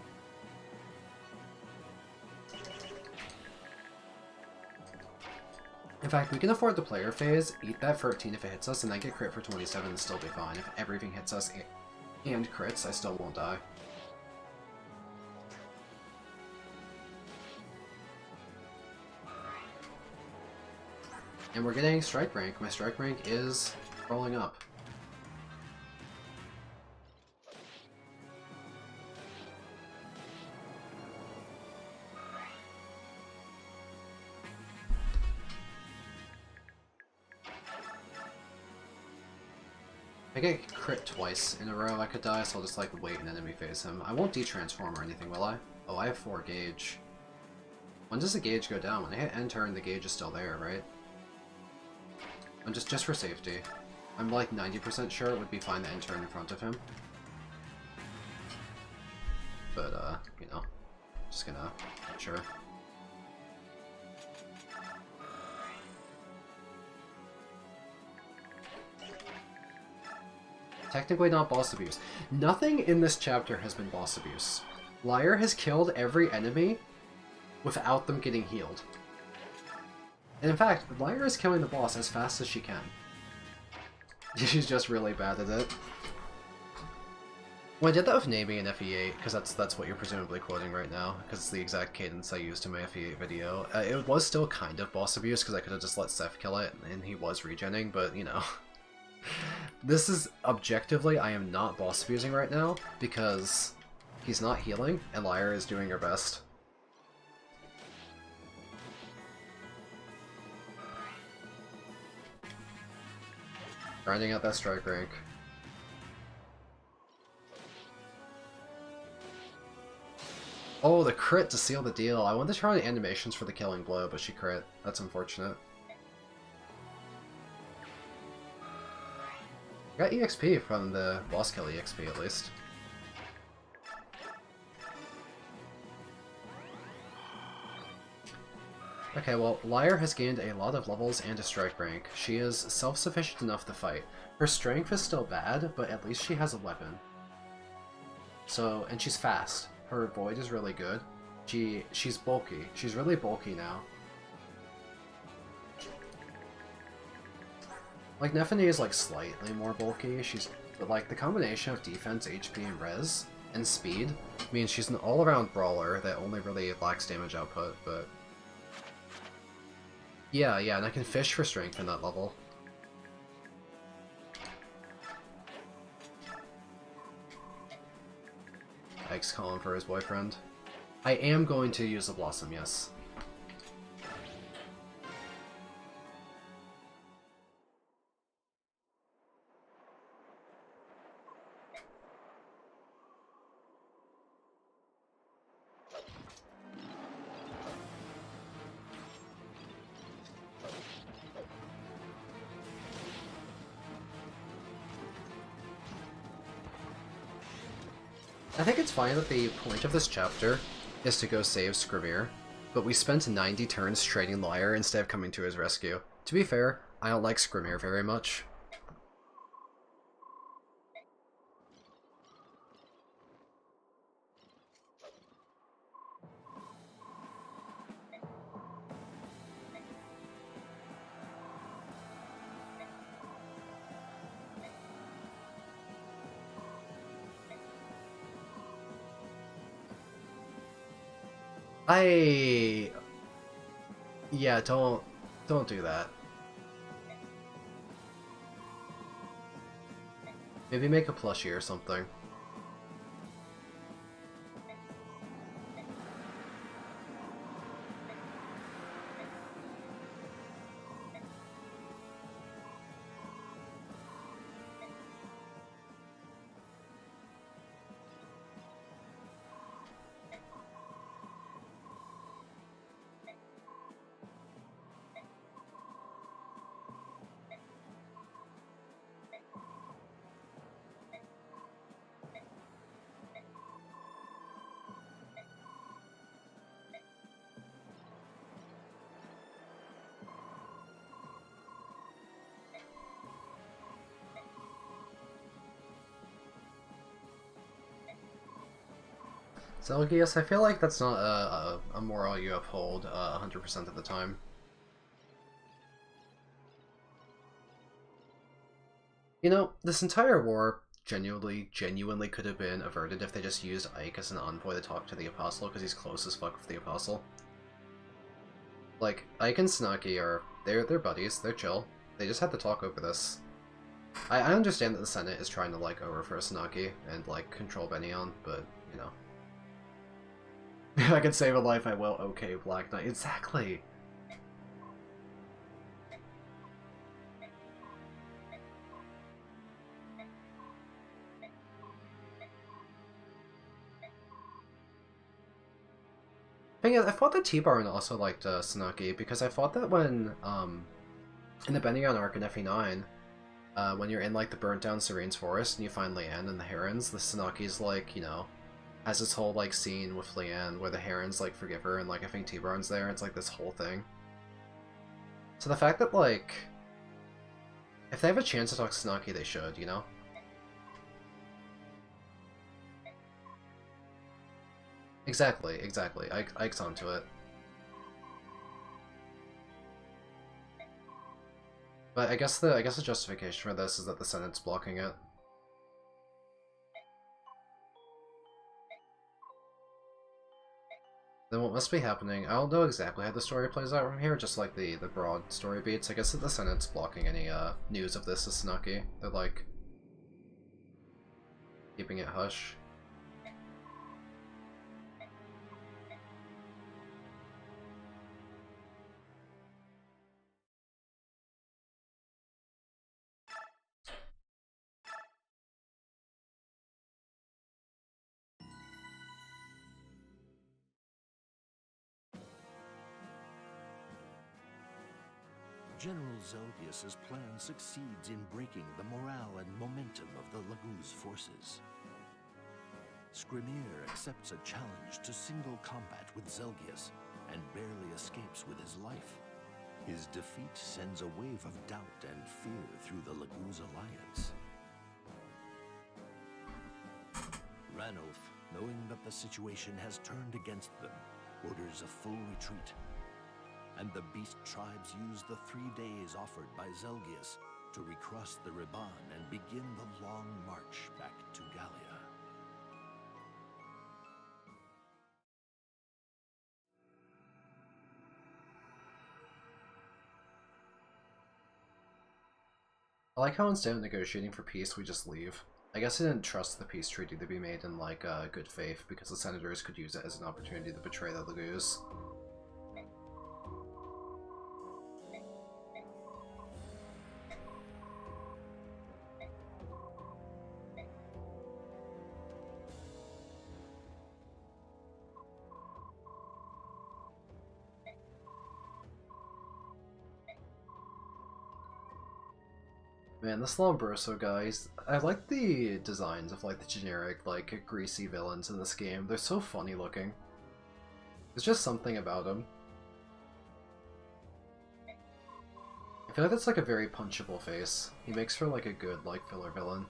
In fact, we can afford the player phase, eat that 13 if it hits us, and then get crit for 27 and still be fine. If everything hits us and crits, I still won't die. And we're getting strike rank. My strike rank is rolling up. If I get crit twice in a row, I could die, so I'll just like wait an enemy phase him. I won't de-transform or anything, will I? Oh, I have 4 gauge. When does the gauge go down? When I hit end turn, the gauge is still there, right? And just for safety. I'm like 90% sure it would be fine to end turn in front of him. But, you know, just gonna make sure. Technically not boss abuse. Nothing in this chapter has been boss abuse. Lyre has killed every enemy without them getting healed. And in fact, Lyre is killing the boss as fast as she can. She's just really bad at it. Well, I did that with naming in FE8, because that's what you're presumably quoting right now, because it's the exact cadence I used in my FE8 video. It was still kind of boss abuse, because I could have just let Seth kill it, and he was regenning, but, you know. This is, objectively, I am not boss abusing right now, because he's not healing, and Lyre is doing her best. Grinding out that strike rank. Oh, the crit to seal the deal. I wanted to try the animations for the killing blow, but she crit. That's unfortunate. Got EXP from the boss kill EXP at least. Okay, well, Lyre has gained a lot of levels and a strike rank. She is self-sufficient enough to fight. Her strength is still bad, but at least she has a weapon. So, and she's fast. Her void is really good. She's bulky. She's really bulky now. Like, Nephany is, like, slightly more bulky. But, like, the combination of defense, HP, and res, and speed means she's an all-around brawler that only really lacks damage output, but... Yeah, and I can fish for strength in that level. Ike's calling for his boyfriend. I am going to use the Blossom, yes. I think it's fine that the point of this chapter is to go save Skrymir, but we spent 90 turns trading Lyre instead of coming to his rescue. To be fair, I don't like Skrymir very much. Yeah, don't do that. Maybe make a plushie or something. Zelgius, I feel like that's not a moral you uphold 100% of the time. You know, this entire war genuinely could have been averted if they just used Ike as an envoy to talk to the Apostle, because he's close as fuck with the Apostle. Like, Ike and Snaki they're buddies, they're chill. They just had to talk over this. I understand that the Senate is trying to, like, overthrow Snaki and, like, control Bennion, but, you know. If I can save a life, I will. Okay, Black Knight. Exactly! Thing is, I thought that T-Baron also liked Sanaki, because I thought that when, in the Bennion arc in FE9, when you're in, like, the burnt-down Serene's Forest and you find Leanne and the Herons, the Sanaki's, like, you know, has this whole, like, scene with Leanne where the Herons, like, forgive her, and, like, I think T-Baron's there, it's, like, this whole thing. So the fact that, like, if they have a chance to talk to Sanaki, they should, you know? Exactly. Ike's onto it. But I guess the justification for this is that the Senate's blocking it. Then what must be happening, I don't know exactly how the story plays out from here, just like the broad story beats. I guess that the Senate's blocking any news of this to Snucky. They're like keeping it hush. General Zelgius's plan succeeds in breaking the morale and momentum of the Laguz forces. Skrymir accepts a challenge to single combat with Zelgius and barely escapes with his life. His defeat sends a wave of doubt and fear through the Laguz alliance. Ranulf, knowing that the situation has turned against them, orders a full retreat. And the beast tribes use the 3 days offered by Zelgius to recross the Riban and begin the long march back to Gallia. I like how instead of negotiating for peace, we just leave. I guess I didn't trust the peace treaty to be made in, like, good faith, because the senators could use it as an opportunity to betray the Laguz. Man, this Lombroso guys, I like the designs of like the generic, like, greasy villains in this game. They're so funny looking. There's just something about them. I feel like that's like a very punchable face. He makes for like a good, like, filler villain.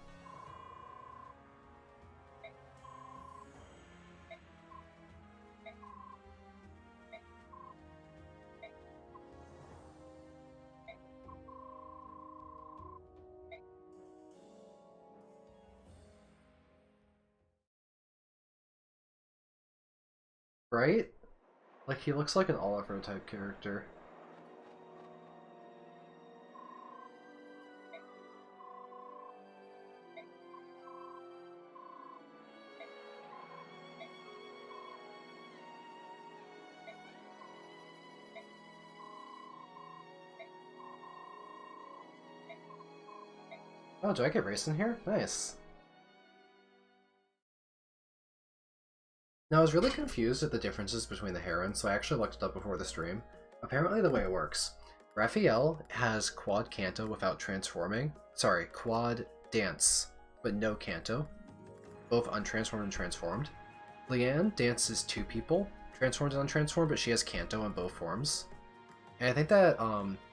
Right? Like, he looks like an Oliver type character. Oh, do I get racing here? Nice. Now, I was really confused at the differences between the herons, so I actually looked it up before the stream. Apparently the way it works, Raphael has quad canto without transforming. Sorry, quad dance, but no canto. Both untransformed and transformed. Leanne dances 2 people, transformed and untransformed, but she has canto in both forms. And I think that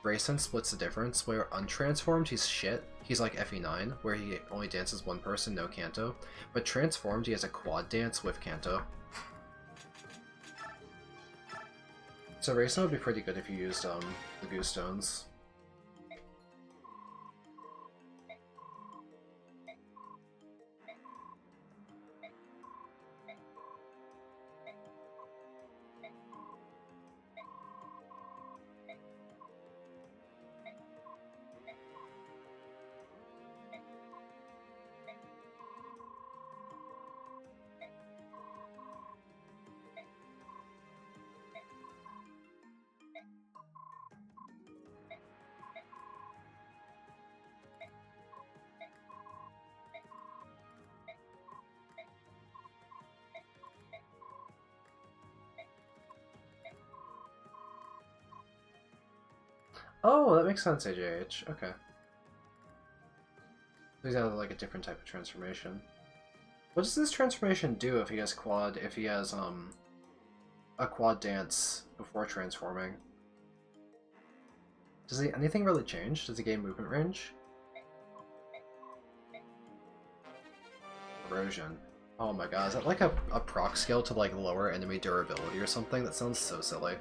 Rayson splits the difference, where untransformed he's shit. He's like FE9, where he only dances 1 person, no canto. But transformed he has a quad dance with canto. So Rayson would be pretty good if you used the Goose Stones. Oh, that makes sense, AJH. Okay. He's got like a different type of transformation. What does this transformation do if he has a quad dance before transforming? Does anything really change? Does he gain movement range? Erosion. Oh my god, is that like a proc skill to like lower enemy durability or something? That sounds so silly.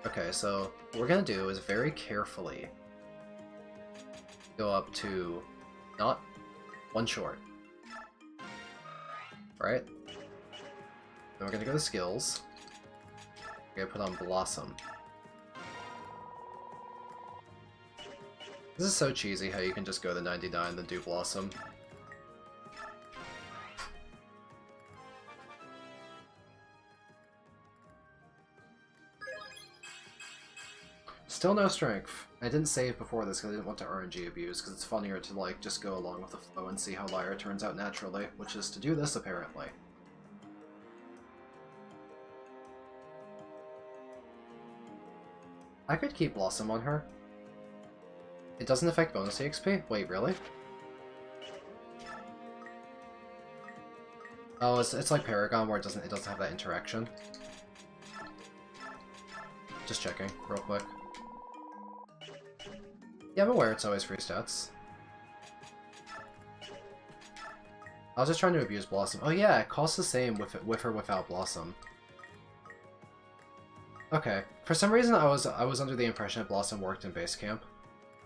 Okay, so what we're gonna do is very carefully go up to not 1 short. Right? Then we're gonna go to skills. Okay, put on Blossom. This is so cheesy how you can just go to 99 and then do Blossom. Still no strength. I didn't save before this because I didn't want to RNG abuse, because it's funnier to like just go along with the flow and see how Lyre turns out naturally, which is to do this apparently. I could keep Blossom on her. It doesn't affect bonus EXP? Wait, really? Oh, it's like Paragon where it doesn't have that interaction. Just checking, real quick. Yeah, I'm aware it's always free stats. I was just trying to abuse Blossom. Oh yeah, it costs the same with or without Blossom. Okay. For some reason I was under the impression that Blossom worked in base camp,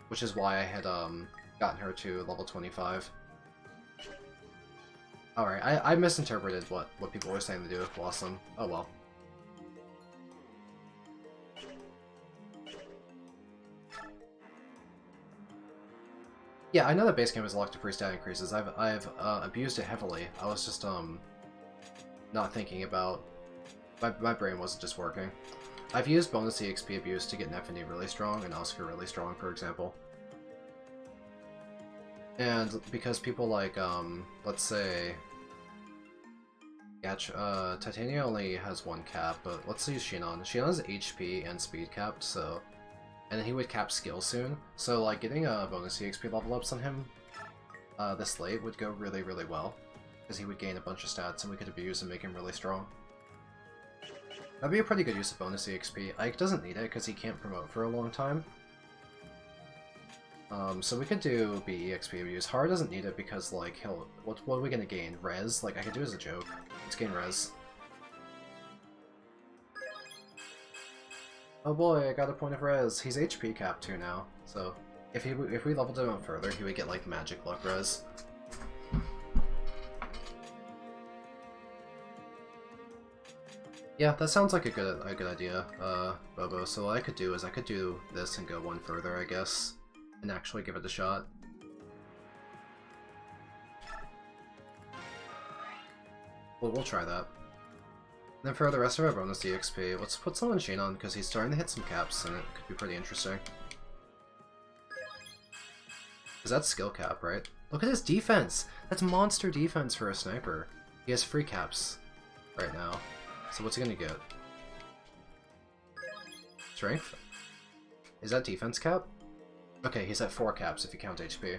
which is why I had gotten her to level 25. Alright, I misinterpreted what people were saying to do with Blossom. Oh well. Yeah, I know that base camp is locked to free stat increases. I've abused it heavily. I was just not thinking about my brain wasn't just working. I've used bonus EXP abuse to get Neffany really strong and Oscar really strong, for example. And because people like let's say Titania only has one cap, but let's use Shinon. Shinon's HP and speed capped, so and then he would cap skill soon, so like getting a bonus EXP level ups on him this late would go really, really well, because he would gain a bunch of stats and we could abuse and make him really strong. That'd be a pretty good use of bonus EXP. Ike doesn't need it because he can't promote for a long time. So we could do BEXP abuse. Har doesn't need it because like what are we gonna gain? Res? Like I could do it as a joke. Let's gain res. Oh boy, I got a point of res. He's HP capped too now, so if we leveled him up further, he would get like magic luck res. Yeah, that sounds like a good idea, Bobo. So what I could do is I could do this and go one further, I guess, and actually give it a shot. Well, we'll try that. And then for the rest of our bonus EXP, let's put someone Shane on, because he's starting to hit some caps, and it could be pretty interesting. Because that's skill cap, right? Look at his defense! That's monster defense for a sniper. He has free caps right now. So what's he gonna get? Strength? Is that defense cap? Okay, he's at 4 caps if you count HP.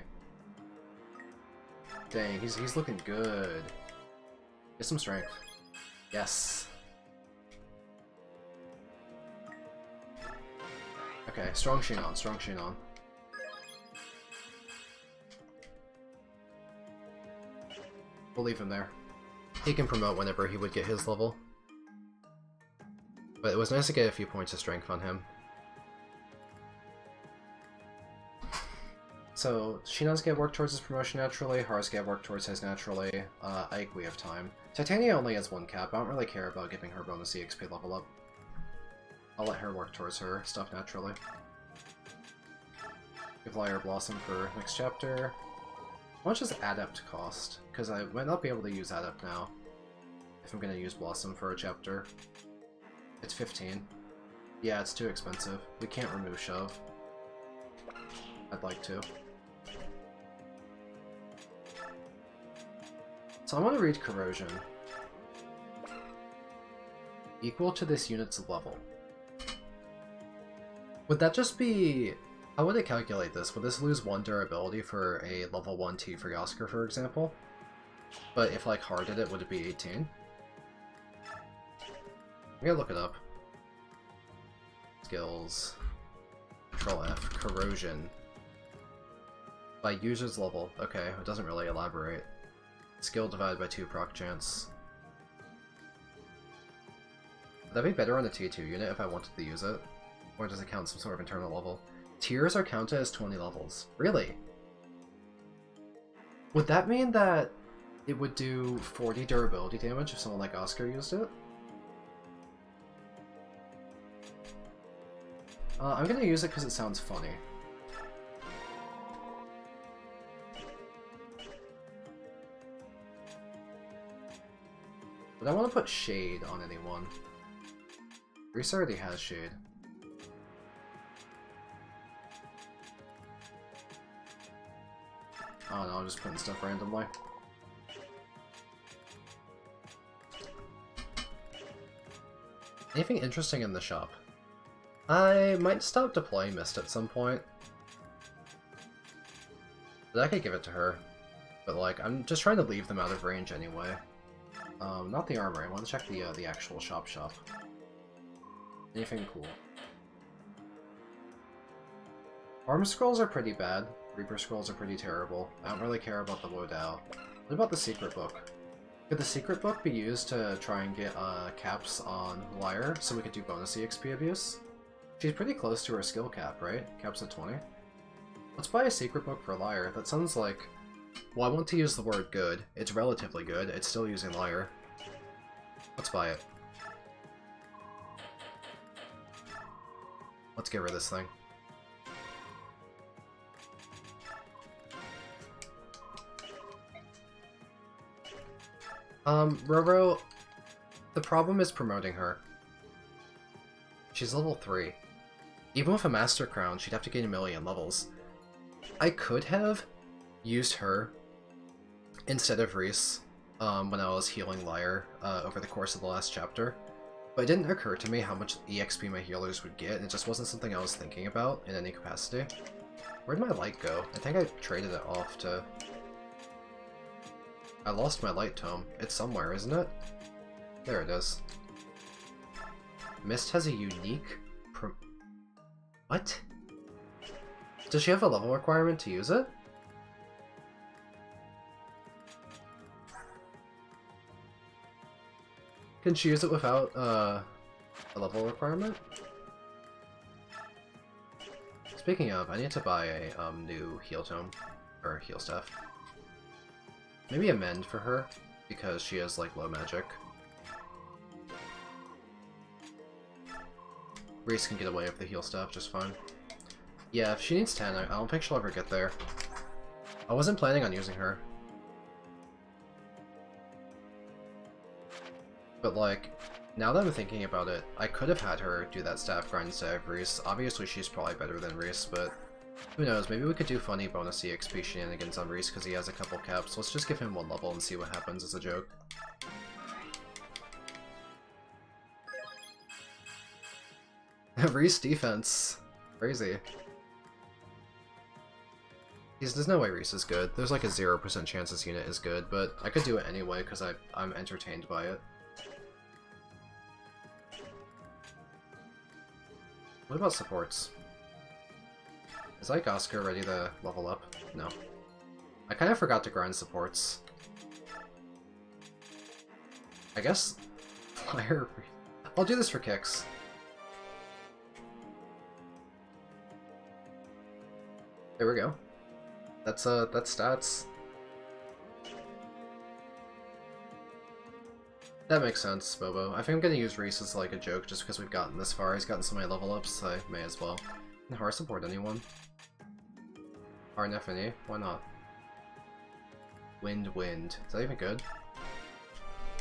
Dang, he's looking good. Get some strength. Yes. Okay, strong Shinon, strong Shinon. We'll leave him there. He can promote whenever he would get his level. But it was nice to get a few points of strength on him. So, Shinon's gonna work towards his promotion naturally, Har's gonna work towards his naturally, Ike, we have time. Titania only has 1 cap, I don't really care about giving her bonus EXP level up. I'll let her work towards her stuff naturally. Give Lyre Blossom for next chapter. How much does Adept cost? Because I might not be able to use Adept now, if I'm gonna use Blossom for a chapter. It's 15. Yeah, it's too expensive. We can't remove Shove. I'd like to. So I want to read Corrosion. Equal to this unit's level. Would that just be... How would it calculate this? Would this lose 1 durability for a level 1 T for Oscar, for example? But if like Har did it, would it be 18? I gotta look it up. Skills. Control F. Corrosion. By user's level. Okay, it doesn't really elaborate. Skill divided by 2 proc chance. Would that be better on the T2 unit if I wanted to use it? Or does it count some sort of internal level? Tiers are counted as 20 levels. Really? Would that mean that it would do 40 durability damage if someone like Oscar used it? I'm gonna use it because it sounds funny. But I want to put Shade on anyone. Reese already has Shade. Oh no, I'm just putting stuff randomly. Anything interesting in the shop? I might stop deploying Mist at some point. But I could give it to her. But like, I'm just trying to leave them out of range anyway. Not the armor, I want to check the actual shop. Anything cool? Arm scrolls are pretty bad. Reaper scrolls are pretty terrible. I don't really care about the Lodao. What about the secret book? Could the secret book be used to try and get caps on Lyre so we could do bonus EXP abuse? She's pretty close to her skill cap, right? Cap's at 20. Let's buy a secret book for Lyre. That sounds like... Well, I want to use the word good. It's relatively good. It's still using Lyre. Let's buy it. Let's get rid of this thing. Roro, the problem is promoting her. She's level 3. Even with a Master Crown, she'd have to gain 1,000,000 levels. I could have used her instead of Reese when I was healing Lyre over the course of the last chapter, but it didn't occur to me how much EXP my healers would get, and it just wasn't something I was thinking about in any capacity. Where'd my light go? I think I traded it off to... I lost my light tome. It's somewhere, isn't it? There it is. Mist has a unique... What? Does she have a level requirement to use it? Can she use it without a level requirement? Speaking of, I need to buy a new heal tome, or heal staff. Maybe a mend for her, because she has like low magic. Reese can get away with the heal staff just fine. Yeah, if she needs 10, I don't think she'll ever get there. I wasn't planning on using her. But like, now that I'm thinking about it, I could have had her do that staff grind instead of Reese. Obviously she's probably better than Reese, but who knows, maybe we could do funny bonus EXP shenanigans on Reese because he has a couple caps. Let's just give him 1 level and see what happens as a joke. Reese defense. Crazy. There's no way Reese is good. There's like a 0% chance this unit is good, but I could do it anyway because I'm entertained by it. What about supports? Is like Oscar ready to level up? No. I kind of forgot to grind supports. I guess... Lyre... I'll do this for kicks. There we go. That's stats. That makes sense, Bobo. I think I'm gonna use Reese as like a joke just because we've gotten this far. He's gotten so many level ups, so I may as well. Can Har support anyone? Har Nefany? Why not? Wind. Is that even good?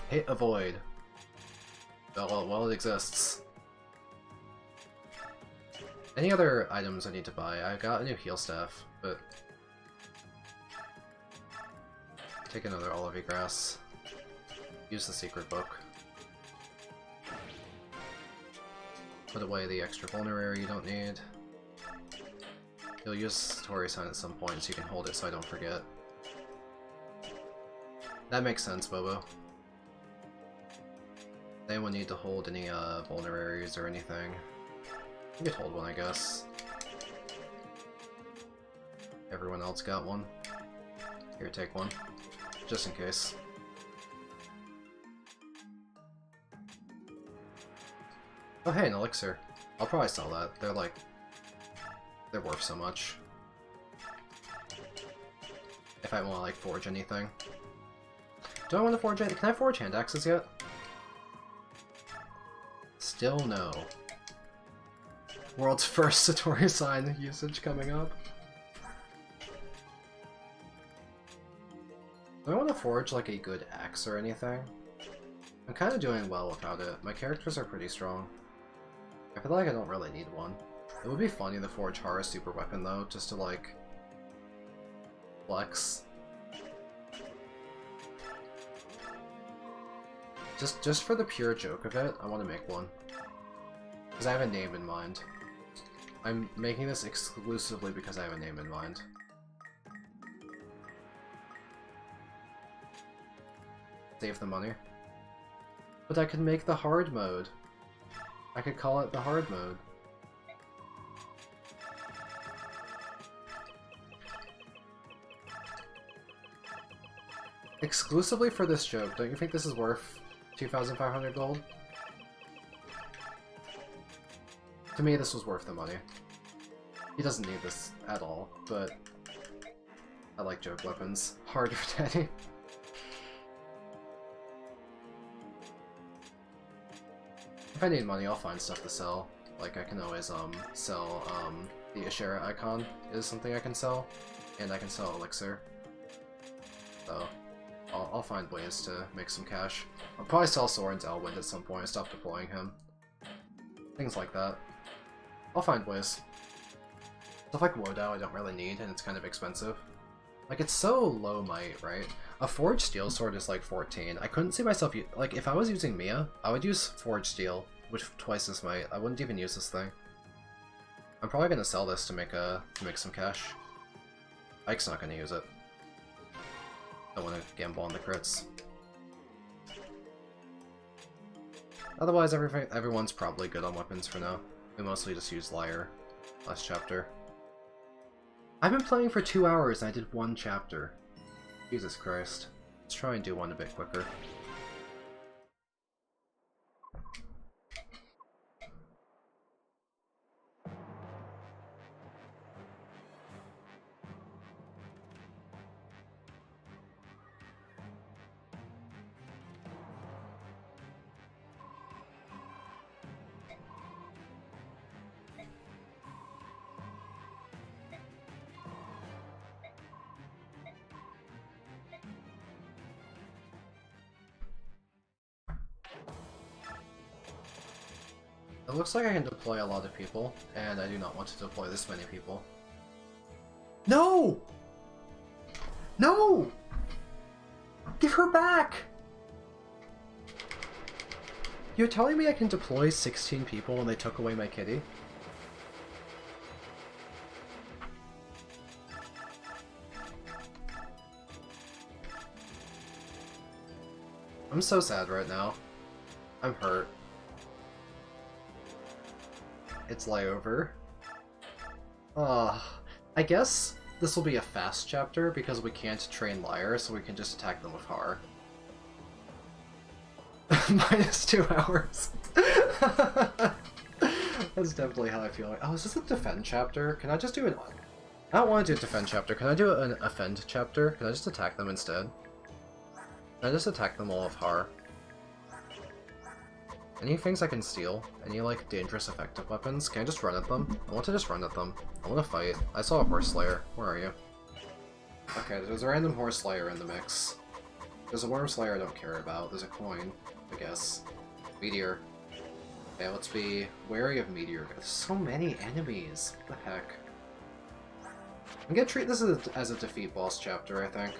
Hit avoid. Well, it exists. Any other items I need to buy? I got a new heal staff, but... Take another olivey grass. Use the secret book. Put away the extra vulnerary you don't need. You'll use Tori Sign at some point so you can hold it so I don't forget. That makes sense, Bobo. Anyone need to hold any vulneraries or anything? You could hold one, I guess. Everyone else got one. Here, take one. Just in case. Oh hey, an elixir. I'll probably sell that. They're like... They're worth so much. If I want to like forge anything. Do I want to forge it? Can I forge hand axes yet? Still no. World's first Satori sign usage coming up. Do I want to forge like a good axe or anything? I'm kind of doing well without it. My characters are pretty strong. I feel like I don't really need one. It would be funny to forge Hara's super weapon though, just to like flex. Just for the pure joke of it, I want to make one. Because I have a name in mind. I'm making this exclusively because I have a name in mind. Save the money. But I could make the hard mode. I could call it the hard mode. Exclusively for this joke, don't you think this is worth 2,500 gold? To me, this was worth the money. He doesn't need this at all, but I like joke weapons. Hard for Daddy. If I need money, I'll find stuff to sell. Like, I can always, sell, the Ashera icon is something I can sell, and I can sell Elixir. So, I'll find ways to make some cash. I'll probably sell Soren's Elwind at some point and stop deploying him. Things like that. I'll find ways. Stuff like Wodao I don't really need, and it's kind of expensive. Like, it's so low might, right? A Forged Steel Sword is like 14. I couldn't see myself like, if I was using Mia, I would use Forged Steel, which twice as might. I wouldn't even use this thing. I'm probably gonna sell this to make some cash. Ike's not gonna use it. Don't want to gamble on the crits. Otherwise, everyone's probably good on weapons for now. We mostly just use Lyre last chapter. I've been playing for 2 hours and I did 1 chapter. Jesus Christ. Let's try and do one a bit quicker. It looks like I can deploy a lot of people, and I do not want to deploy this many people. No! No! Give her back! You're telling me I can deploy 16 people when they took away my kitty? I'm so sad right now. I'm hurt. It's layover. I guess this will be a fast chapter because we can't train Lyre, so we can just attack them with Har. Minus 2 hours. That's definitely how I feel. Oh, is this a defend chapter? Can I just do an... I don't want to do a defend chapter. Can I do an offend chapter? Can I just attack them instead? Can I just attack them all with Har? Any things I can steal? Any, like, dangerous effective weapons? Can I just run at them? I want to just run at them. I want to fight. I saw a Horse Slayer. Where are you? Okay, there's a random Horse Slayer in the mix. There's a Worm Slayer I don't care about. There's a coin, I guess. Meteor. Okay, let's be wary of Meteor. There's so many enemies. What the heck? I'm gonna treat this as a defeat boss chapter, I think.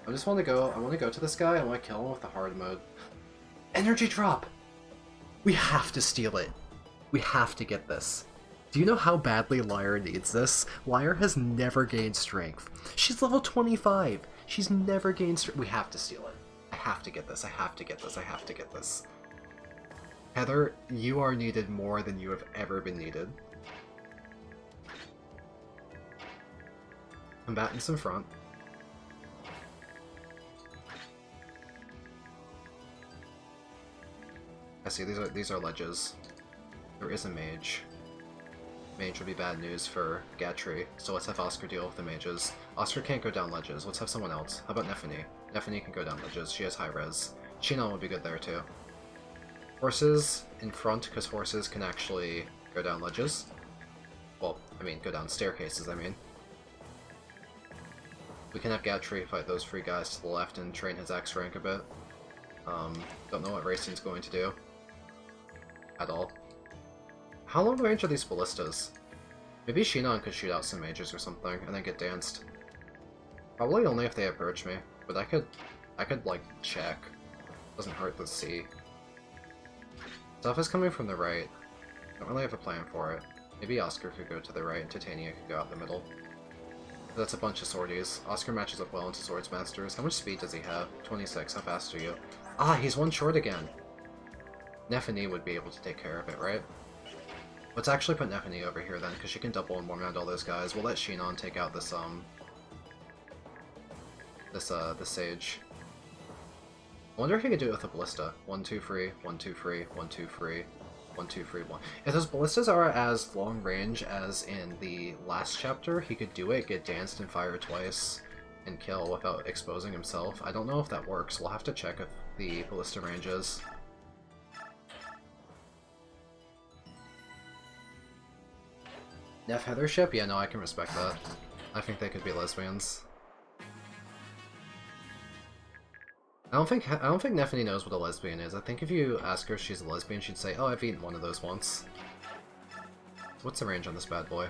I want to go to this guy, I want to kill him with the hard mode. Energy drop! We have to steal it. We have to get this. Do you know how badly Lyre needs this? Lyre has never gained strength. She's level 25. She's never gained strength. We have to steal it. I have to get this. I have to get this. I have to get this. Heather, you are needed more than you have ever been needed. Combatants in front. I see, these are ledges. There is a mage. Mage would be bad news for Gatry, so let's have Oscar deal with the mages. Oscar can't go down ledges, let's have someone else. How about Nephany? Nephany can go down ledges, she has high res. Shinon would be good there too. Horses in front, because horses can actually go down ledges. Well, I mean, go down staircases, I mean. We can have Gatry fight those three guys to the left and train his X rank a bit. Don't know what Racing's going to do. At all. How long range are these ballistas? Maybe Shinon could shoot out some mages or something, and then get danced. Probably only if they approach me, but I could, like, check. Doesn't hurt to see. Stuff is coming from the right. Don't really have a plan for it. Maybe Oscar could go to the right, and Titania could go out the middle. That's a bunch of swordies. Oscar matches up well into Swordsmasters. How much speed does he have? 26. How fast are you? Ah, he's one short again! Nephany would be able to take care of it, right? Let's actually put Nephany over here then, because she can double and warm out all those guys. We'll let Shinon take out this, this Sage. I wonder if he could do it with a Ballista. 1, 2, 3, 1, 2, 3, 1, 2, 3, 1, 2, 3, 1. If those Ballistas are as long range as in the last chapter, he could do it, get danced and fire twice, and kill without exposing himself. I don't know if that works. We'll have to check if the Ballista range is. Neff Heathership? Yeah, no, I can respect that. I think they could be lesbians. I don't think Nephany knows what a lesbian is. I think if you ask her if she's a lesbian, she'd say, "Oh, I've eaten one of those once." What's the range on this bad boy?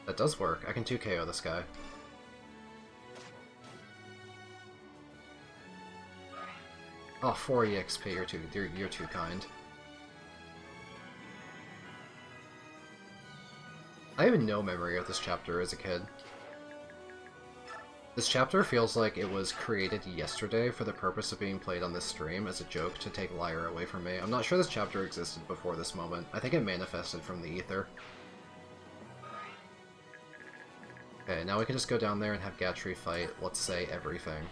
That does work. I can 2KO this guy. Oh, 4 EXP. You're too kind. I have no memory of this chapter as a kid. This chapter feels like it was created yesterday for the purpose of being played on this stream as a joke to take Lyre away from me. I'm not sure this chapter existed before this moment. I think it manifested from the ether. Okay, now we can just go down there and have Gatry fight, let's say, everything.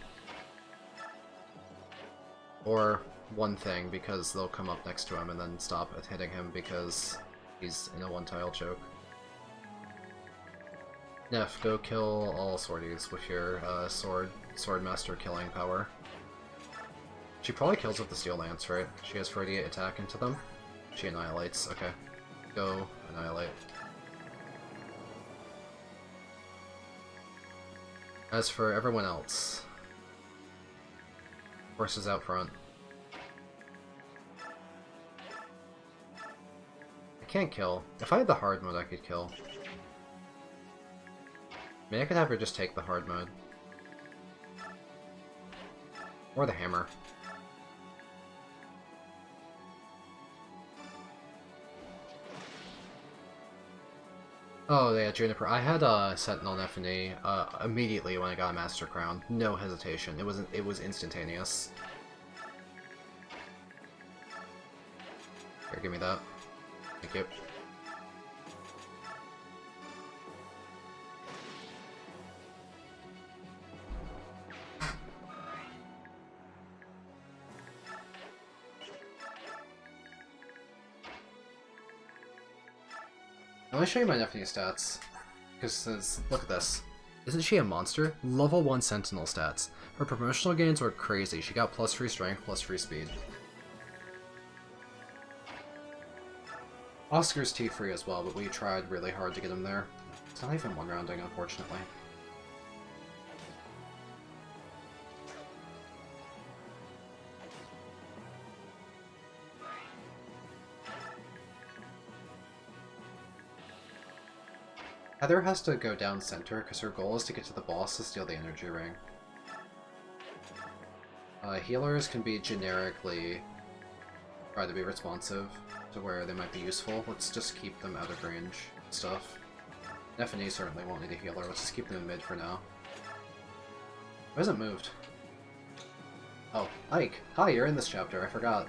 Or one thing, because they'll come up next to him and then stop hitting him because he's in a one-tile choke. Neff, go kill all swordies with your Swordmaster killing power. She probably kills with the Steel Lance, right? She has 38 attack into them. She annihilates. Okay. Go annihilate. As for everyone else, horses out front. I can't kill. If I had the hard mode, I could kill. I mean, I could have her just take the hard mode. Or the hammer. Oh yeah, Juniper. I had Sentinel Nephany immediately when I got a Master Crown. No hesitation. It was instantaneous. Here, give me that. Thank you. Let me show you my Nephany stats. Because, look at this. Isn't she a monster? Level 1 Sentinel stats. Her promotional gains were crazy. She got +3 strength, +3 speed. Oscar's T3 as well, but we tried really hard to get him there. It's not even one rounding, unfortunately. Heather has to go down center because her goal is to get to the boss to steal the energy ring. Healers can be generically try to be responsive to where they might be useful. Let's just keep them out of range stuff. Nephany certainly won't need a healer. Let's just keep them in mid for now. Who hasn't moved? Oh, Ike! Hi, you're in this chapter. I forgot.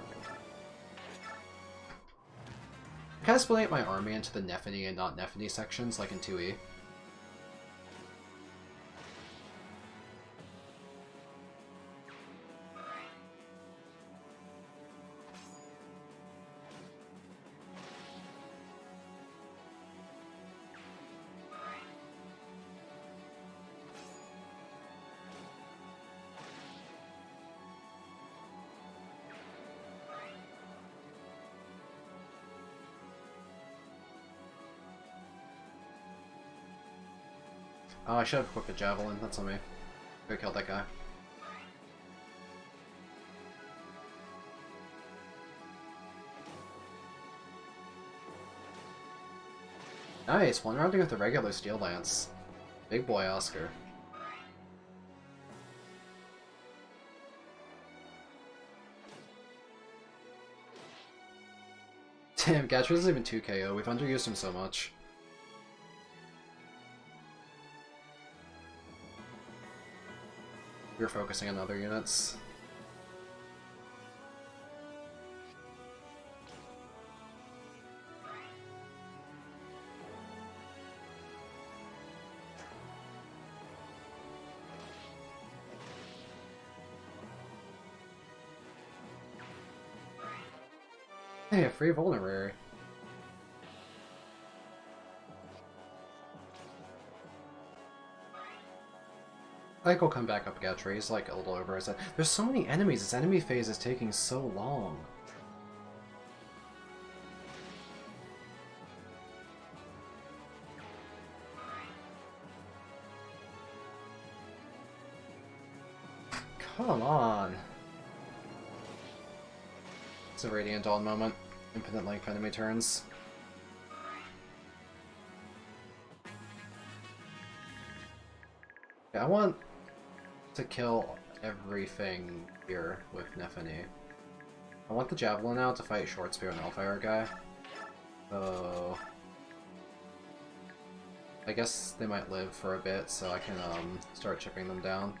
Can I split my army into the Nephany and not Nephany sections, like in 2E? Oh, I should have equipped a javelin. That's on me. Go kill that guy. Nice, one rounding with the regular steel lance. Big boy Oscar. Damn, Gatcher isn't even 2 KO. We've underused him so much. We're focusing on other units. Hey, a free vulnerary. I think we'll come back up Gatcher. He's like a little over his head. There's so many enemies. This enemy phase is taking so long. Come on. It's a Radiant Dawn moment. Infinite length enemy turns. Yeah, I want to kill everything here with Nephany. I want the Javelin now to fight Short Spear and Hellfire guy. So I guess they might live for a bit, so I can start chipping them down.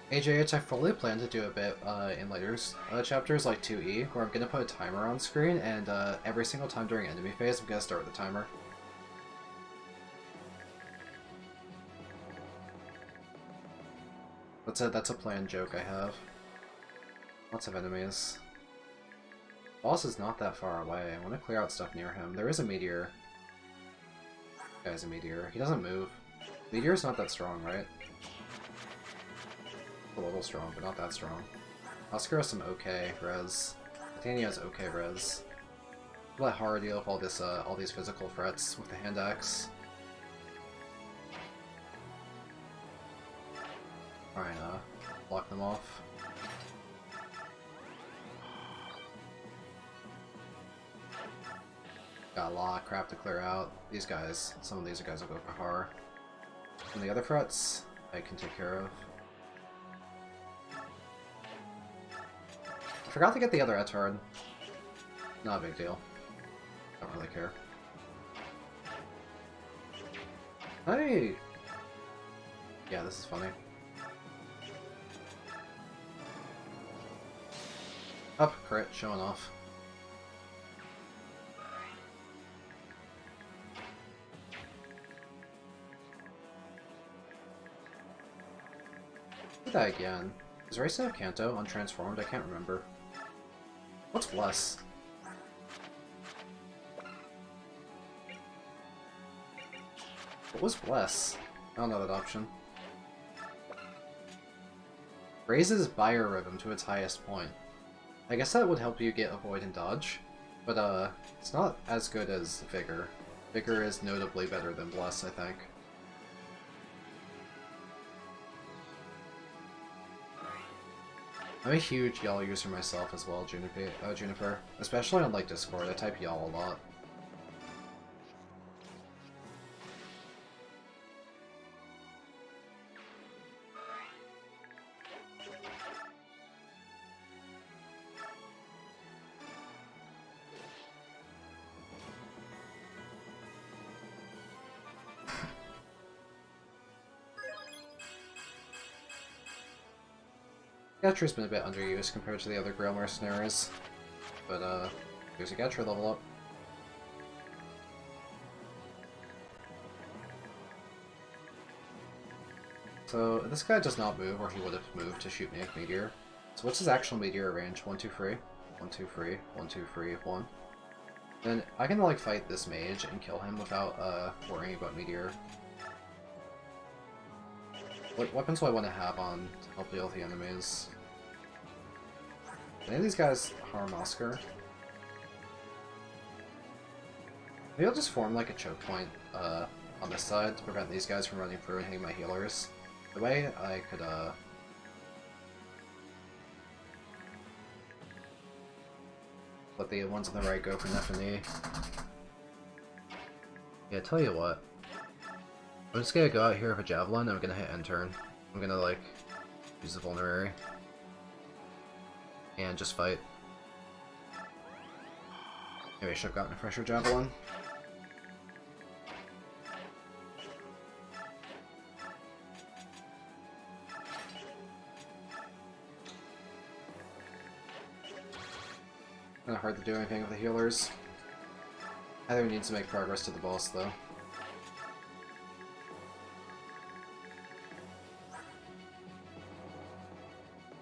AJH, I fully plan to do a bit in later chapters, like 2E, where I'm going to put a timer on screen, and every single time during enemy phase, I'm going to start the timer. That's a planned joke I have. Lots of enemies. Boss is not that far away. I want to clear out stuff near him. There is a meteor. This guy's a meteor. He doesn't move. Meteor's not that strong, right? A little strong, but not that strong. Oscar has some okay res. Titania has okay res. Let Hara deal with all these physical threats with the hand axe. Try and block them off. Got a lot of crap to clear out. These guys, some of these guys will go for Hara. And the other threats, I can take care of. I forgot to get the other Etard. Not a big deal. Don't really care. Hey! Yeah, this is funny. Up, crit, showing off. Do that again. Is Race have Kanto untransformed? I can't remember. What's Bless? What was Bless? I don't know that option. Raises Buyer Rhythm to its highest point. I guess that would help you get Avoid and Dodge, but it's not as good as Vigor. Vigor is notably better than Bless, I think. I'm a huge y'all user myself as well, Juniper. Especially on like Discord, I type y'all a lot. Gatcher's been a bit underused compared to the other Grail mercenaries, but there's a Gatcher level up. So this guy does not move, or he would have moved to shoot me with Meteor. So what's his actual Meteor range? 1, 2, 3, 1, 2, 3, 1, 2, 3, 1. Then I can like fight this mage and kill him without worrying about Meteor. What weapons do I want to have on to help deal with the enemies? Do any of these guys harm Oscar? Maybe I'll just form like a choke point on this side to prevent these guys from running through and hitting my healers. The way I could let the ones on the right go for Nef and E. Yeah, tell you what. I'm just gonna go out here with a javelin and I'm gonna hit end turn. I'm gonna like use the vulnerary. And just fight. Maybe I should have gotten a fresher javelin. Kinda hard to do anything with the healers. Either needs to make progress to the boss though.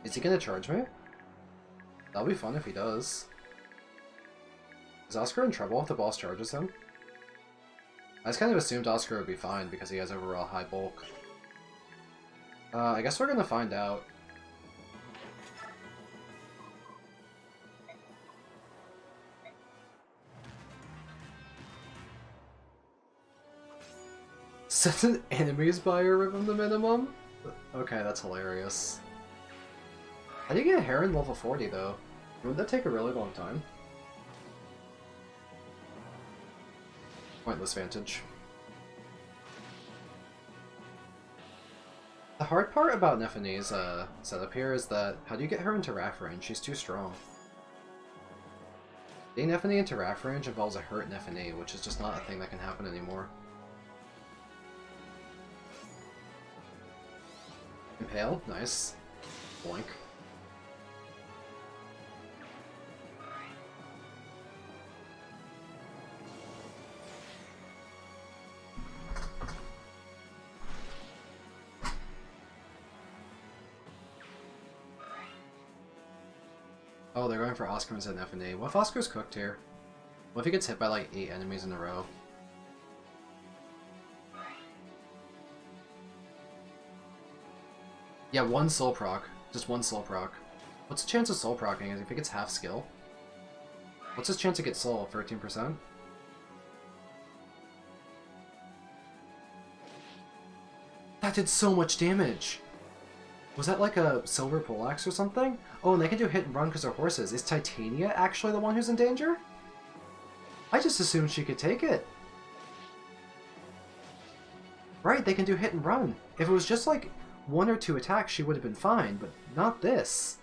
Is he gonna charge me? That'll be fun if he does. Is Oscar in trouble if the boss charges him? I just kind of assumed Oscar would be fine because he has overall high bulk. I guess we're gonna find out. Set an enemy's buyer rhythm the minimum? Okay, that's hilarious. How do you get a Heron level 40 though? Wouldn't that take a really long time? Pointless Vantage. The hard part about Nephine's setup here is that how do you get her into Wrath range? She's too strong. Getting Nephine into Wrath range involves a hurt Nephine, which is just not a thing that can happen anymore. Impale, nice. Boink. Oh, they're going for Oscar instead of Nephine. What if Oscar's cooked here? What if he gets hit by like 8 enemies in a row? Yeah, one soul proc. Just one soul proc. What's the chance of soul procking if he gets half skill? What's his chance to get soul? 13%? That did so much damage! Was that like a silver poleaxe or something? Oh, and they can do hit and run because they're horses. Is Titania actually the one who's in danger? I just assumed she could take it. Right, they can do hit and run. If it was just like 1 or 2 attacks, she would have been fine, but not this.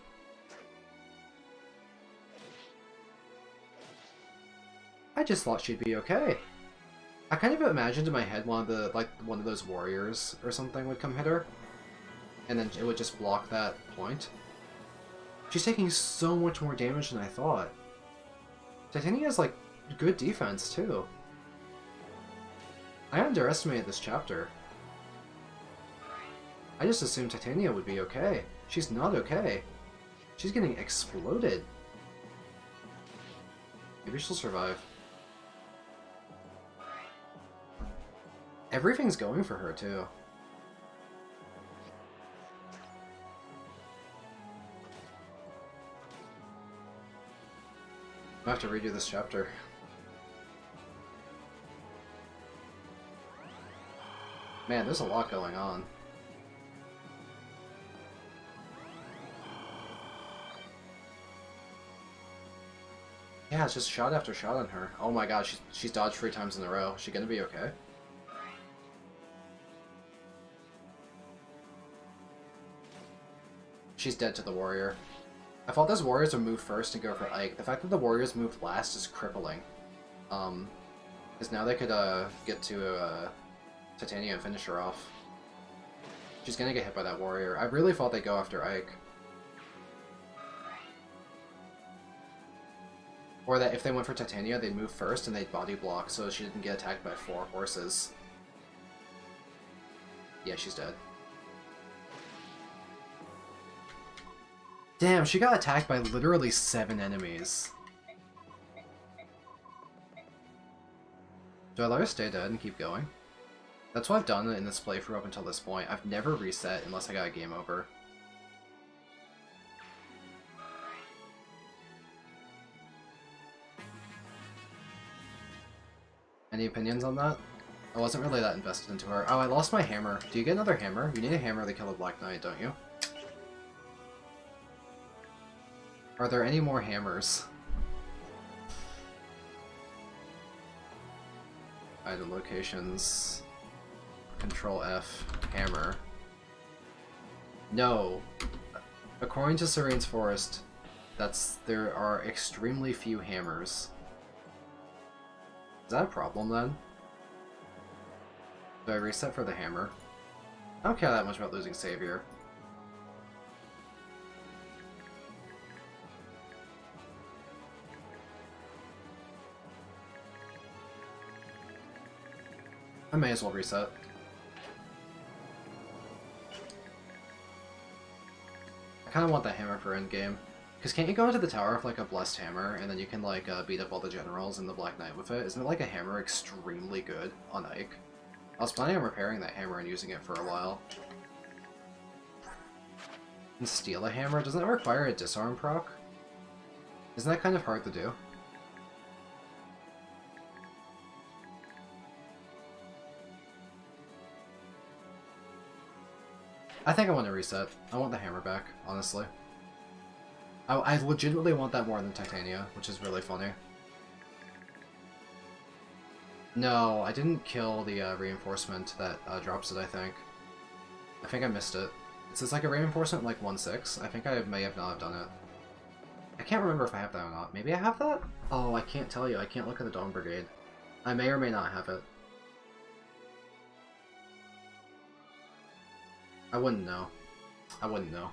I just thought she'd be okay. I kind of imagined in my head one of those warriors or something would come hit her, and then it would just block that point. She's taking so much more damage than I thought. Titania has like good defense too. I underestimated this chapter. I just assumed Titania would be okay. She's not okay. She's getting exploded. Maybe she'll survive. Everything's going for her too. I have to redo this chapter. Man, there's a lot going on. Yeah, it's just shot after shot on her. Oh my god, she's dodged 3 times in a row. Is she gonna be okay? She's dead to the warrior. I thought those warriors would move first and go for Ike. The fact that the warriors moved last is crippling. Because now they could get to Titania and finish her off. She's gonna get hit by that warrior. I really thought they'd go after Ike. Or that if they went for Titania, they'd move first and they'd body block so she didn't get attacked by 4 horses. Yeah, she's dead. Damn, she got attacked by literally 7 enemies. Do I let her stay dead and keep going? That's what I've done in this playthrough up until this point. I've never reset unless I got a game over. Any opinions on that? I wasn't really that invested into her. Oh, I lost my hammer. Do you get another hammer? You need a hammer to kill a Black Knight, don't you? Are there any more hammers? Item locations. Control F. Hammer. No. According to Serene's Forest, there are extremely few hammers. Is that a problem then? Do I reset for the hammer? I don't care that much about losing Savior. I may as well reset. I kind of want that hammer for endgame. Because can't you go into the tower with like a blessed hammer, and then you can like beat up all the generals in the Black Knight with it? Isn't it like a hammer extremely good on Ike? I was planning on repairing that hammer and using it for a while. And steal a hammer? Doesn't it require a disarm proc? Isn't that kind of hard to do? I think I want to reset. I want the hammer back, honestly. I legitimately want that more than Titania, which is really funny. No, I didn't kill the reinforcement that drops it, I think. I think I missed it. It says like a reinforcement like 1/6. I think I may have not have done it. I can't remember if I have that or not. Maybe I have that? Oh, I can't tell you. I can't look at the Dawn Brigade. I may or may not have it. I wouldn't know. I wouldn't know.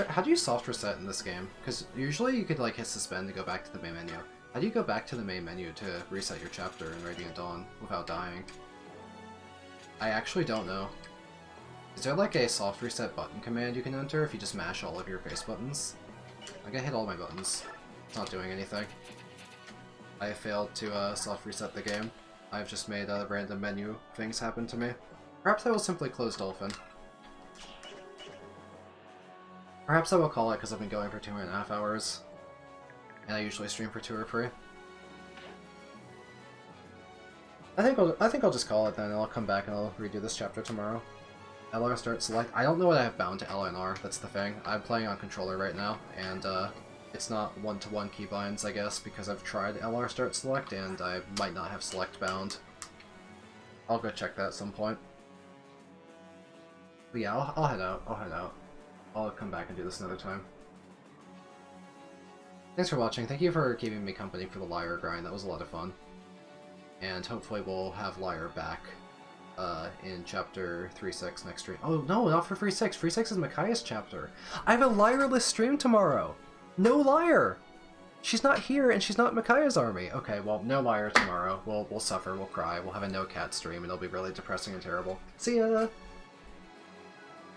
How do you soft reset in this game? Because usually you could like hit suspend to go back to the main menu. How do you go back to the main menu to reset your chapter in Radiant Dawn without dying? I actually don't know. Is there like a soft reset button command you can enter if you just mash all of your face buttons? Like I hit all my buttons. It's not doing anything. I have failed to soft reset the game. I've just made random menu things happen to me. Perhaps I will simply close Dolphin. Perhaps I will call it because I've been going for 2.5 hours. And I usually stream for 2 or 3. I think I'll just call it then, and I'll come back and I'll redo this chapter tomorrow. LR start select. I don't know what I have bound to LNR, that's the thing. I'm playing on controller right now, and it's not one-to-one keybinds, I guess, because I've tried LR start select and I might not have select bound. I'll go check that at some point. But yeah, I'll head out. I'll come back and do this another time. Thanks for watching. Thank you for keeping me company for the Lyre grind. That was a lot of fun. And hopefully we'll have Lyre back in chapter 3.6 next stream. Oh no, not for 3.6. 3.6 is Micaiah's chapter. I have a Lyre-less stream tomorrow. No Lyre. She's not here, and she's not Micaiah's army. Okay, well, no Lyre tomorrow. We'll suffer. We'll cry. We'll have a no cat stream, and it'll be really depressing and terrible. See ya.